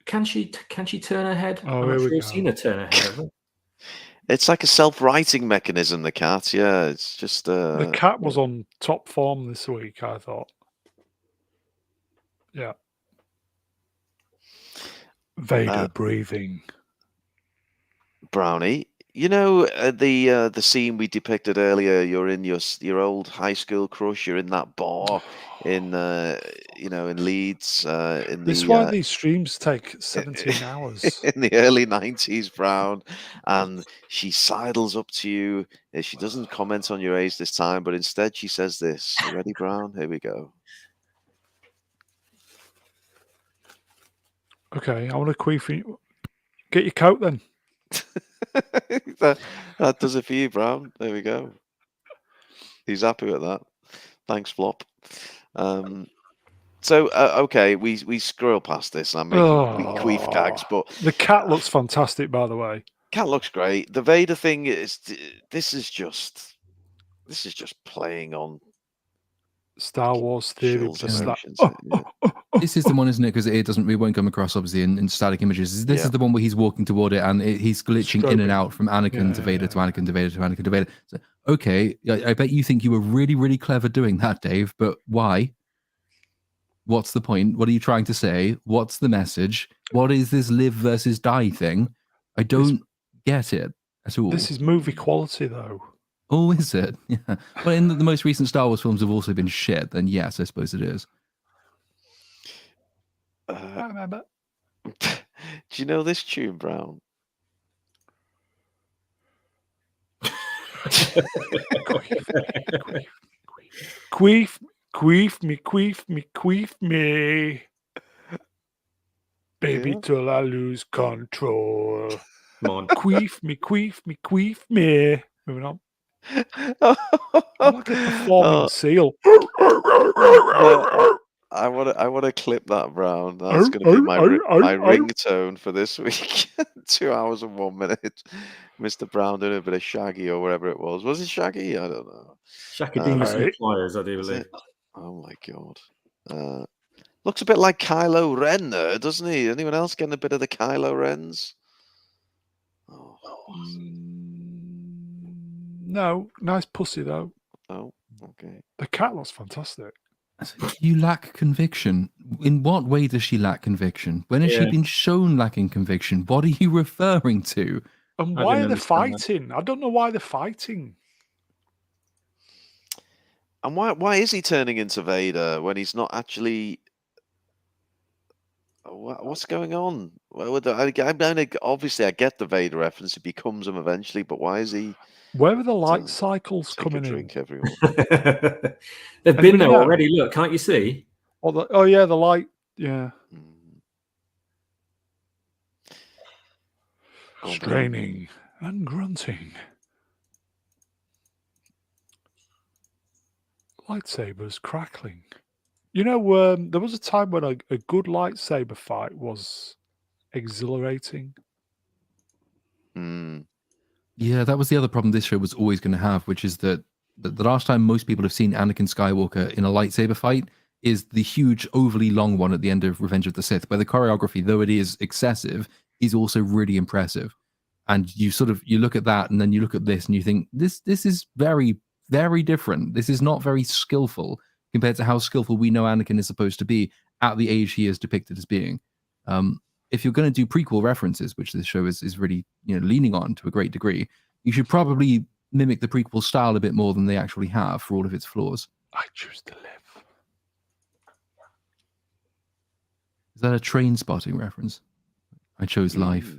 Can she turn her head? Oh, I'm here not we sure I've go. seen her turn her head. It's like a self-righting mechanism, the cat. Yeah, it's just... The cat was on top form this week, I thought. Yeah. Vader breathing. Brownie, you know the scene we depicted earlier. You're in your old high school crush. You're in that bar in in Leeds. This is why these streams take 17 hours. In the early 90s, Brown, and she sidles up to you. She doesn't comment on your age this time, but instead she says this. You ready, Brown? Here we go. Okay, I want to queef you. Get your coat then. that does it for you, Brown. There we go. He's happy with that. Thanks, Flop. So okay, we scroll past this. I'm making queef gags, but the cat looks fantastic, by the way. Cat looks great. The Vader thing is this is just playing on Star Wars theory. This is the one, isn't it? Because it won't come across obviously in static images. This is the one where he's walking toward it and he's glitching in and out from Anakin to Vader to Anakin to Vader to Anakin to Vader. So, okay, I bet you think you were really, really clever doing that, Dave. But why? What's the point? What are you trying to say? What's the message? What is this live versus die thing? I don't get it at all. This is movie quality, though. Oh, is it? Yeah. Well, in the most recent Star Wars films have also been shit, then yes, I suppose it is. I remember. Do you know this tune, Brown? Queef me. Baby, till I lose control. Come on. Queef me. Moving on. I'm like a performing seal. I want to clip that, Brown. That's going to be my ringtone for this week. 2 hours and 1 minute. Mr. Brown doing a bit of Shaggy or whatever it was. Was it Shaggy? I don't know. Shaggy Flyers, I do believe. Oh my god. Looks a bit like Kylo Ren there, doesn't he? Anyone else getting a bit of the Kylo Rens? Oh. No, nice pussy though. Oh, okay. The cat looks fantastic. You lack conviction. In what way does she lack conviction? When has she been shown lacking conviction? What are you referring to? And why are they fighting? I don't know why they're fighting. And why is he turning into Vader when he's not actually? What's going on? Obviously, I get the Vader reference. He becomes him eventually, but why is he? Where are the light cycles coming in? Everyone. They've been there already. Look, can't you see? Oh yeah, the light. Yeah. Straining and grunting. Lightsabers crackling. You know, there was a time when a good lightsaber fight was exhilarating. Yeah, that was the other problem this show was always going to have, which is that the last time most people have seen Anakin Skywalker in a lightsaber fight is the huge, overly long one at the end of Revenge of the Sith, where the choreography, though it is excessive, is also really impressive. And you look at that, and then you look at this, and you think this is very, very different. This is not very skillful compared to how skillful we know Anakin is supposed to be at the age he is depicted as being. If you're going to do prequel references, which this show is really leaning on to a great degree, you should probably mimic the prequel style a bit more than they actually have for all of its flaws. I choose to live. Is that a Train Spotting reference? I chose life.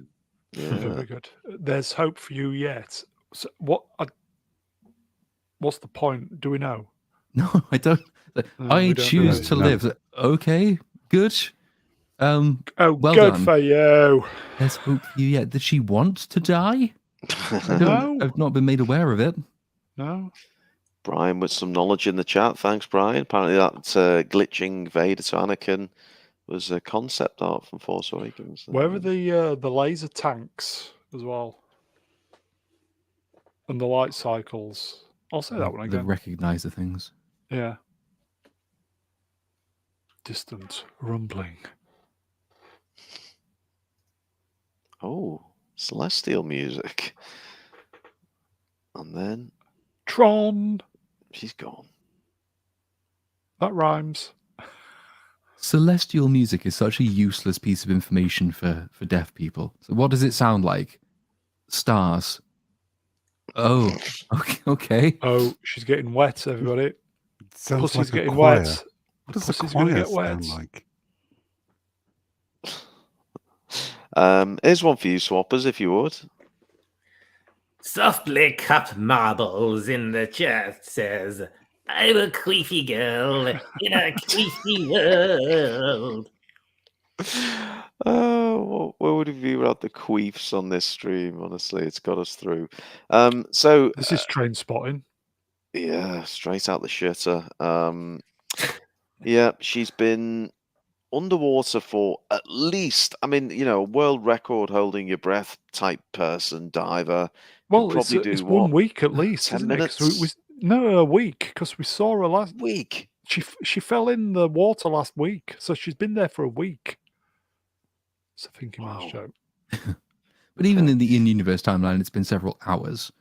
Yeah. Very good. There's hope for you yet. So what's the point? Do we know? No, I don't. I choose to live. Okay, good. Well good done. for you. There's hope for you yet. Did she want to die? No. I've not been made aware of it. No. Brian with some knowledge in the chat. Thanks, Brian. Apparently that glitching Vader to Anakin was a concept art from Force Awakens. Where are the laser tanks as well? And the light cycles. I'll say that one The again. recognizer things. Yeah. Distant rumbling. Oh, celestial music. And then Tron. she's gone. That rhymes. Celestial music is such a useless piece of information for deaf people. So what does it sound like? Stars. Oh, okay. Oh, she's getting wet, everybody. It sounds Pussy's like a getting choir. wet. What does Pussy's a gonna choir get wet. sound like? Here's one for you, swappers, if you would. Softly cupped marbles in the chat says, I'm a queefy girl in a queefy world. Oh, where would have you had the queefs on this stream? Honestly, it's got us through. So This is train spotting. yeah, straight out the shitter. Yeah, she's been underwater for at least, I mean, world record holding your breath type person, diver. Well, probably it's do 1 what? week at least, 10 isn't it? 'Cause minutes? no, a week, because we saw her last. Week. She fell in the water last week, so she's been there for a week. It's a thinking man's Wow. joke. But even in the in-universe timeline, it's been several hours.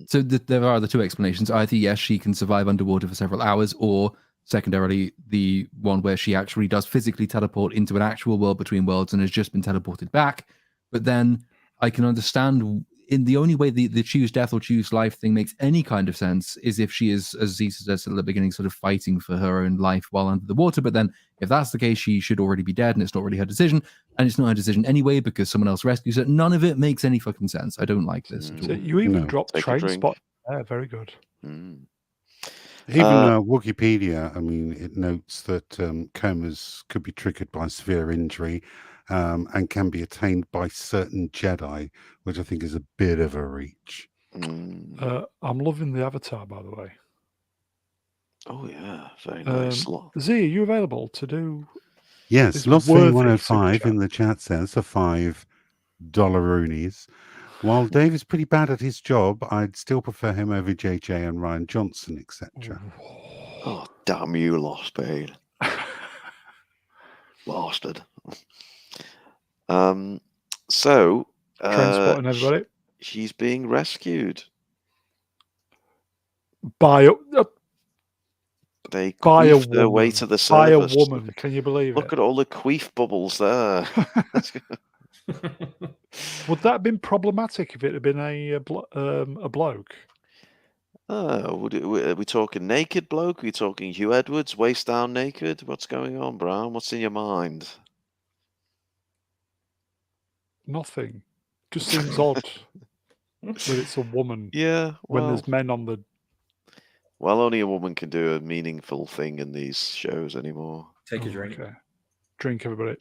So there are the two explanations. Either, yes, she can survive underwater for several hours, or secondarily, the one where she actually does physically teleport into an actual world between worlds and has just been teleported back. But then I can understand in the only way the choose death or choose life thing makes any kind of sense is if she is, as Zee says at the beginning, sort of fighting for her own life while under the water. But then if that's the case, she should already be dead and it's not really her decision. And it's not her decision anyway because someone else rescues her. None of it makes any fucking sense. I don't like this at So all. you even No. dropped Take a train drink. spot there. Very good. Even Wikipedia, I mean, it notes that comas could be triggered by severe injury and can be attained by certain Jedi, which I think is a bit of a reach. I'm loving the avatar, by the way. Oh yeah, very nice. Z, are you available to do? Yes, this Lost worthy 105 super in the chat says for $5 roonies. While Dave is pretty bad at his job, I'd still prefer him over JJ and Ryan Johnson, etc. Oh, damn you, Lost Bane. Bastard. So Train spotting, everybody. she's being rescued. By They a queefed their way woman. to the By a surface. woman. Can you believe Look it? at all the queef bubbles there. Would that have been problematic if it had been a bloke? Are we talking naked bloke? Are we talking Hugh Edwards, waist down naked? What's going on, Brown? What's in your mind? Nothing. Just seems odd that it's a woman. Yeah, when well, there's men on the. well, only a woman can do a meaningful thing in these shows anymore. Take a drink. Okay. Drink, everybody.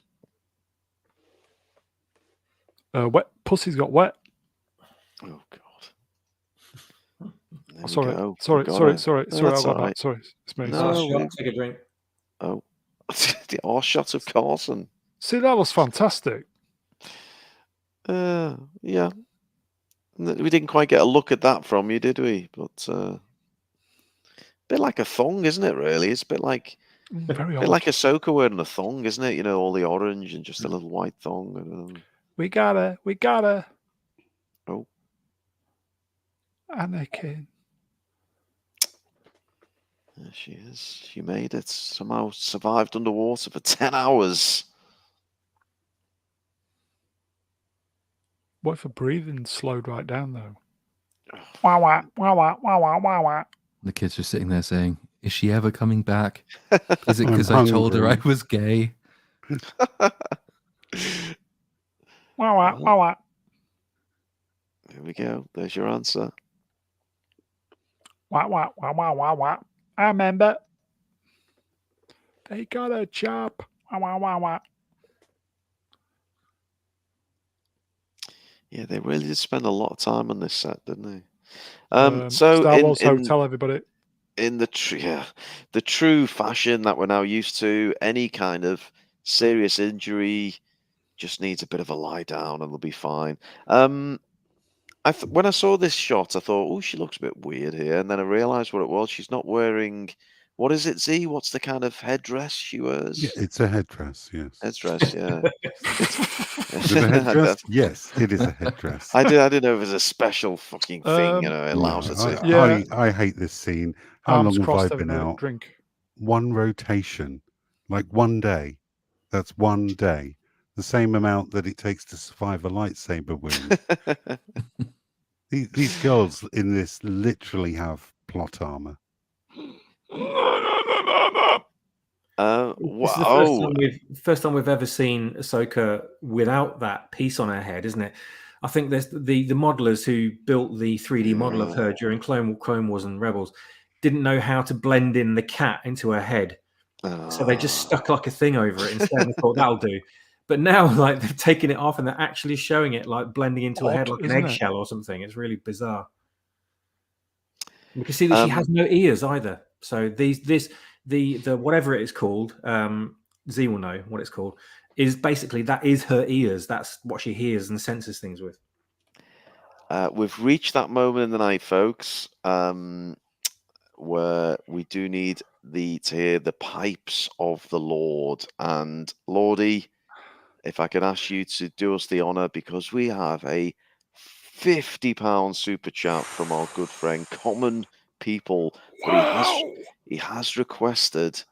Wet. Pussy's got wet. Oh God. There we Sorry. go. Sorry. We got Sorry. it. Sorry. No, Sorry. that's I'll go all back. Sorry. It's me. No, Sorry. Take a drink. Oh, the arse shot of Carson. See, that was fantastic. Yeah. We didn't quite get a look at that from you, did we? But a bit like a thong, isn't it? Really, it's a bit like Very bit odd. like Ahsoka wearing a thong, isn't it? You know, all the orange and just a little white thong. We got her. We got her. Oh. Anakin. There she is. She made it. Somehow survived underwater for 10 hours. What if her breathing slowed right down though? Wah wah wah wah wah wah wah wah. The kids are sitting there saying, "Is she ever coming back? Is it I'm because I told her I hungry." was gay?" Wah wah wah wah. There we go. There's your answer. Wah wah wah wah wah wah. I remember. They got a chop. Wah wah wah wah. Yeah, they really did spend a lot of time on this set, didn't they? So Star in, Wars in Hotel, everybody. in the true fashion that we're now used to. Any kind of serious injury just needs a bit of a lie down, and they'll be fine. When I saw this shot, I thought, oh, she looks a bit weird here, and then I realised what it was. She's not wearing. What is it, Z? What's the kind of headdress she wears? Yeah, it's a headdress, yes. Headdress, yeah. Is it a headdress? Yes, it is a headdress. I didn't know if it was a special fucking thing, it allows her to. Yeah. I hate this scene. How Arms long have crossed, I been having a out? drink. One rotation, like one day. That's one day. The same amount that it takes to survive a lightsaber wound. These girls in this literally have plot armor. This is the first time we've ever seen Ahsoka without that piece on her head, isn't it? I think there's the modelers who built the 3D model of her during Clone Wars and Rebels didn't know how to blend in the cat into her head, so they just stuck like a thing over it instead and thought that'll do. But now, like, they've taken it off and they're actually showing it like blending into her head like an eggshell or something. It's really bizarre. You can see that she has no ears either. So the whatever it is called, Z will know what it's called, is basically that is her ears. That's what she hears and senses things with. We've reached that moment in the night, folks, where we do need to hear the pipes of the Lord. And Lordy, if I could ask you to do us the honour, because we have a £50 super chat from our good friend Common People, but he has requested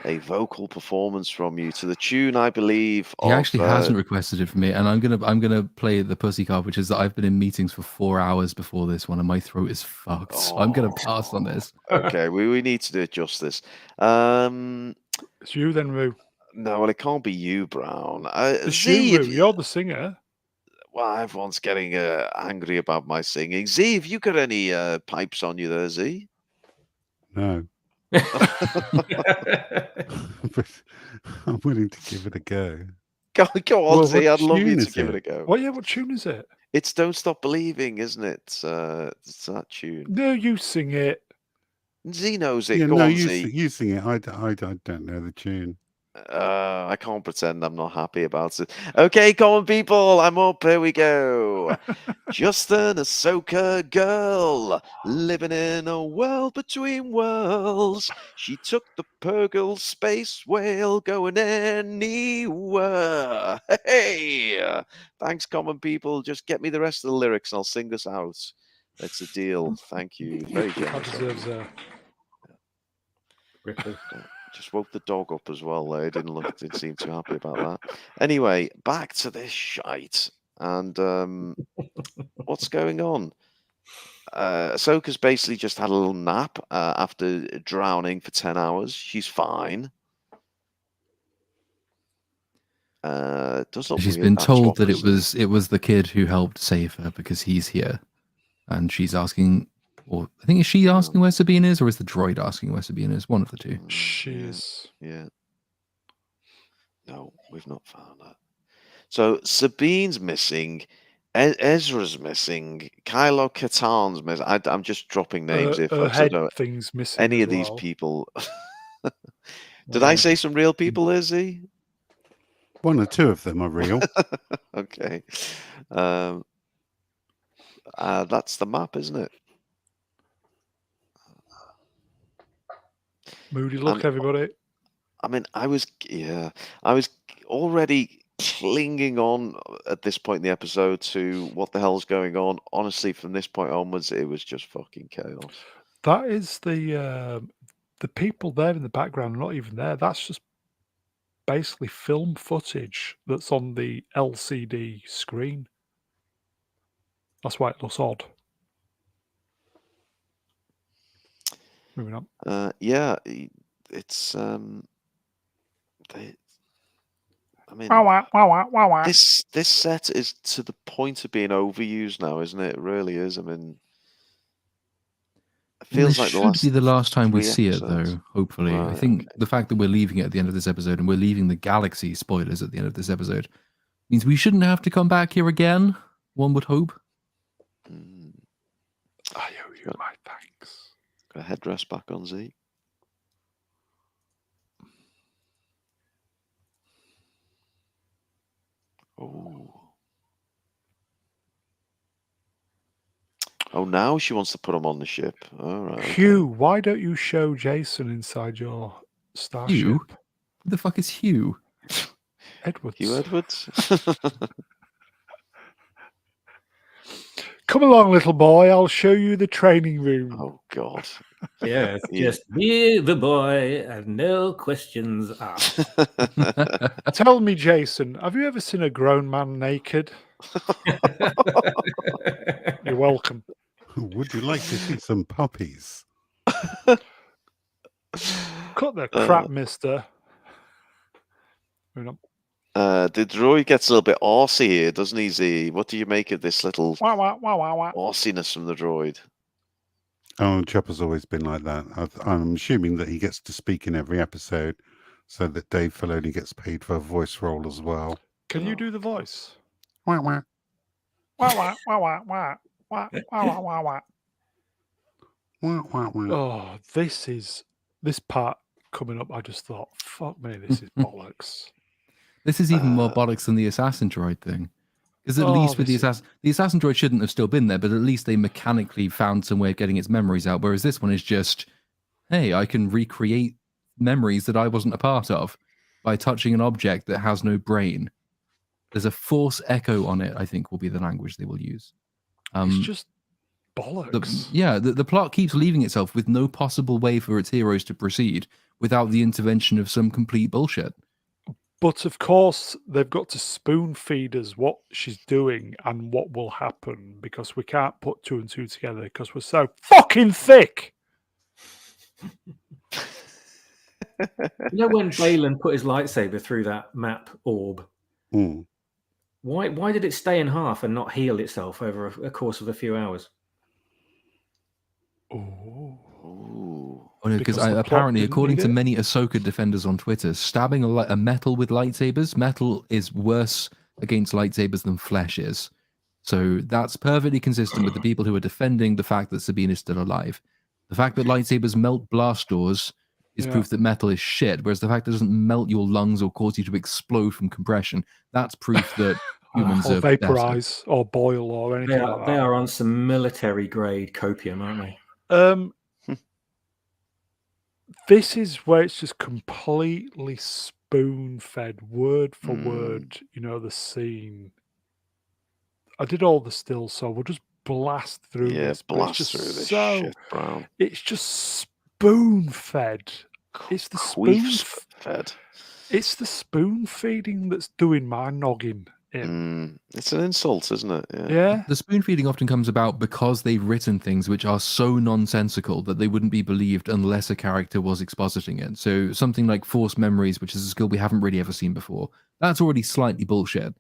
a vocal performance from you to the tune, I believe. He actually hasn't requested it from me, and I'm gonna play the pussy card, which is that I've been in meetings for 4 hours before this one, and my throat is fucked. So I'm gonna pass on this. Okay, we need to do it justice. It's you then, Roo. No, well, it can't be you, Brown. It's Z, you, Roo. You're the singer. Well, everyone's getting angry about my singing. Z, have you got any pipes on you there, Z? No. But I'm willing to give it a go. Go on, Well, Z. what I'd love you tune to is give it it? a go. What tune is it? It's Don't Stop Believing, isn't it? It's that tune. No, you sing it. Z knows it. Yeah, Go no, on, you Z. you sing it. I don't know the tune. I can't pretend I'm not happy about it. Okay, come on, people. I'm up. Here we go. Just an Ahsoka girl living in a world between worlds. She took the Purgle space whale going anywhere. Hey, thanks, common people. Just get me the rest of the lyrics and I'll sing this out. That's a deal. Thank you. Very That generous. deserves a Ripley. Just woke the dog up as well. They didn't seem too happy about that. Anyway, back to this shite. And what's going on? Ahsoka's basically just had a little nap after drowning for 10 hours. She's fine. She's been told that it was the kid who helped save her because he's here, and she's asking, or I think is she asking where Sabine is, or is the droid asking where Sabine is? One of the two. She is. Yeah. No, we've not found her. So Sabine's missing. Ezra's missing. Kylo Katarn's missing. I'm just dropping names here, folks. Head things missing. Any of these people. Did I say some real people, Izzy? One or two of them are real. Okay. That's the map, isn't it? Moody look, everybody. I mean, I was already clinging on at this point in the episode to what the hell's going on. Honestly, from this point onwards, it was just fucking chaos. That is the people there in the background are not even there. That's just basically film footage that's on the LCD screen. That's why it looks odd. Moving on. Yeah, it's I mean, this set is to the point of being overused now, isn't it? It really is. I mean, it feels like should be the last time we see it, episodes. though. Hopefully, Right, I think the fact that we're leaving it at the end of this episode and we're leaving the galaxy spoilers at the end of this episode means we shouldn't have to come back here again. One would hope. I owe you my thanks. Got a headdress back on Z. Oh. Oh, now she wants to put him on the ship. All right. Hugh, why don't you show Jason inside your starship? Hugh? Who the fuck is Hugh? Edwards. Hugh Edwards. Come along, little boy. I'll show you the training room. Oh God. Yes, Yeah. just be the boy and no questions asked. Tell me, Jason, have you ever seen a grown man naked? You're welcome. Would you like to see some puppies? Cut the crap, mister. Moving on. The droid gets a little bit arsey here, doesn't he, Z? What do you make of this little Wah, wah, wah, wah, wah. arsiness from the droid? Oh, Chopper's always been like that. I'm assuming that he gets to speak in every episode, so that Dave Filoni gets paid for a voice role as well. Can you do the voice? Wah, wah. Wah, wah, wah, wah, wah. Wah, wah, wah, wah, wah. Wah, wah, wah. Oh, this part coming up. I just thought, fuck me, this is bollocks. This is even more bollocks than the assassin droid thing. Because at least with the assassin droid shouldn't have still been there, but at least they mechanically found some way of getting its memories out. Whereas this one is just, hey, I can recreate memories that I wasn't a part of by touching an object that has no brain. There's a force echo on it, I think will be the language they will use. It's just bollocks. The plot keeps leaving itself with no possible way for its heroes to proceed without the intervention of some complete bullshit. But of course, they've got to spoon feed us what she's doing and what will happen because we can't put two and two together because we're so fucking thick. You know when Balin put his lightsaber through that map orb? Mm. Why did it stay in half and not heal itself over a course of a few hours? Oh. Oh, no, because Because the plot apparently, didn't according need to it? many Ahsoka defenders on Twitter, stabbing a metal with lightsabers, metal is worse against lightsabers than flesh is. So that's perfectly consistent with the people who are defending the fact that Sabine is still alive. The fact that lightsabers melt blast doors is Yeah. proof that metal is shit, whereas the fact that it doesn't melt your lungs or cause you to explode from compression, that's proof that humans or are better. vaporize or boil or anything like They that. are on some military grade copium, aren't they? This is where it's just completely spoon fed, word for word, the scene. I did all the stills, so we'll just blast through this. But blast it's just through this so, shit, Brown. it's just spoon fed. It's the Queefs fed. It's the spoon feeding that's doing my noggin in. It's an insult, isn't it? Yeah. The spoon feeding often comes about because they've written things which are so nonsensical that they wouldn't be believed unless a character was expositing it. So something like force memories, which is a skill we haven't really ever seen before, that's already slightly bullshit.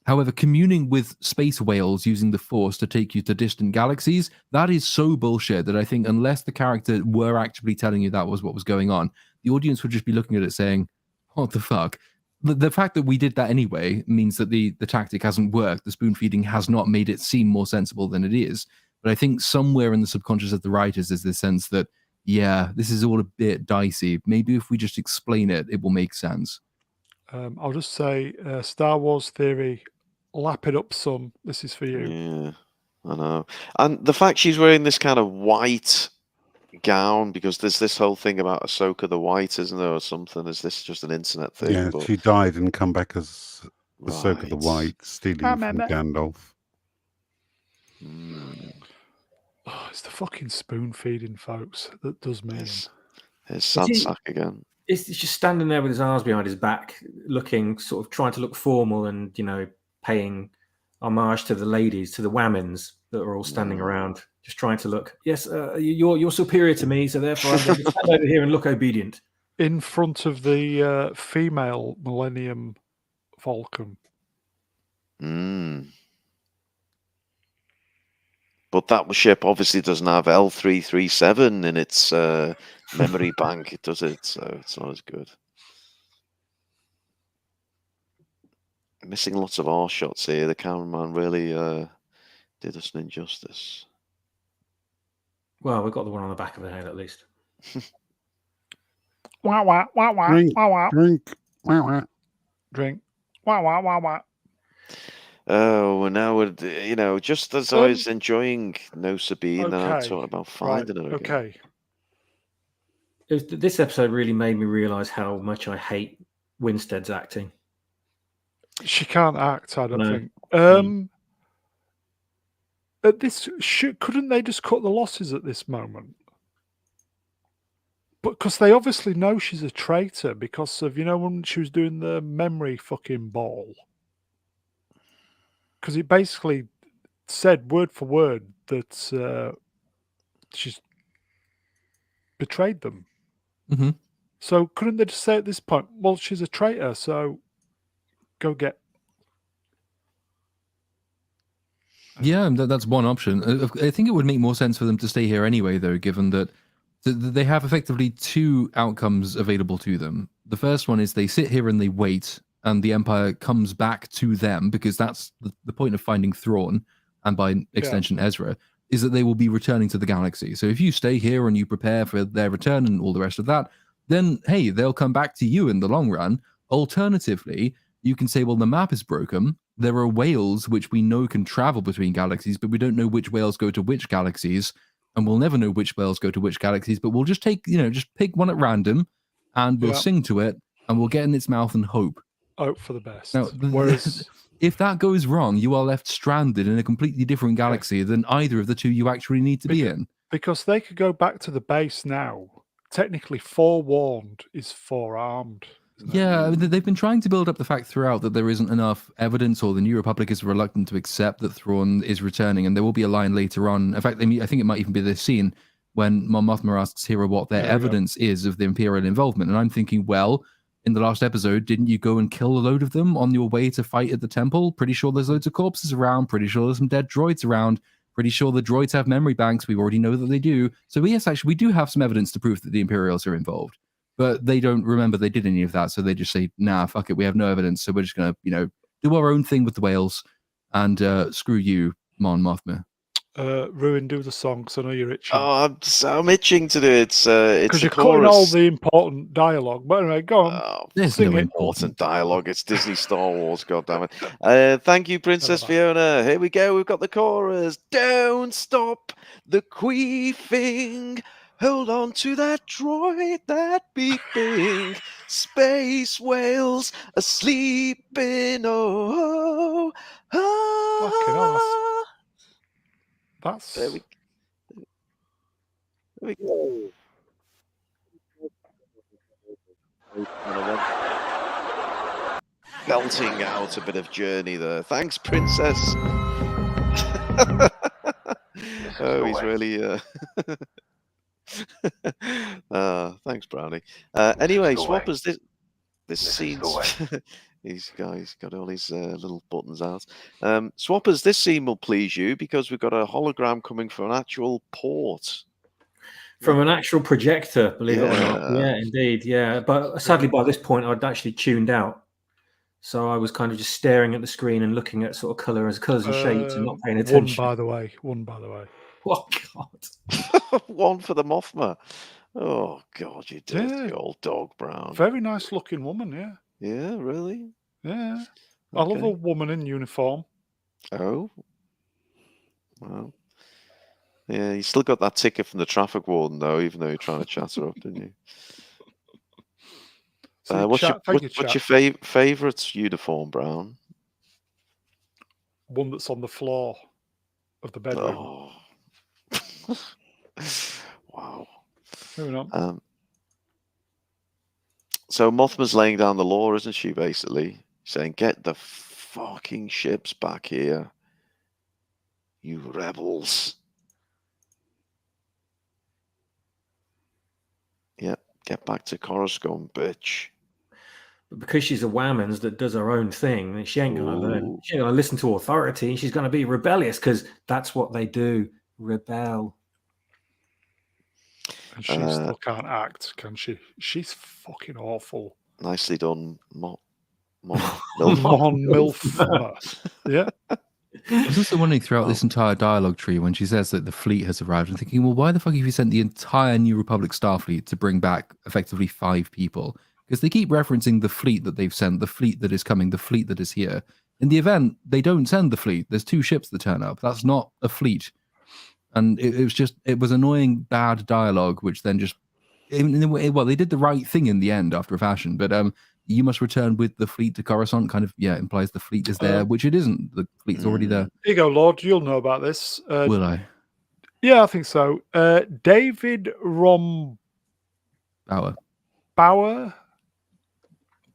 However, communing with space whales using the force to take you to distant galaxies, that is so bullshit that I think unless the character were actually telling you that was what was going on, the audience would just be looking at it saying, what the fuck? The fact that we did that anyway means that the tactic hasn't worked. The spoon feeding has not made it seem more sensible than it is. But I think somewhere in the subconscious of the writers is this sense that, yeah, this is all a bit dicey. Maybe if we just explain it, it will make sense. I'll just say, Star Wars Theory, lap it up, son. This is for you. Yeah, I know. And the fact she's wearing this kind of white gown, because there's this whole thing about Ahsoka the White, isn't there, or something? Is this just an internet thing? Yeah, But... she died and come back as Ahsoka the Right. White, stealing from Gandalf. Oh, it's the fucking spoon feeding, folks, that does me in. It's sad sack again. It's just standing there with his arms behind his back, looking sort of trying to look formal and, paying homage to the ladies, to the whammons that are all standing around, just trying to look, yes, you're superior to me, so therefore I'm going to stand over here and look obedient. In front of the female Millennium Falcon. But that ship obviously doesn't have L337 in its memory bank, does it? So it's not as good. Missing lots of R shots here. The cameraman really did us an injustice. Well, we've got the one on the back of the head at least. Wah, wah, wah, wah, Drink, wah, wah, drink. Wah, wah. drink. Wah, wah, wah, wah. Oh, and now we're, just as I was enjoying No Sabine, now I'm Okay, talking about right, finding her again. okay. This episode really made me realise how much I hate Winstead's acting. She can't act, I don't No. think. At this, couldn't they just cut the losses at this moment? But because they obviously know she's a traitor because of, when she was doing the memory fucking ball. Because it basically said word for word that she's betrayed them. Mm-hmm. So couldn't they just say at this point, well, she's a traitor, so go get... Yeah, that's one option. I think it would make more sense for them to stay here anyway, though, given that they have effectively two outcomes available to them. The first one is they sit here and they wait, and the Empire comes back to them, because that's the point of finding Thrawn, and by extension Ezra, is that they will be returning to the galaxy. So if you stay here and you prepare for their return and all the rest of that, then, hey, they'll come back to you in the long run. Alternatively, you can say, well, the map is broken. There are whales which we know can travel between galaxies, but we don't know which whales go to which galaxies, and we'll never know which whales go to which galaxies, but we'll just just pick one at random, and we'll sing to it, and we'll get in its mouth and hope. Hope for the best. Now, Whereas... if that goes wrong, you are left stranded in a completely different galaxy than either of the two you actually need to be in. Because they could go back to the base now. Technically, forewarned is forearmed. Yeah, they've been trying to build up the fact throughout that there isn't enough evidence, or the New Republic is reluctant to accept that Thrawn is returning, and there will be a line later on. In fact, I think it might even be this scene when Mon Mothma asks Hera what their evidence is of the Imperial involvement, and I'm thinking, well, in the last episode, didn't you go and kill a load of them on your way to fight at the temple? Pretty sure there's loads of corpses around, pretty sure there's some dead droids around, pretty sure the droids have memory banks, we already know that they do. So yes, actually, we do have some evidence to prove that the Imperials are involved. But they don't remember they did any of that, so they just say, nah, fuck it, we have no evidence, so we're just going to, do our own thing with the whales, and screw you, Mon Mothma. Ruin, do the song, because I know you're itching. Oh, I'm itching to do it. It's because you're cutting all the important dialogue. But anyway, go on. There's sing no important dialogue. It's Disney Star Wars, goddammit. Thank you, Princess Fiona. Here we go. We've got the chorus. Don't stop the queefing. Hold on to that droid, that beeping. Space whales are sleeping. Oh, oh, That's... There we go. Belting out a bit of Journey there. Thanks, Princess. Oh, he's really... thanks, Brownie. Anyway, Swappers, this scene's... he's got all his little buttons out. Swappers, this scene will please you because we've got a hologram coming from an actual port. From an actual projector, believe it or not. Yeah, indeed. Yeah. But sadly, by this point, I'd actually tuned out. So I was kind of just staring at the screen and looking at sort of colours and shapes and not paying attention. One, by the way. Oh, God. One for the Mothma. Oh, God, you dirty old dog, Brown. Very nice looking woman, yeah. Yeah, really? Yeah. I love a woman in uniform. Oh. Well. Yeah, you still got that ticket from the traffic warden, though, even though you're trying to chat her up, didn't you? What's your favourite uniform, Brown? One that's on the floor of the bedroom. Oh. Wow. Moving on. So Mothma's laying down the law, isn't she, basically? Saying, get the fucking ships back here, you rebels. Yep, get back to Coruscant, bitch. But because she's a whammons that does her own thing, she ain't gonna learn. She ain't gonna listen to authority. She's gonna be rebellious because that's what they do. Rebel. And she still can't act, can she? She's fucking awful. Nicely done, Mon Milfma. Yeah. I was also wondering throughout this entire dialogue tree when she says that the fleet has arrived, I'm thinking, well, why the fuck have you sent the entire New Republic Starfleet to bring back effectively 5 people? Because they keep referencing the fleet that they've sent, the fleet that is coming, the fleet that is here. In the event, they don't send the fleet. There's 2 ships that turn up. That's not a fleet. And it was annoying, bad dialogue, which then just, well, they did the right thing in the end after a fashion, but you must return with the fleet to Coruscant kind of, implies the fleet is there, which it isn't. The fleet's already there. Here you go, Lord. You'll know about this. Will I? Yeah, I think so. David Bauer.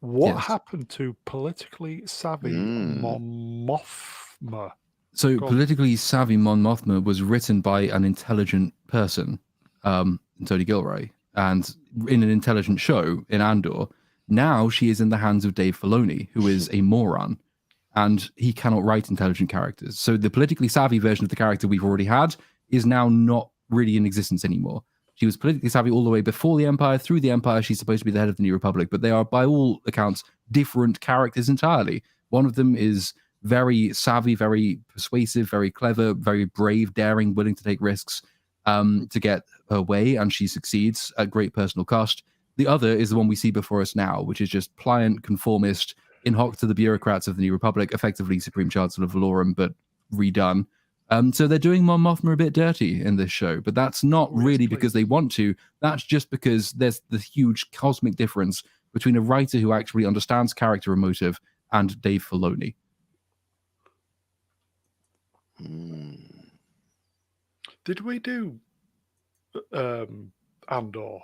What Yes. happened to politically savvy Mon Mothma? So Go on. politically savvy Mon Mothma was written by an intelligent person, Tony Gilroy, and in an intelligent show in Andor. Now she is in the hands of Dave Filoni, who is a moron, and he cannot write intelligent characters. So the politically savvy version of the character we've already had is now not really in existence anymore. She was politically savvy all the way before the Empire. Through the Empire, she's supposed to be the head of the New Republic, but they are, by all accounts, different characters entirely. One of them is very savvy, very persuasive, very clever, very brave, daring, willing to take risks to get her way, and she succeeds at great personal cost. The other is the one we see before us now, which is just pliant, conformist, in hoc to the bureaucrats of the New Republic, effectively Supreme Chancellor of Valorum, but redone. So they're doing Mon Mothma a bit dirty in this show, but that's not really because they want to. That's just because there's the huge cosmic difference between a writer who actually understands character and motive and Dave Filoni. Did we do Andor?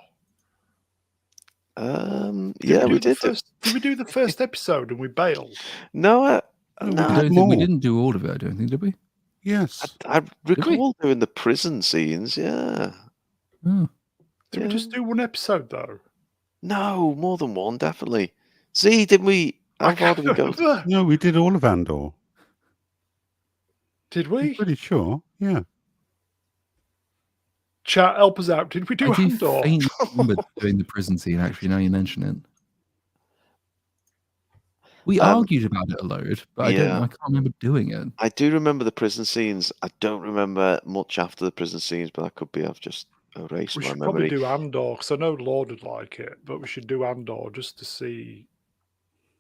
Yeah, we did. Did we do the first episode and we bailed? No, we didn't do all of it, I don't think, did we? Yes. I recall doing the prison scenes, yeah. Oh. Did we just do one episode, though? No, more than one, definitely. See, didn't we? How far did we go? No, we did all of Andor. Did we? I'm pretty sure, yeah. Chat, help us out. Did we do I Andor? faintly remember doing the prison scene, actually, now you mention it. We argued about it a load, but I can't remember doing it. I do remember the prison scenes. I don't remember much after the prison scenes, but that could be I've just erased We my should memory. probably do Andor, because I know Lord would like it, but we should do Andor just to see,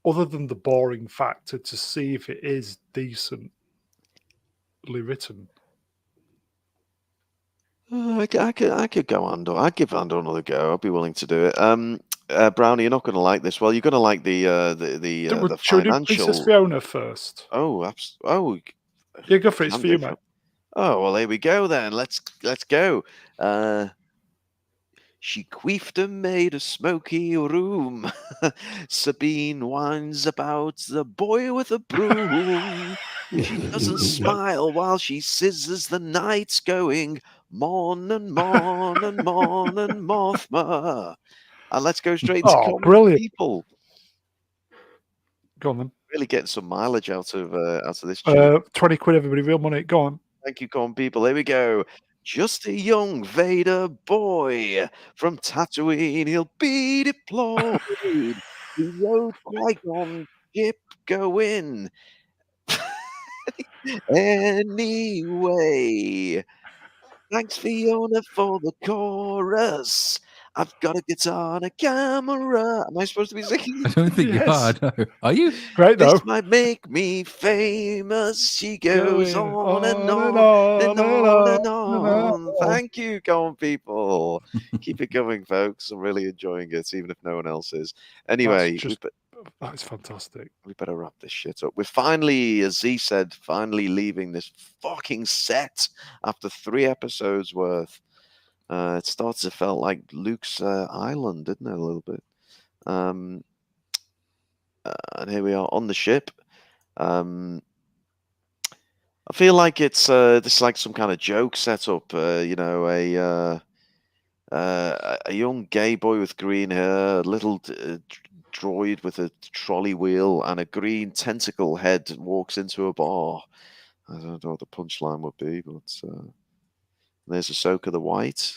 other than the boring factor, to see if it is decently written. I could go Andor. I'd give Andor another go. I'd be willing to do it. Brownie, you're not going to like this. Well, you're going to like the Should we do financial. Princess Fiona first? Oh, Yeah, go for it. It's for you, mate. Oh well, here we go then. Let's go. She queefed and made a smoky room. Sabine whines about the boy with a broom. She doesn't smile while she scissors the nights going. Mon and Mon and Mon and Mothma. And let's go straight into common brilliant. people. Go on then. Really getting some mileage out of this. 20 quid, everybody. Real money. Go on. Thank you, common people. Here we go. Just a young Vader boy from Tatooine. He'll be deployed. He rode Qui-Gon ship going. Anyway, thanks Fiona for the chorus. I've got a guitar and a camera. Am I supposed to be singing? I don't think you are. No. Are you? Great though. This might make me famous. She goes on and on and on and on. Thank you, common people. Keep it going, folks. I'm really enjoying it, even if no one else is. Anyway, that's fantastic. We better wrap this shit up. We're finally, as Z said, finally leaving this fucking set after 3 episodes worth. It started to felt like Luke's island, didn't it, a little bit? And here we are on the ship. I feel like it's this is like some kind of joke setup. You know, a young gay boy with green hair, a little droid with a trolley wheel, and a green tentacle head walks into a bar. I don't know what the punchline would be, but there's Ahsoka the White.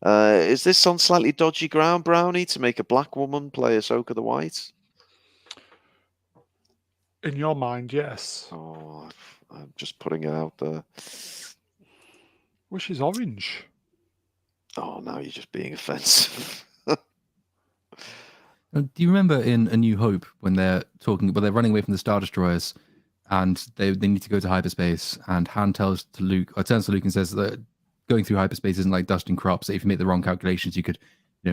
Is this on slightly dodgy ground, Brownie, to make a black woman play Ahsoka the White? In your mind, yes. Oh, I'm just putting it out there. Which is orange. Oh, now you're just being offensive. Do you remember in A New Hope when they're running away from the Star Destroyers, and they need to go to hyperspace, and Han turns to Luke and says that going through hyperspace isn't like dusting crops. That if you make the wrong calculations, you could,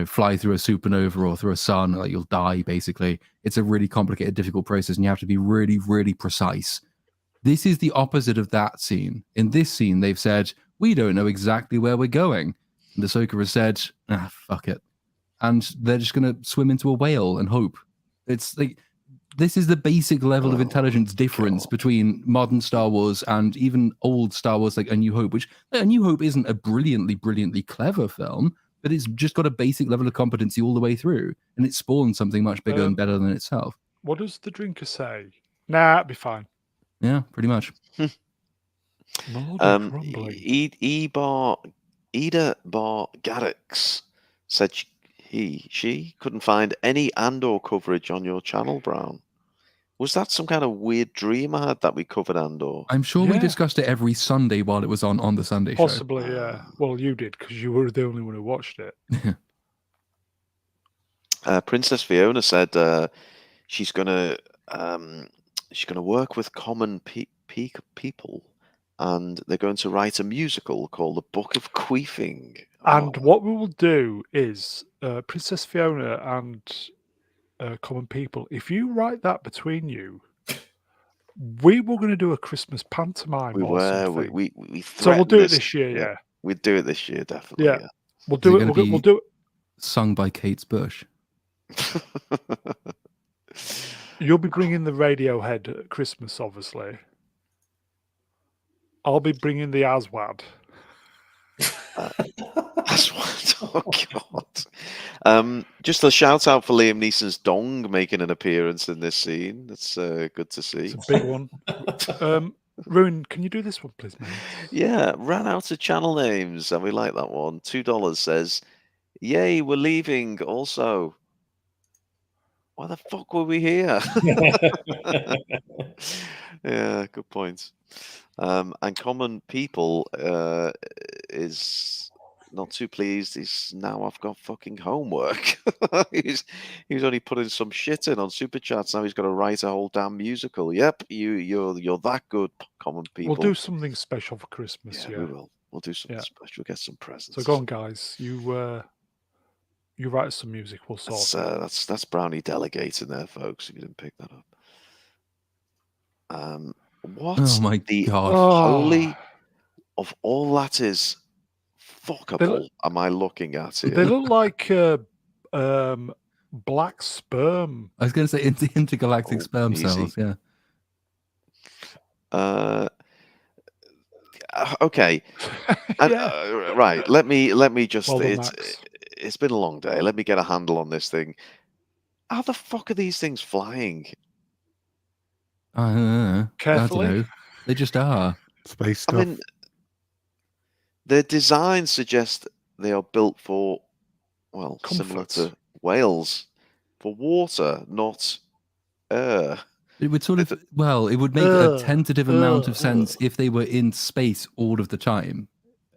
fly through a supernova or through a sun, like you'll die. Basically, it's a really complicated, difficult process, and you have to be really, really precise. This is the opposite of that scene. In this scene, they've said we don't know exactly where we're going, and Ahsoka has said, fuck it. And they're just going to swim into a whale and hope. It's like, this is the basic level of intelligence difference between modern Star Wars and even old Star Wars, like A New Hope, which A New Hope isn't a brilliantly clever film, but it's just got a basic level of competency all the way through. And it spawned something much bigger and better than itself. What does the drinker say? Nah, it'll be fine. Yeah, pretty much. Eda Bar Garrix said she couldn't find any Andor coverage on your channel, Brown. Was that some kind of weird dream I had that we covered Andor? I'm sure we discussed it every Sunday while it was on the Sunday show. Possibly, yeah. Well, you did, because you were the only one who watched it. Princess Fiona said she's gonna work with common people, and they're going to write a musical called The Book of Queefing. And what we will do is Princess Fiona and common people, if you write that between you, we were going to do a Christmas pantomime something. We so we'll do it this year, yeah. We'd do it this year, definitely. Yeah. We'll do it. We'll do it. Sung by Kate Bush. You'll be bringing the Radiohead at Christmas, obviously. I'll be bringing the Aswad. Oh God! Just a shout out for Liam Neeson's dong making an appearance in this scene. That's good to see. It's a big one. Ruin, can you do this one, please, mate? Yeah, ran out of channel names, and we like that one. $2 says, "Yay, we're leaving." Also, why the fuck were we here? Yeah, good point. And common people is not too pleased. He's now I've got fucking homework. he's only putting some shit in on super chats. Now he's got to write a whole damn musical. Yep, you're that good, common people. We'll do something special for Christmas. Yeah, we will. We'll do something special. Get some presents. So go on, guys. You write some music. We'll sort it. That's Brownie delegating there, folks. If you didn't pick that up. What's God. holy of all that is fuckable am I looking at here? They look like black sperm. I was going to say intergalactic sperm cells. Yeah. Okay. Right. Let me just. Well done, it's been a long day. Let me get a handle on this thing. How the fuck are these things flying? Carefully. I don't know. They just are. Space stuff. I mean, their design suggests they are built for, well, similar to whales, for water, not air. It would sort of, it would make a tentative amount of sense if they were in space all of the time.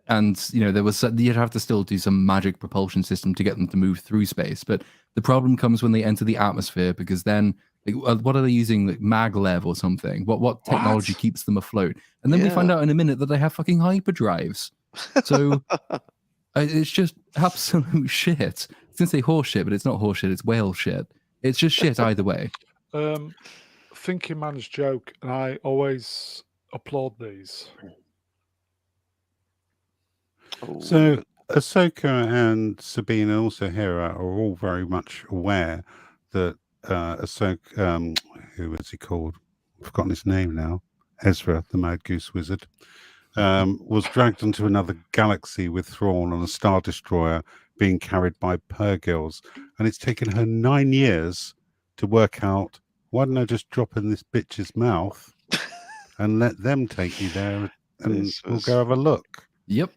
And, you'd have to still do some magic propulsion system to get them to move through space. But the problem comes when they enter the atmosphere, because then, what are they using? Like maglev or something? What technology keeps them afloat? And then we find out in a minute that they have fucking hyperdrives. So it's just absolute shit. I was going to say horse shit, but it's not horse shit. It's whale shit. It's just shit either way. Thinking man's joke, and I always applaud these. So Ahsoka and Sabine and also Hera are all very much aware that Ahsoka, who was he called? I've forgotten his name now. Ezra, the Mad Goose Wizard, was dragged into another galaxy with Thrawn on a Star Destroyer being carried by Purgils. And it's taken her 9 years to work out, why don't I just drop in this bitch's mouth and let them take me there and we'll go have a look. Yep.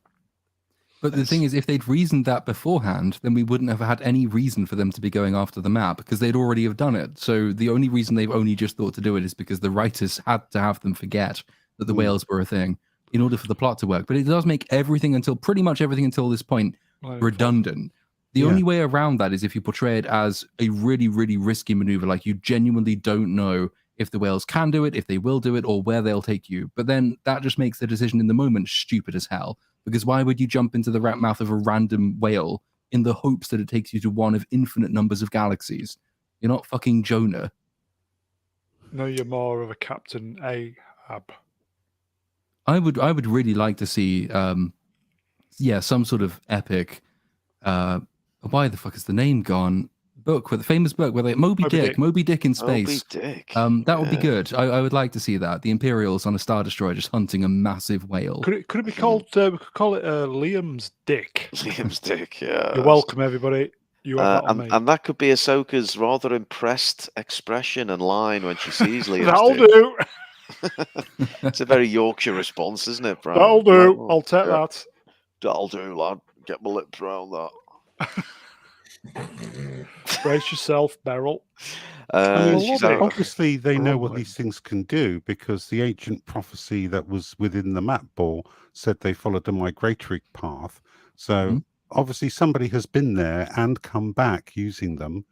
But the thing is, if they'd reasoned that beforehand, then we wouldn't have had any reason for them to be going after the map, because they'd already have done it. So the only reason they've only just thought to do it is because the writers had to have them forget that the whales were a thing in order for the plot to work. But it does make pretty much everything until this point redundant. The only way around that is if you portray it as a really, really risky maneuver, like you genuinely don't know if the whales can do it, if they will do it, or where they'll take you. But then that just makes the decision in the moment stupid as hell. Because why would you jump into the mouth of a random whale in the hopes that it takes you to one of infinite numbers of galaxies? You're not fucking Jonah. No, you're more of a Captain Ahab. I would really like to see, some sort of epic. Why the fuck is the name gone? Book with the famous book where they Moby Dick in space. Moby Dick. That would be good. I would like to see that. The Imperials on a Star Destroyer just hunting a massive whale. Could it be called? We could call it Liam's Dick. Liam's Dick. Yeah. You're welcome, everybody. You have that on me. And that could be Ahsoka's rather impressed expression and line when she sees Liam's That'll Dick. do. It's a very Yorkshire response, isn't it, Brown? That'll do. I'll take that. That'll do, lad. Get my lips round that. Brace yourself, Beryl. Obviously, they know what these things can do because the ancient prophecy that was within the map ball said they followed a migratory path. So obviously, somebody has been there and come back using them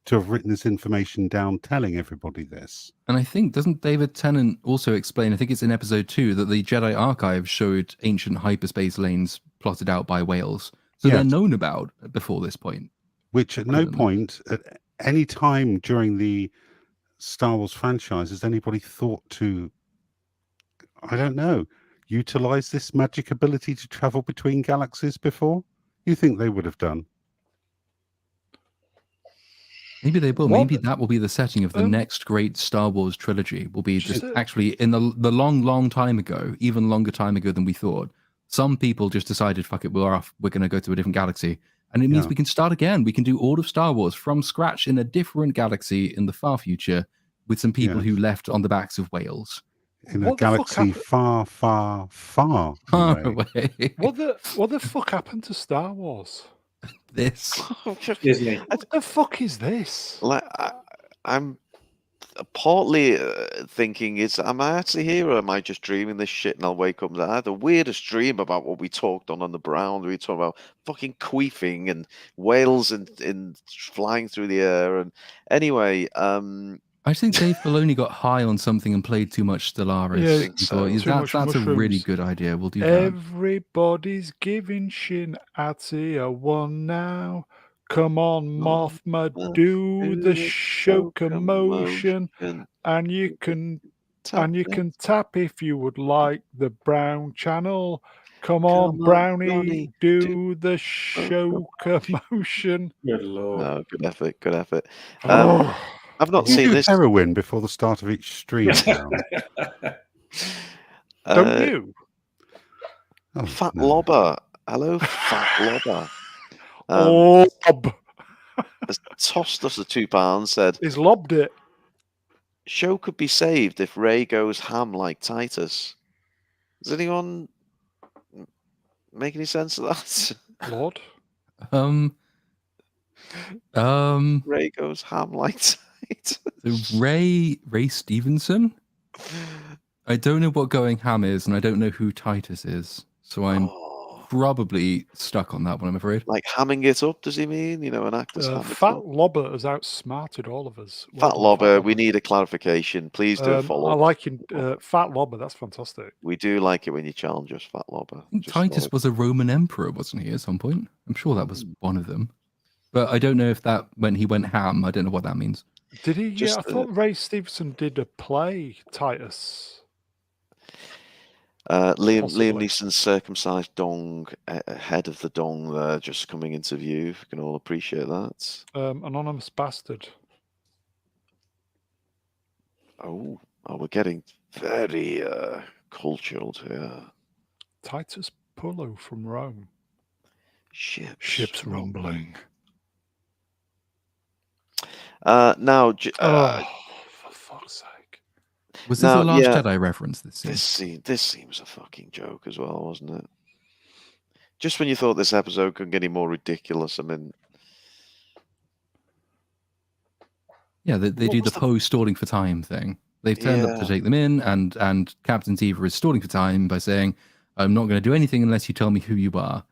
to have written this information down, telling everybody this. And I think, doesn't David Tennant also explain, I think it's in episode 2, that the Jedi Archive showed ancient hyperspace lanes plotted out by whales. So they're known about before this point. Which at no point, at any time during the Star Wars franchise, has anybody thought to, I don't know, utilize this magic ability to travel between galaxies before? You think they would have done? Maybe they will. Maybe that will be the setting of the next great Star Wars trilogy. Will be just actually in the long, long time ago, even longer time ago than we thought. Some people just decided, fuck it, we're off. We're going to go to a different galaxy. And it means we can start again. We can do all of Star Wars from scratch in a different galaxy in the far future with some people who left on the backs of whales. In a galaxy far, far, far away. What the fuck happened to Star Wars? This. Disney. What the fuck is this? Like, I'm partly thinking, am I actually here or am I just dreaming this shit and I'll wake up and I had the weirdest dream about what we talked on the brown. We talked about fucking queefing and whales and flying through the air. And anyway, I think Dave Filoni got high on something and played too much Stellaris. Yeah, I think so. That's a really good idea. We'll do that. Everybody's giving Shin Atia one now. Come on, Mothma, do the Shoka motion, and you can tap if you would like the brown channel. Come on, Brownie, do the Shoka motion. Good lord. No, good effort. Oh. I've not You seen do this. heroin before the start of each stream. Don't you? Oh, Fat no. Lobber. Hello, Fat Lobber. Lob. Has tossed us the £2, said, He's lobbed it. show could be saved if Ray goes ham like Titus. Does anyone make any sense of that? Lord. Ray goes ham like Titus. So Ray Stevenson? I don't know what going ham is, and I don't know who Titus is. So I'm probably stuck on that one, I'm afraid. Like hamming it up, does he mean? You know, an actor's hamming it Fat up? Lobber has outsmarted all of us. Fat Lobber, we need a clarification. Please do a follow. I like Fat Lobber. That's fantastic. We do like it when you challenge us, Fat Lobber. I think Titus was a Roman emperor, wasn't he, at some point? I'm sure that was one of them. But I don't know if that, when he went ham, I don't know what that means. Did he? Yeah, I thought Ray Stevenson did a play, Titus. Liam Neeson's circumcised dong, head of the dong there, just coming into view. We can all appreciate that. Anonymous bastard. Oh, we're getting very cultured here. Titus Pullo from Rome. Ships rumbling. Now, for fuck's sake. Was this a Last Jedi reference? This seems a fucking joke as well, wasn't it? Just when you thought this episode couldn't get any more ridiculous, I mean... Yeah, they do the Poe stalling for time thing. They've turned up to take them in, and Captain Teva is stalling for time by saying, "I'm not going to do anything unless you tell me who you are."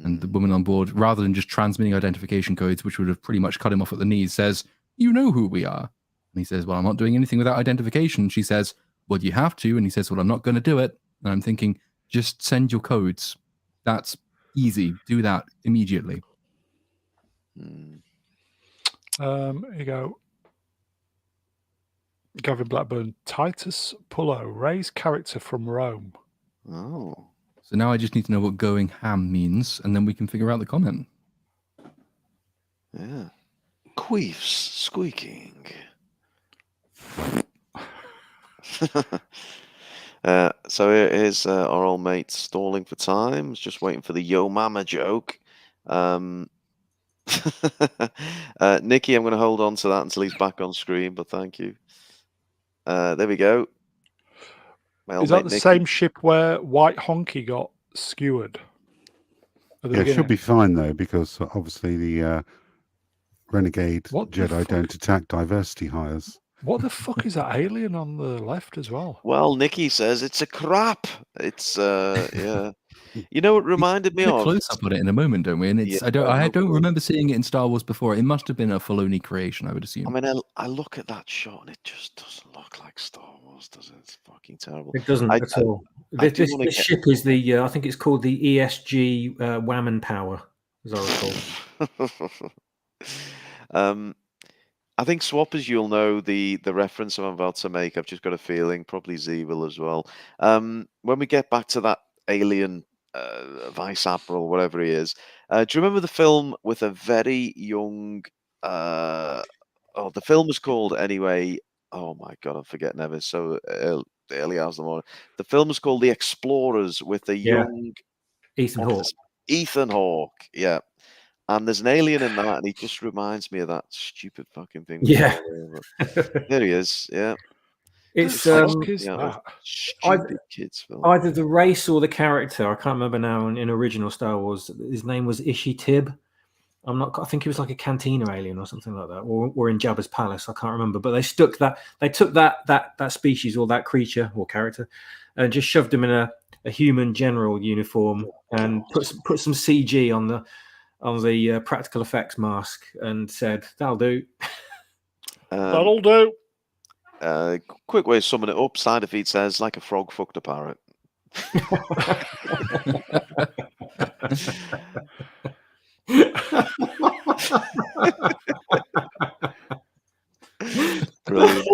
And the woman on board, rather than just transmitting identification codes, which would have pretty much cut him off at the knees, says, "You know who we are." And he says, "Well, I'm not doing anything without identification." She says, "Well, you have to." And he says, "Well, I'm not going to do it." And I'm thinking, just send your codes. That's easy. Do that immediately. Here you go. Gavin Blackburn, Titus Pullo, Ray's character from Rome. Oh. So now I just need to know what going ham means, and then we can figure out the comment. Yeah. Queefs squeaking. So here's our old mate stalling for time, just waiting for the yo mama joke. Nikki, I'm going to hold on to that until he's back on screen, but thank you. There we go. Is that the same ship where White Honky got skewered? Yeah, it should be fine though, because obviously the renegade Jedi don't attack diversity hires. What the fuck is that alien on the left as well? Well, Nikki says it's a crap. It's yeah. You know, it reminded me a of close up on it in a moment, don't we? And it's I don't remember seeing it in Star Wars before. It must have been a Filoni creation, I would assume. I mean, I look at that shot and it just doesn't look like Star Wars, does it? It's fucking terrible. It doesn't at all. This ship is the I think it's called the ESG Whammon Power, as I recall. I think swappers, you'll know the reference I'm about to make. I've just got a feeling, probably Z will as well. When we get back to that alien vice admiral, whatever he is, do you remember the film with a very young? The film was called anyway. Oh my god, I'm forgetting ever so early hours of the morning. The film was called The Explorers with a young Ethan Hawke. Ethan Hawke, yeah. And there's an alien in that, and he just reminds me of that stupid fucking thing. Yeah. There he is. Yeah. It's stupid kids film. Either the race or the character. I can't remember now. In original Star Wars, his name was Ishi Tib. I think he was like a Cantina alien or something like that, or in Jabba's palace. I can't remember. But they took that species or that creature or character, and just shoved him in a human general uniform and put some CG on the practical effects mask and said, "That'll do." That'll do. Quick way of summing it up. Side feed says, like a frog fucked a parrot. Brilliant.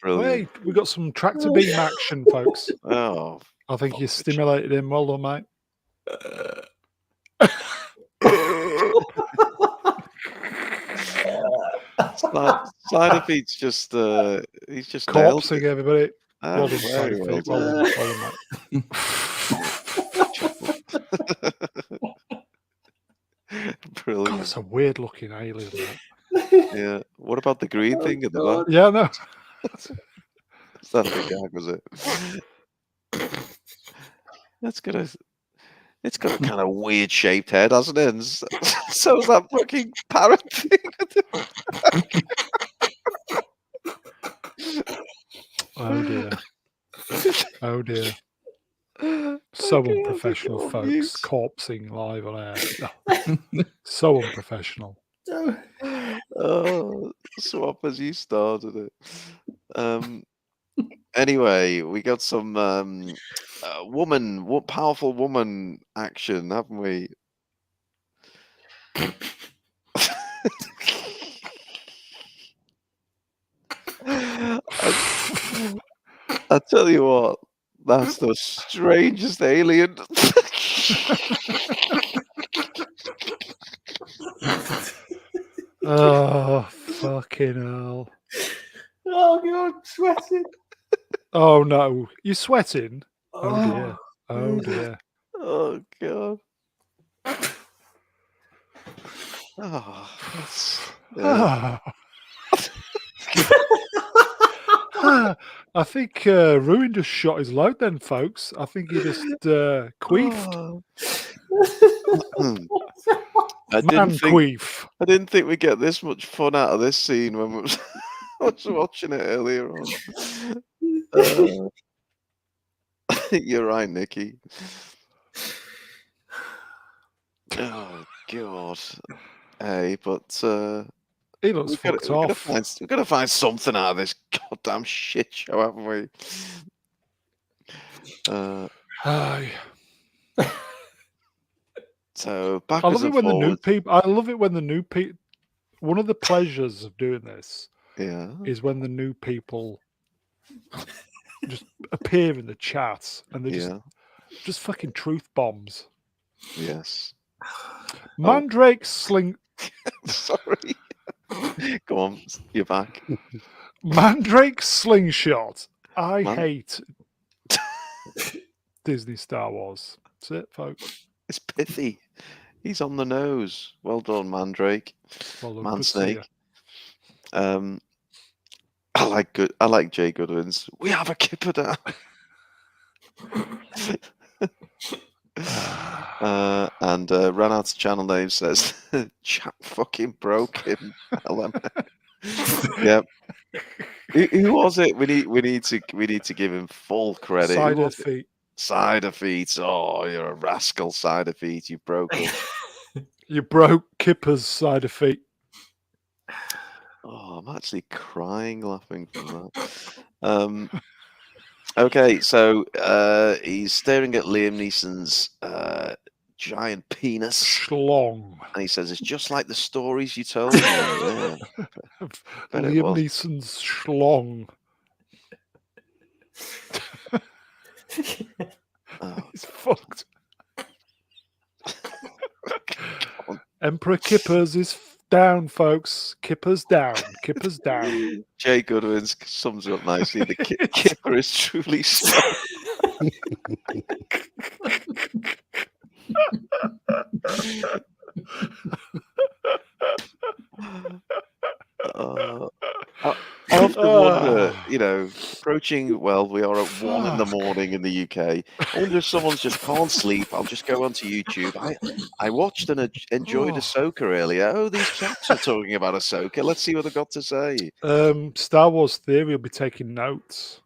Brilliant. Wait, we got some tractor beam action, folks. Oh, I think you stimulated him. Well done, mate. Side feed's just he's just corpsing everybody. Well done, Side feed. Well done, mate. Brilliant. God, that's a weird looking alien. That. Yeah. What about the green thing at the back? Yeah, no. Is that the gag, was it? It's got a kind of weird shaped head, hasn't it? And so is that fucking parrot thing. Oh dear. Oh dear. So unprofessional, folks. Corpsing live on air. So unprofessional. Oh, Swappers, you started it. Anyway, we got some powerful woman action, haven't we? I tell you what, that's the strangest alien. Oh, fucking hell. Oh, God, sweating. Oh, no. You're sweating? Oh, dear. Oh, dear. Oh, God. Oh, that's... I think Ruin just shot his load then, folks. I think he just queefed. I didn't think we'd get this much fun out of this scene when was watching it earlier on. You're right, Nikki. Oh God. Hey, but He looks fucked off. we've got to find something out of this goddamn shit show, haven't we? Aye. So I backwards love it and when the new forwards. people. I love it when the new people. One of the pleasures of doing this Yeah. is when the new people just appear in the chat and they Yeah. just fucking truth bombs. Yes. Mandrake sling. Sorry. Go on, you're back. Mandrake slingshot. I Man- hate Disney Star Wars. That's it, folks. It's pithy. He's on the nose. Well done, Mandrake. Well done, Man good to see Snake. I like Jay Goodwin's. We have a kipper down. And Ranat's channel name says chat fucking broke him. Yep. Who was it? We need to give him full credit. Who Cider was it? feet. Cider feet. Oh, you're a rascal, Cider feet. You broke us. You broke Kipper's cider feet. Oh, I'm actually crying laughing from that. Okay, so he's staring at Liam Neeson's giant penis, Schlong. and he says, "It's just like the stories you told me." Yeah, bet it Liam was. Neeson's schlong. Oh, He's fucked. Emperor Kippers is down, folks. Kippers down. Kippers down. Jay Goodwin sums it up nicely. The kipper is truly strong. I often wonder, approaching, well, we are at 1 in the morning in the UK. I wonder if someone's just can't sleep. I'll just go onto YouTube. I watched and enjoyed Ahsoka earlier. Oh, these chaps are talking about Ahsoka. Let's see what they've got to say. Star Wars Theory will be taking notes.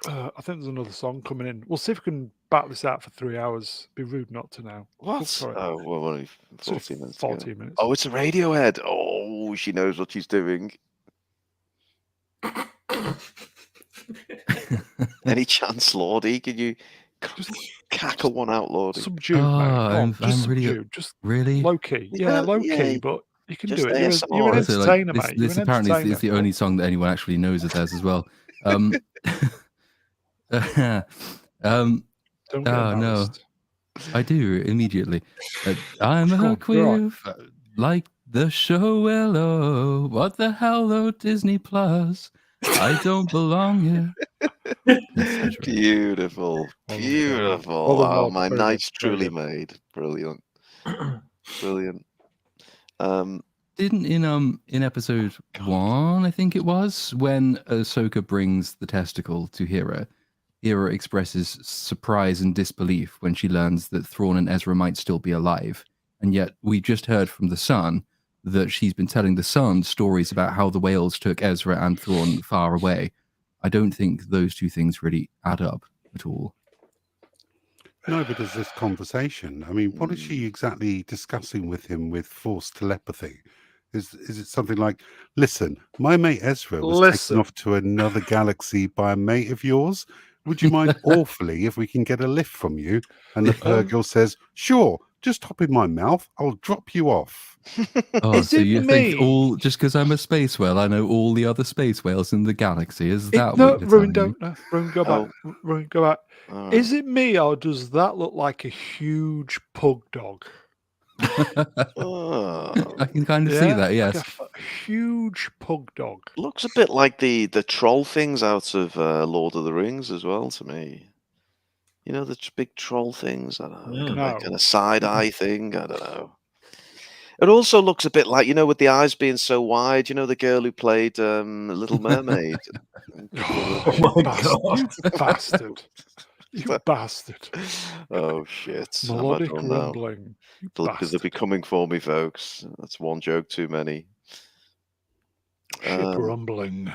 I think there's another song coming in. We'll see if we can bat this out for 3 hours. Be rude not to now. What? Oops, sorry. Oh, well, only 14 minutes. 14 minutes. Oh, it's a Radiohead. Oh, she knows what she's doing. Any chance, Lordy? Can you just cackle one out, Lordy? Subdued, mate. Come on, just really, subdued. Just really low key. Yeah, low key, but you can do it. You're an ASMR. entertainer, mate. This You're an apparently entertainer. is the only song that anyone actually knows of theirs as well. Don't get embarrassed. I do immediately. I'm a queer, like the show. Hello, what the hell, oh Disney Plus? I don't belong here. Beautiful, beautiful. Wow, my night's truly made. Brilliant, brilliant. Didn't in episode 1, I think it was, when Ahsoka brings the testicle to Hera expresses surprise and disbelief when she learns that Thrawn and Ezra might still be alive. And yet we just heard from the Son that she's been telling the Son stories about how the whales took Ezra and Thrawn far away. I don't think those two things really add up at all. No, but there's this conversation. I mean, what is she exactly discussing with him with forced telepathy? Is it something like, listen, my mate Ezra was taken off to another galaxy by a mate of yours. Would you mind awfully if we can get a lift from you? And the Virgil says, sure, just hop in my mouth. I'll drop you off. Oh, so you think all just because I'm a space whale, I know all the other space whales in the galaxy? Is that what you're Ruin, telling me? don't. Ruin, go back. Ruin, go back. Is it me or does that look like a huge pug dog? I can kind of see that, yes. Like a huge pug dog. Looks a bit like the troll things out of Lord of the Rings as well to me. You know, the big troll things? I don't know. Like a side eye thing? I don't know. It also looks a bit like, with the eyes being so wide, the girl who played Little Mermaid. Oh my God. You bastard. You bastard. Oh, shit. Melodic rumbling. Because they'll be coming for me, folks. That's one joke too many. Ship rumbling.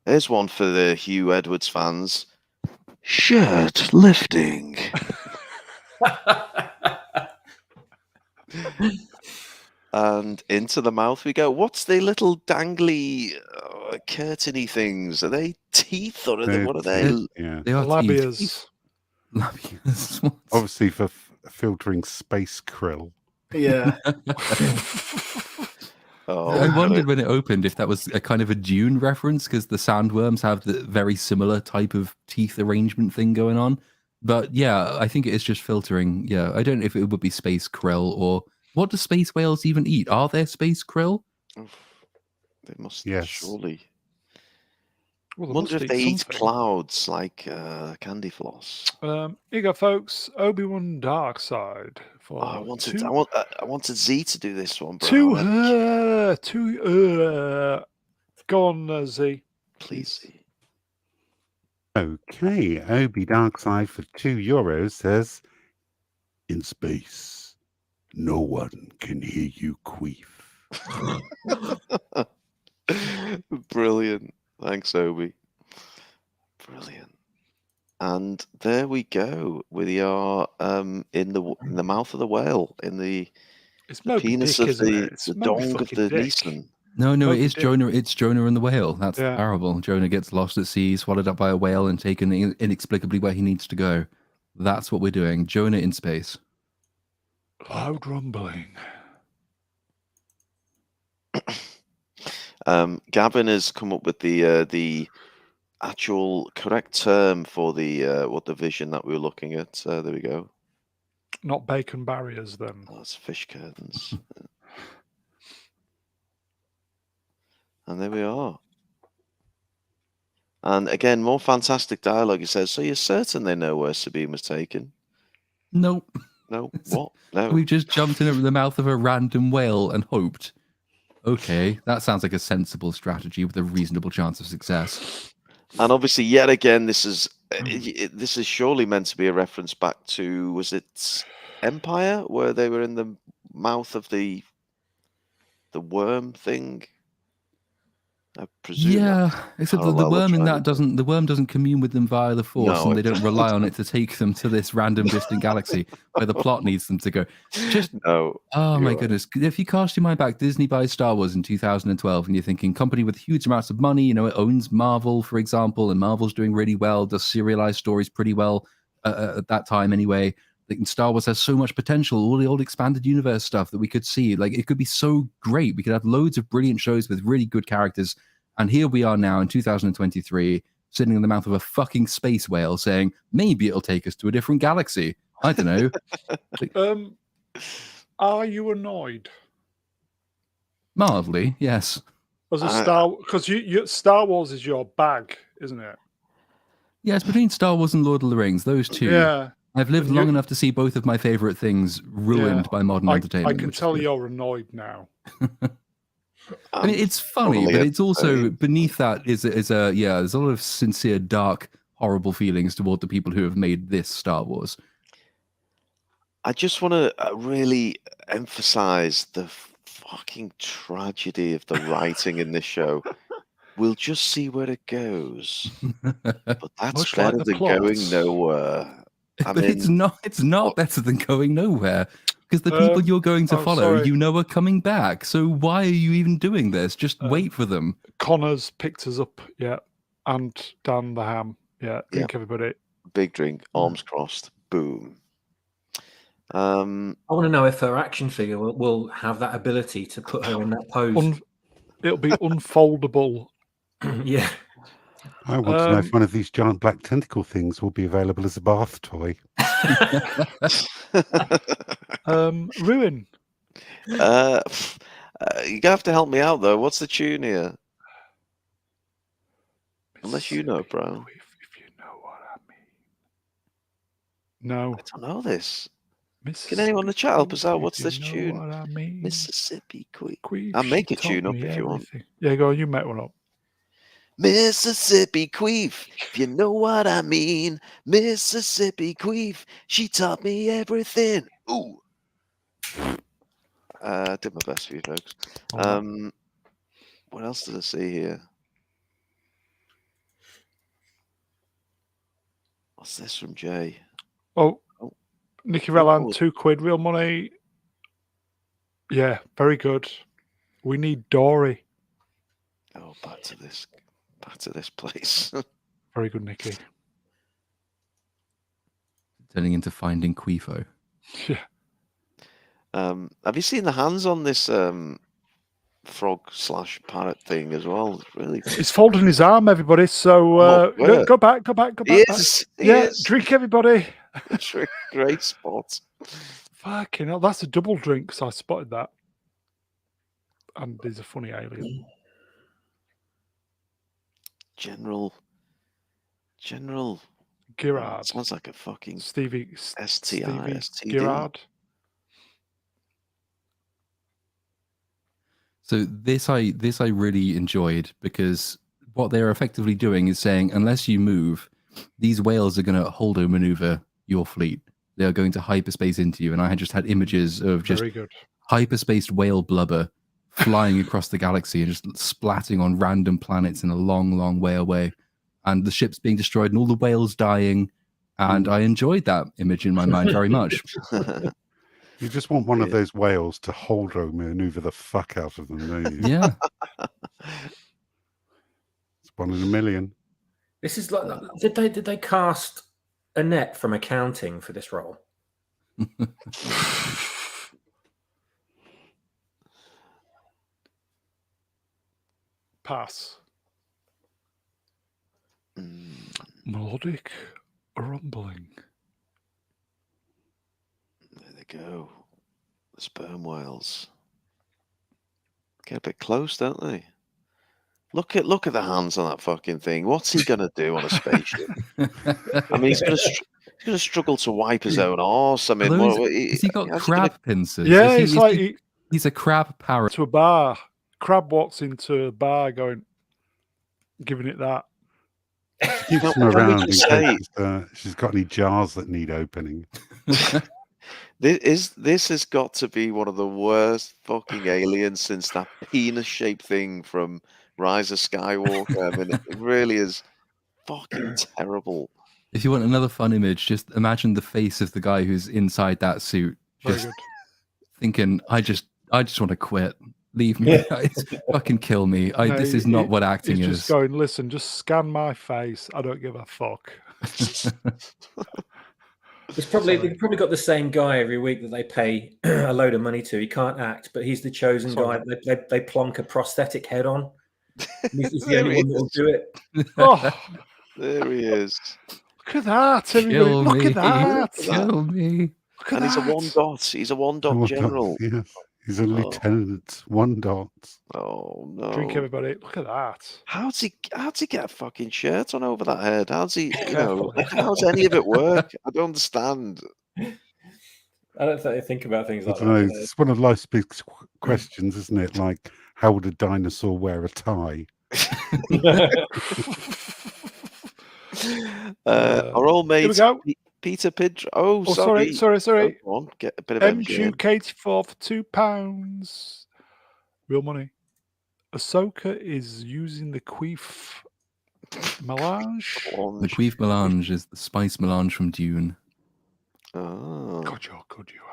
Here's one for the Hugh Edwards fans. Shirt lifting. And into the mouth we go. What's the little dangly, curtainy things? Are they teeth or are they, what are they? Yeah. They are Labias. teeth. Labias. What? Obviously for filtering space krill. Yeah. Oh, I we've got wondered when it opened if that was a kind of a Dune reference, because the sandworms have the very similar type of teeth arrangement thing going on. But yeah, I think it is just filtering. Yeah, I don't know if it would be space krill or what do space whales even eat? Are there space krill? They must Yes. surely. Well, they Wonder must if they eat something. clouds like candy floss. Here you go, folks. Obi-Wan Darkside for I wanted Z to do this one, bro. Go on, Z. Please, Z. Okay, Obi Darkside for €2 says, in space, no one can hear you queef. Brilliant. Thanks, Obi. Brilliant. And there we go. We are in the mouth of the whale, in the It's Moby penis Dick, of isn't the it? It's the Moby dong of fucking the Dick. Neeson. No, it Moby is Dick. Jonah. It's Jonah and the whale. That's Yeah. terrible. Jonah gets lost at sea, swallowed up by a whale, and taken inexplicably where he needs to go. That's what we're doing. Jonah in space. Loud rumbling. Gavin has come up with the actual correct term for the what the vision that we were looking at. There we go. Not bacon barriers, then. Oh, that's fish curtains. And there we are. And again, more fantastic dialogue. He says, "So you're certain they know where Sabine was taken?" Nope. No. What? No. We've just jumped in the mouth of a random whale and hoped. Okay, that sounds like a sensible strategy with a reasonable chance of success. And obviously, yet again, this is surely meant to be a reference back to, was it Empire, where they were in the mouth of the worm thing? I presume. Yeah, except the parallel worm in trying that to do. the worm doesn't commune with them via the force, No, and they it don't rely on it to take them to this random distant galaxy where the plot needs them to go. Just No. oh my you're right. goodness! If you cast your mind back, Disney buys Star Wars in 2012, and you're thinking company with huge amounts of money. You know, it owns Marvel, for example, and Marvel's doing really well, does serialized stories pretty well at that time anyway. Like, Star Wars has so much potential, all the old expanded universe stuff that we could see. Like, it could be so great. We could have loads of brilliant shows with really good characters. And here we are now in 2023, sitting in the mouth of a fucking space whale saying, maybe it'll take us to a different galaxy. I don't know. Are you annoyed? Mildly, yes. As a because you Star Wars is your bag, isn't it? Yeah, it's between Star Wars and Lord of the Rings, those two. Yeah. I've lived long enough to see both of my favorite things ruined by modern entertainment. I can tell you're annoyed now. I mean, it's funny, but it's also beneath that is there's a lot of sincere, dark, horrible feelings toward the people who have made this Star Wars. I just want to really emphasize the fucking tragedy of the writing in this show. We'll just see where it goes, but that's Much better like the than going plots. nowhere. But it's not better than going nowhere, because the people you're going to follow, sorry. are coming back. So why are you even doing this? Just wait for them. Connor's picked us up, yeah, and Dan the Ham, yeah. Drink, everybody. Big drink, arms crossed, boom. I want to know if her action figure will have that ability to put her in that pose. It'll be unfoldable. Yeah. I want to know if one of these giant black tentacle things will be available as a bath toy. Ruin. You have to help me out though. What's the tune here? Unless you know, bro. If you know what I mean. No. I don't know this. Can anyone in the chat help us out? What's this tune? What I mean. Mississippi Queef. I'll make a tune up if you want. Yeah, go on, you make one up. Mississippi Queef, if you know what I mean. Mississippi Queef, she taught me everything. Ooh. Did my best for you folks. What else did I see here? What's this from Jay? Oh, Oh. Nicky Oh. Rellan, £2, real money. Yeah, very good. We need Dory. Oh, back to this place. Very good, Nicky. Turning into Finding Queefo. Yeah. Have you seen the hands on this frog/parrot thing as well? It's really. He's folding his arm, everybody. So go back. He Yeah, is. drink, everybody. Great spot. Fucking hell, that's a double drink. So I spotted that. And he's a funny alien. General. Girard. Sounds like a fucking Stevie STI. Girard. So this I really enjoyed, because what they're effectively doing is saying, unless you move, these whales are going to holdo maneuver your fleet. They are going to hyperspace into you. And I had just had images of just Very good. hyperspaced whale blubber flying across the galaxy and just splatting on random planets in a long, long way away. And the ships being destroyed and all the whales dying. And I enjoyed that image in my mind very much. You just want one of those whales to holdo maneuver the fuck out of them, don't you? Yeah. It's 1 in a million. This is like, did they cast Annette from accounting for this role? Pass. Melodic rumbling. There they go. The sperm whales. Get a bit close, don't they? Look at the hands on that fucking thing. What's he gonna do on a spaceship? I mean, he's gonna struggle to wipe his own arse. I mean, Has he got crab pincers? Yeah, it's like he's a crab parrot. To a bar. Crab walks into a bar going, giving it that. She keeps them around in case she's got any jars that need opening. This has got to be one of the worst fucking aliens since that penis-shaped thing from Rise of Skywalker. I mean, it really is fucking terrible. If you want another fun image, just imagine the face of the guy who's inside that suit, just thinking, "I just want to quit. Leave me. Fucking kill me. This is not what acting is." Just going, listen, just scan my face. I don't give a fuck. They've probably got the same guy every week that they pay a load of money to. He can't act, but he's the chosen guy. They plonk a prosthetic head on. He's the only one that will do it. Oh, there he is. Look at that, everybody. Look at that. Kill me. Look at and that. He's a 1 dot. He's a 1 dot general. Yes. He's a lieutenant. 1 dot. Oh no! Drink, everybody. Look at that. How's he get a fucking shirt on over that head? How's he? How's any of it work? I don't understand. I don't think about things like I don't know. that. It's one of life's big questions, isn't it? Like, how would a dinosaur wear a tie? Our old mate Peter Pidgeot. Oh, sorry. Sorry. Go on, get a bit of MQ84 for £2. Real money. Ahsoka is using the queef melange. The queef melange is the spice melange from Dune. Oh. God, you're good, you are.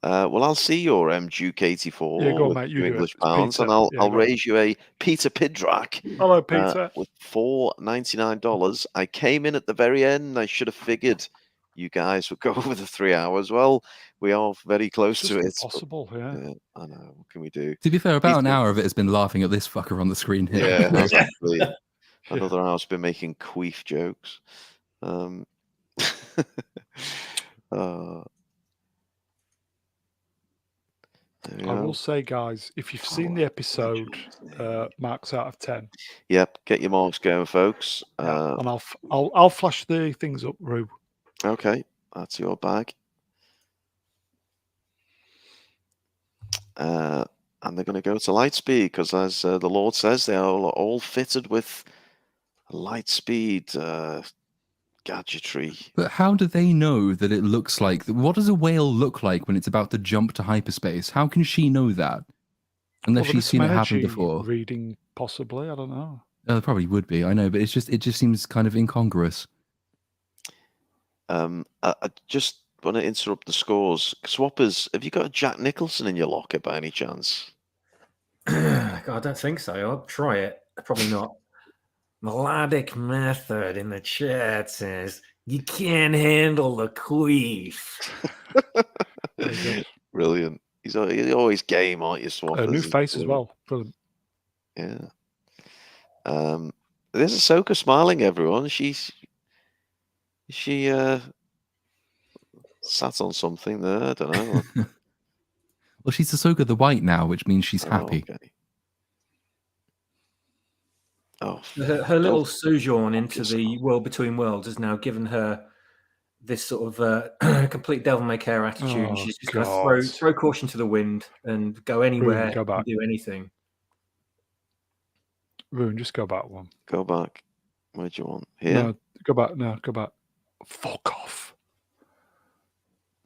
Well, I'll see your MQ84 yeah, go on, with mate, you English Peter, pounds, and I'll raise you a Peter Pidrak. Hello, Peter. With $4.99. I came in at the very end. I should have figured you guys would go over the 3 hours. Well, we are very close to it. Possible, yeah. I know. What can we do? To be fair, about an hour of it has been laughing at this fucker on the screen here. Yeah, exactly. Another hour's been making queef jokes. I will say, guys, if you've seen the episode, marks out of 10. Yep, get your marks going, folks. And I'll flash the things up, Rue. Okay, that's your bag. And they're going to go to Lightspeed because, as the Lord says, they are all fitted with Lightspeed gadgetry. But how do they know that it looks like? What does a whale look like when it's about to jump to hyperspace? How can she know that? Unless Well, there's she's some seen it happen energy before. reading, possibly. I don't know. There probably would be. I know, but it just seems kind of incongruous. I just want to interrupt the scores. Swappers, have you got a Jack Nicholson in your locker by any chance? I don't think so. I'll try it. Probably not. Melodic Method in the chat says, you can't handle the queef. Very good. Brilliant. He's always game, aren't you, Swappers? A new It's face as brilliant. well. Brilliant. Yeah. There's Ahsoka smiling, everyone. She sat on something there. I don't know. Well, she's Ahsoka the White now, which means she's happy. Okay. Oh, Her little sojourn into the world between worlds has now given her this sort of complete devil may care attitude. And Oh, she's just going to throw caution to the wind and go anywhere go back. and do anything. Rune, just go back one. Go back. Where do you want? Here? No, go back. No, go back. Fuck off.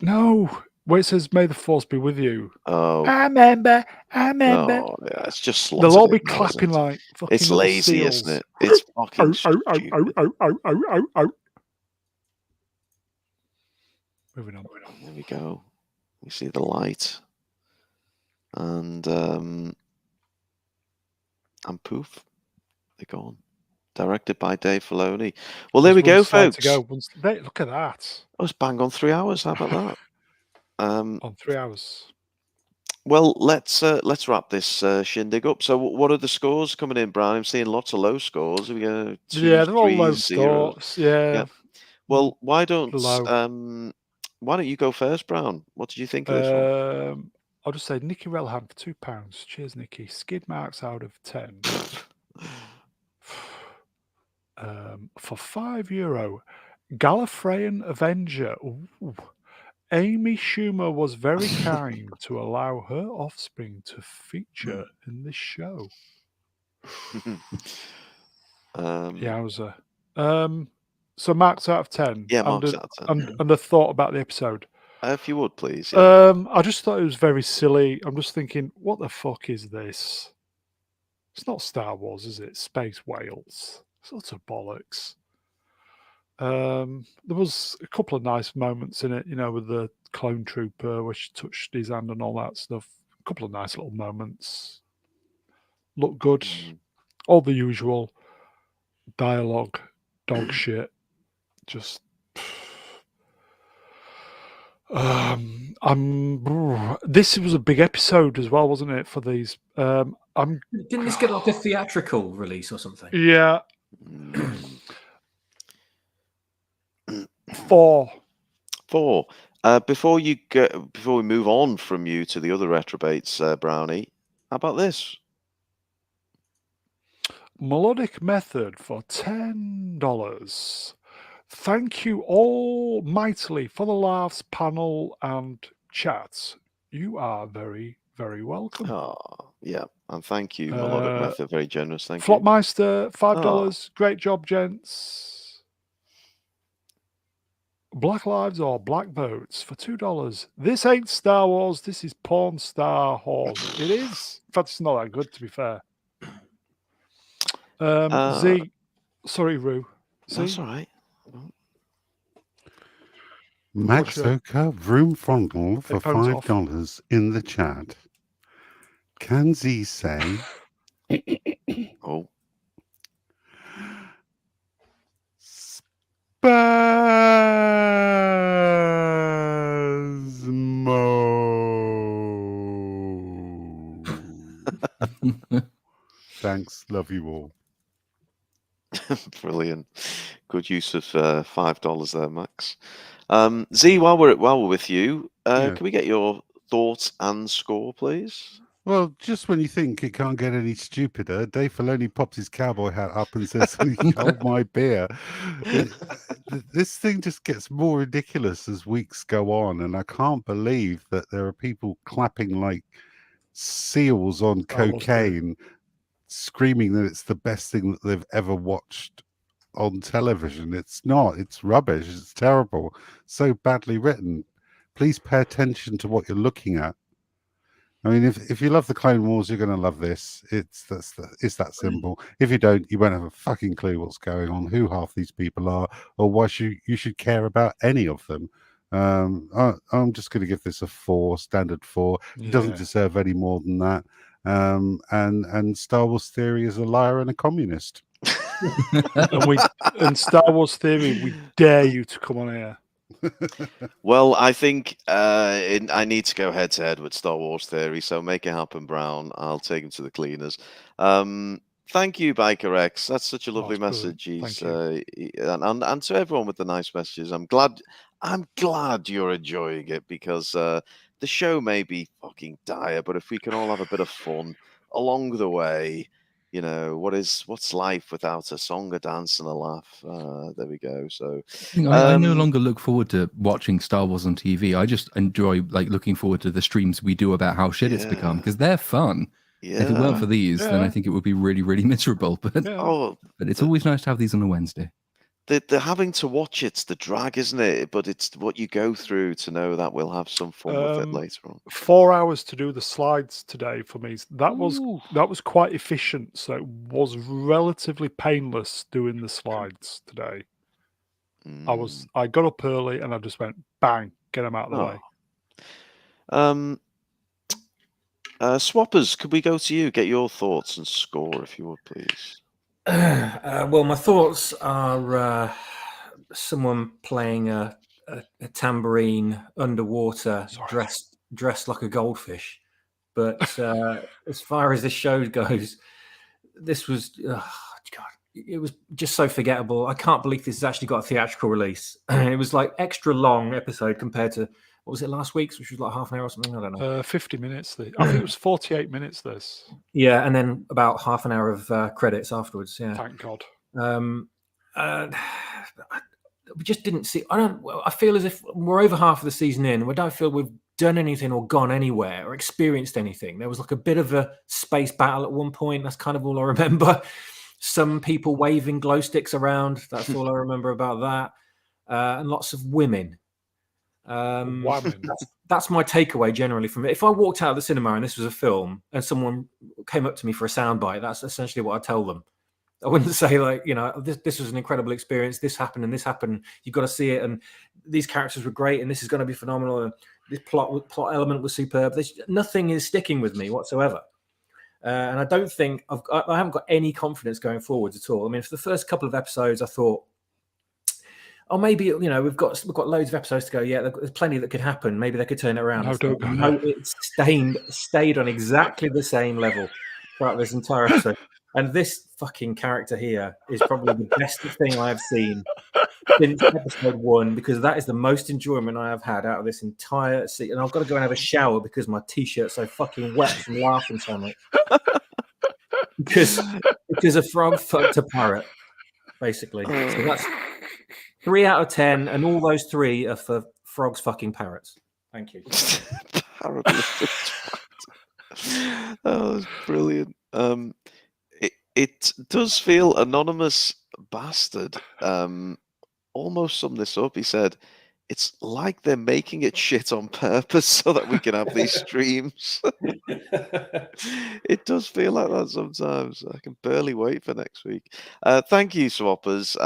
No. Where it says, may the force be with you. Oh. I remember. No, yeah, it's just slotted. They'll all be in now, clapping isn't it? like fucking It's lazy, seals. isn't it? It's fucking stupid. Moving on. There we go. We see the light. And poof, they're gone. Directed by Dave Filoni. Well, there we go, folks. Look at that. I was bang on 3 hours. How about that? On 3 hours. Well, let's wrap this shindig up. So, what are the scores coming in, Brian? I'm seeing lots of low scores. Are we going to Yeah, they're all low scores. Yeah. Well, why don't Low. why don't you go first, Brown? What did you think of this one? I'll just say Nikki Relham for £2. Cheers, Nikki. Skid marks out of 10. For €5, Gallifreyan Avenger. Ooh. Amy Schumer was very kind to allow her offspring to feature in this show. Yowza. So marks out of 10. Yeah, marks out of 10. And a thought about the episode. If you would, please. Yeah. I just thought it was very silly. I'm just thinking, what the fuck is this? It's not Star Wars, is it? Space Whales. Sort of bollocks. There was a couple of nice moments in it, with the clone trooper where she touched his hand and all that stuff. A couple of nice little moments. Look good. All the usual dialogue, dog shit. Just this was a big episode as well, wasn't it, for these? Didn't this get like a theatrical release or something? Yeah. 4. Before we move on from you to the other retrobates, Brownie, how about this? Melodic Method for $10. Thank you all mightily for the laughs, panel, and chats. You are very, very welcome. Oh, yeah. And thank you, Melodic Method. Very generous. Thank Flopmeister, $5. Great job, gents. Black Lives or Black Votes for $2. This ain't Star Wars. This is Porn Star Whores. It is. In fact, it's not that good, to be fair. Z. Sorry, Rue. That's all right. Maxoka Vroom Frontal for $5 in the chat. Can Z say? Oh. Spasmo. Thanks. Love you all. Brilliant. Good use of $5 there, Max. Z, while we're with you, can we get your thoughts and score, please? Well, just when you think it can't get any stupider, Dave Filoni pops his cowboy hat up and says, "Hold my beer." This thing just gets more ridiculous as weeks go on, and I can't believe that there are people clapping like seals on cocaine, screaming that it's the best thing that they've ever watched on television. It's not. It's rubbish. It's terrible. So badly written. Please pay attention to what you're looking at. I mean, if you love the Clone Wars, you're going to love this. It's that simple. If you don't, you won't have a fucking clue what's going on, who half these people are, or why you should care about any of them. I'm just going to give this a 4, standard 4. It doesn't Yeah. deserve any more than that. And Star Wars Theory is a liar and a communist. And Star Wars Theory, we dare you to come on here. Well, I think I need to go head to head with Star Wars Theory, so make it happen, Brown. I'll take him to the cleaners. Thank you, Biker X. That's such a lovely it's brilliant. message. Thank And to everyone with the nice messages, I'm glad you're enjoying it, because the show may be fucking dire, but if we can all have a bit of fun along the way, what's life without a song, a dance, and a laugh? There we go. So I no longer look forward to watching Star Wars on TV. I just enjoy looking forward to the streams we do about how shit it's become, because they're fun. If it weren't for these, then I think it would be really, really miserable. But but it's always nice to have these on a Wednesday. The having to watch it's the drag, isn't it? But it's what you go through to know that we'll have some fun with it later on. 4 hours to do the slides today for me. That was quite efficient, so it was relatively painless doing the slides today. I got up early and I just went bang, get them out of the way. Swappers, could we go to you? Get your thoughts and score, if you would, please. Well, my thoughts are someone playing a tambourine underwater, dressed like a goldfish. But as far as the show goes, this was God. It was just so forgettable. I can't believe this has actually got a theatrical release. It was like extra long episode compared to what was it last week's, which was like half an hour or something. I don't know. 50 minutes. I think it was 48 minutes. This. Yeah, and then about half an hour of credits afterwards. Yeah. Thank God. We just didn't see. I feel as if we're over half of the season in. We don't feel we've done anything or gone anywhere or experienced anything. There was like a bit of a space battle at one point. That's kind of all I remember. Some people waving glow sticks around. That's all I remember about that. And lots of women. That's my takeaway generally from it. If I walked out of the cinema and this was a film and someone came up to me for a soundbite, that's essentially what I'd tell them. I wouldn't say this was an incredible experience. This happened and this happened. You've got to see it. And these characters were great. And this is going to be phenomenal. And this plot element was superb. Nothing is sticking with me whatsoever. And I don't think I haven't got any confidence going forwards at all. I mean, for the first couple of episodes, I thought, oh, maybe we've got loads of episodes to go. Yeah, there's plenty that could happen. Maybe they could turn it around. No, it stayed on exactly the same level throughout this entire episode. And this fucking character here is probably the best thing I have seen since episode 1, because that is the most enjoyment I have had out of this entire season. And I've got to go and have a shower because my t-shirt's so fucking wet from laughing so much. because a frog fucked a parrot, basically. So that's 3 out of 10, and all those 3 are for frogs fucking parrots. Thank you. Oh, that's brilliant. It does feel Anonymous Bastard almost summed this up. He said, it's like they're making it shit on purpose so that we can have these streams. It does feel like that sometimes. I can barely wait for next week. Thank you, Swappers.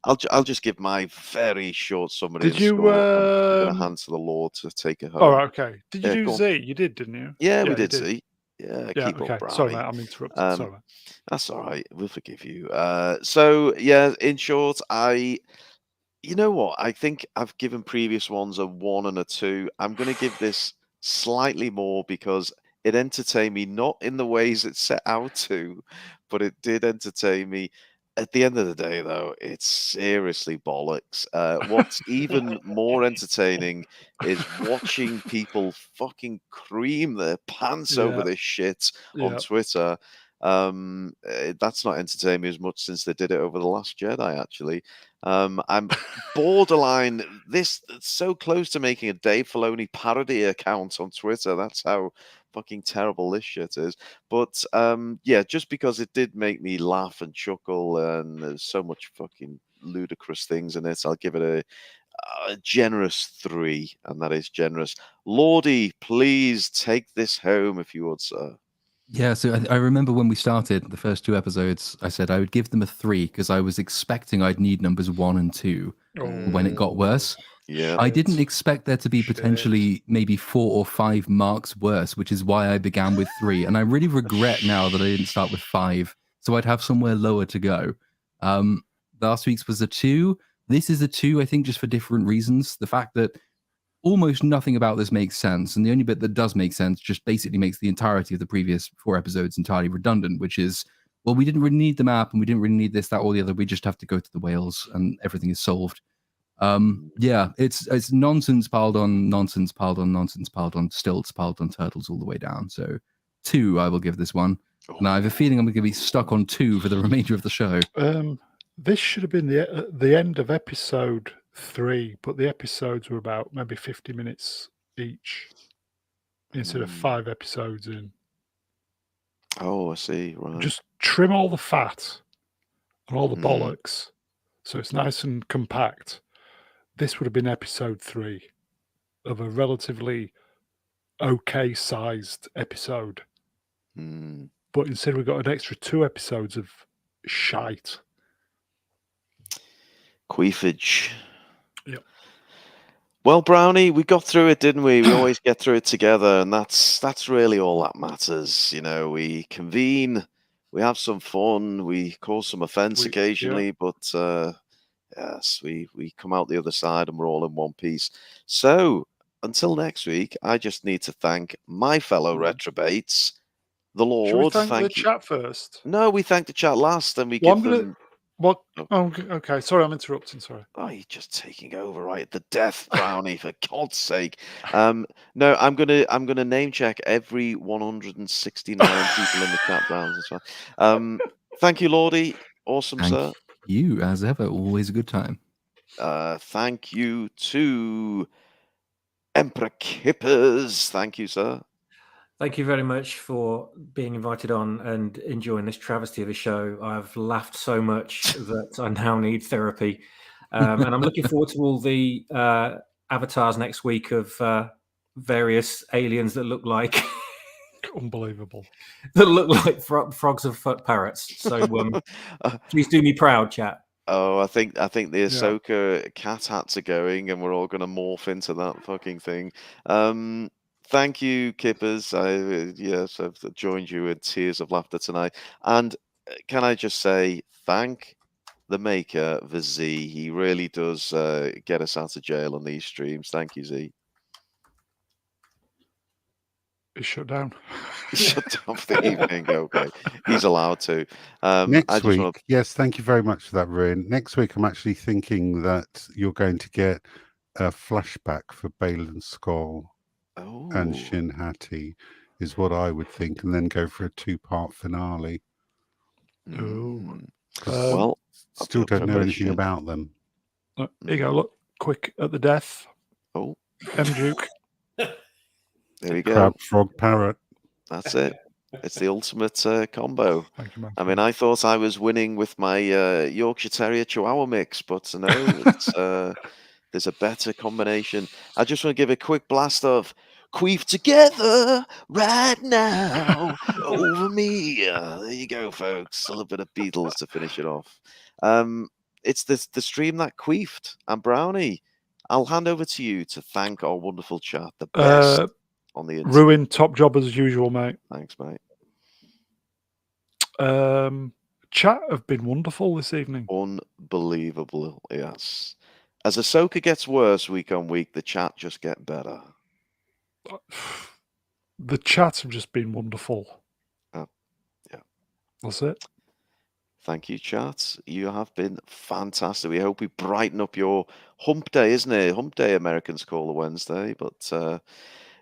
I'll just give my very short summary. Did you? I'm going to hand to the Lord to take it home. Oh, okay. Did you do Z? You did, didn't you? Yeah, we did Z. Yeah, keep okay. up, Brownie. Sorry, mate, I'm interrupted. Sorry, mate. That's all right. We'll forgive you. So, yeah, in short, you know what? I think I've given previous ones a 1 and a 2. I'm going to give this slightly more because it entertained me, not in the ways it set out to, but it did entertain me. At the end of the day, though, it's seriously bollocks. What's even more entertaining is watching people fucking cream their pants over this shit on Twitter. That's not entertained me as much since they did it over The Last Jedi, actually. I'm borderline this so close to making a Dave Filoni parody account on Twitter. That's how fucking terrible this shit is. But yeah, just because it did make me laugh and chuckle, and there's so much fucking ludicrous things in it, I'll give it a generous 3, and that is generous. Lordy, please take this home if you would, sir. Yeah, so I remember when we started the first 2 episodes, I said I would give them a 3 because I was expecting I'd need numbers 1 and 2 when it got worse. Yeah. I didn't Shit. expect there to be Shit. potentially maybe 4 or 5 marks worse, which is why I began with 3. And I really regret now that I didn't start with 5, so I'd have somewhere lower to go. Last week's was a 2. This is a 2, I think, just for different reasons. The fact that almost nothing about this makes sense, and the only bit that does make sense just basically makes the entirety of the previous 4 episodes entirely redundant, which is, well, we didn't really need the map, and we didn't really need this, that, or the other. We just have to go to the whales, and everything is solved. Yeah, it's nonsense piled on nonsense piled on nonsense piled on stilts piled on turtles all the way down. So 2, I will give this one, and I have a feeling I'm going to be stuck on 2 for the remainder of the show. This should have been the end of episode 3, but the episodes were about maybe 50 minutes each instead of 5 episodes in. Oh, I see. Right. Just trim all the fat and all the bollocks so it's nice and compact. This would have been episode 3 of a relatively okay sized episode. But instead we've got an extra 2 episodes of shite. Queefage. Yep. Well, Brownie, we got through it, didn't we? We always get through it together, and that's really all that matters. You know, we convene, we have some fun, we cause some offence occasionally, but yes, we come out the other side and we're all in one piece. So until next week, I just need to thank my fellow retrobates, the Lord. Should we thank the you. chat first? No, we thank the chat last, and we Well, give them. What? Oh, okay. Sorry, I'm interrupting. Sorry. Oh, you're just taking over right at the death, Brownie, for God's sake. No, I'm gonna name check every 169 people in the chat, Browns as well. Thank you, Lordy. Awesome, Thank sir. you, as ever. Always a good time. Thank you to Emperor Kippers. Thank you, sir. Thank you very much for being invited on and enjoying this travesty of a show. I've laughed so much that I now need therapy. And I'm looking forward to all the avatars next week of various aliens that look like Unbelievable. that look like frogs of foot parrots. So please do me proud, chat. Oh, I think the Ahsoka cat hats are going, and we're all going to morph into that fucking thing. Thank you, Kippers. I've joined you in tears of laughter tonight. And can I just say, thank the maker, the Z. He really does get us out of jail on these streams. Thank you, Z. He's shut down. Shut down for the evening. Okay, he's allowed to. Next week, yes, thank you very much for that, Ruin. Next week, I'm actually thinking that you're going to get a flashback for Balin Skoll and Shin Hati, is what I would think, and then go for a 2-part finale. Well, still don't know anything about them. Here you go. Look, quick at the death. M-Duke. There we go. Crab, frog, parrot. That's it. It's the ultimate combo. Thank you, man. I mean, I thought I was winning with my Yorkshire Terrier Chihuahua mix, but no, it's, there's a better combination. I just want to give a quick blast of Queef together right now over me. There you go, folks. A little bit of Beatles to finish it off. It's the stream that queefed. And Brownie, I'll hand over to you to thank our wonderful chat, the best on the internet. Ruin, top job as usual, mate. Thanks, mate. Chat have been wonderful this evening. Unbelievable, yes. As Ahsoka gets worse week on week, the chat just get better. The chats have just been wonderful. Oh, yeah. That's it. Thank you, chat. You have been fantastic. We hope we brighten up your hump day, isn't it? Hump day, Americans call a Wednesday. But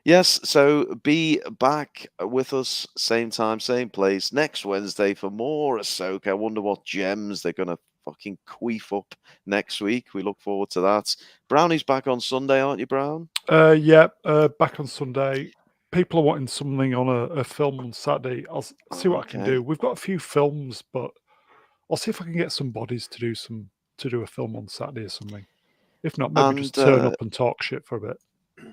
yes, so be back with us, same time, same place, next Wednesday for more Ahsoka. I wonder what gems they're going to fucking queef up next week. We look forward to that. Brownie's back on Sunday, aren't you, Brown? Yeah, back on Sunday. People are wanting something on a film on Saturday. I'll see what I can do. We've got a few films, but I'll see if I can get some bodies to do a film on Saturday or something. If not, maybe just turn up and talk shit for a bit.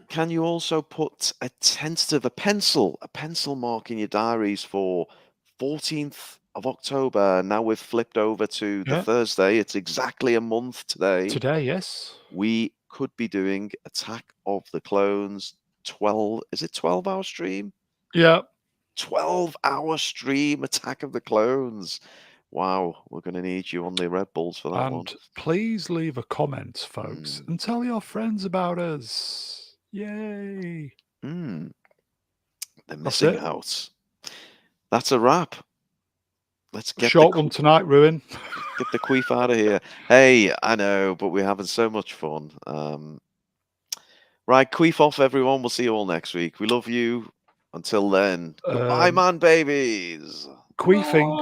Can you also put a tentative, a pencil mark in your diaries for 14th of October? Now we've flipped over to the Yeah. Thursday. It's exactly a month today. Today, yes. We could be doing Attack of the Clones 12. Is it 12-hour stream? Yeah. 12-hour stream Attack of the Clones. Wow, we're going to need you on the Red Bulls for that one. And please leave a comment, folks, and tell your friends about us. Yay. They're That's missing it. out. That's a wrap. Let's get Short one tonight, Ruin. Get the queef out of here. Hey, I know, but we're having so much fun. Right, queef off, everyone. We'll see you all next week. We love you. Until then, goodbye, man babies. Queefing.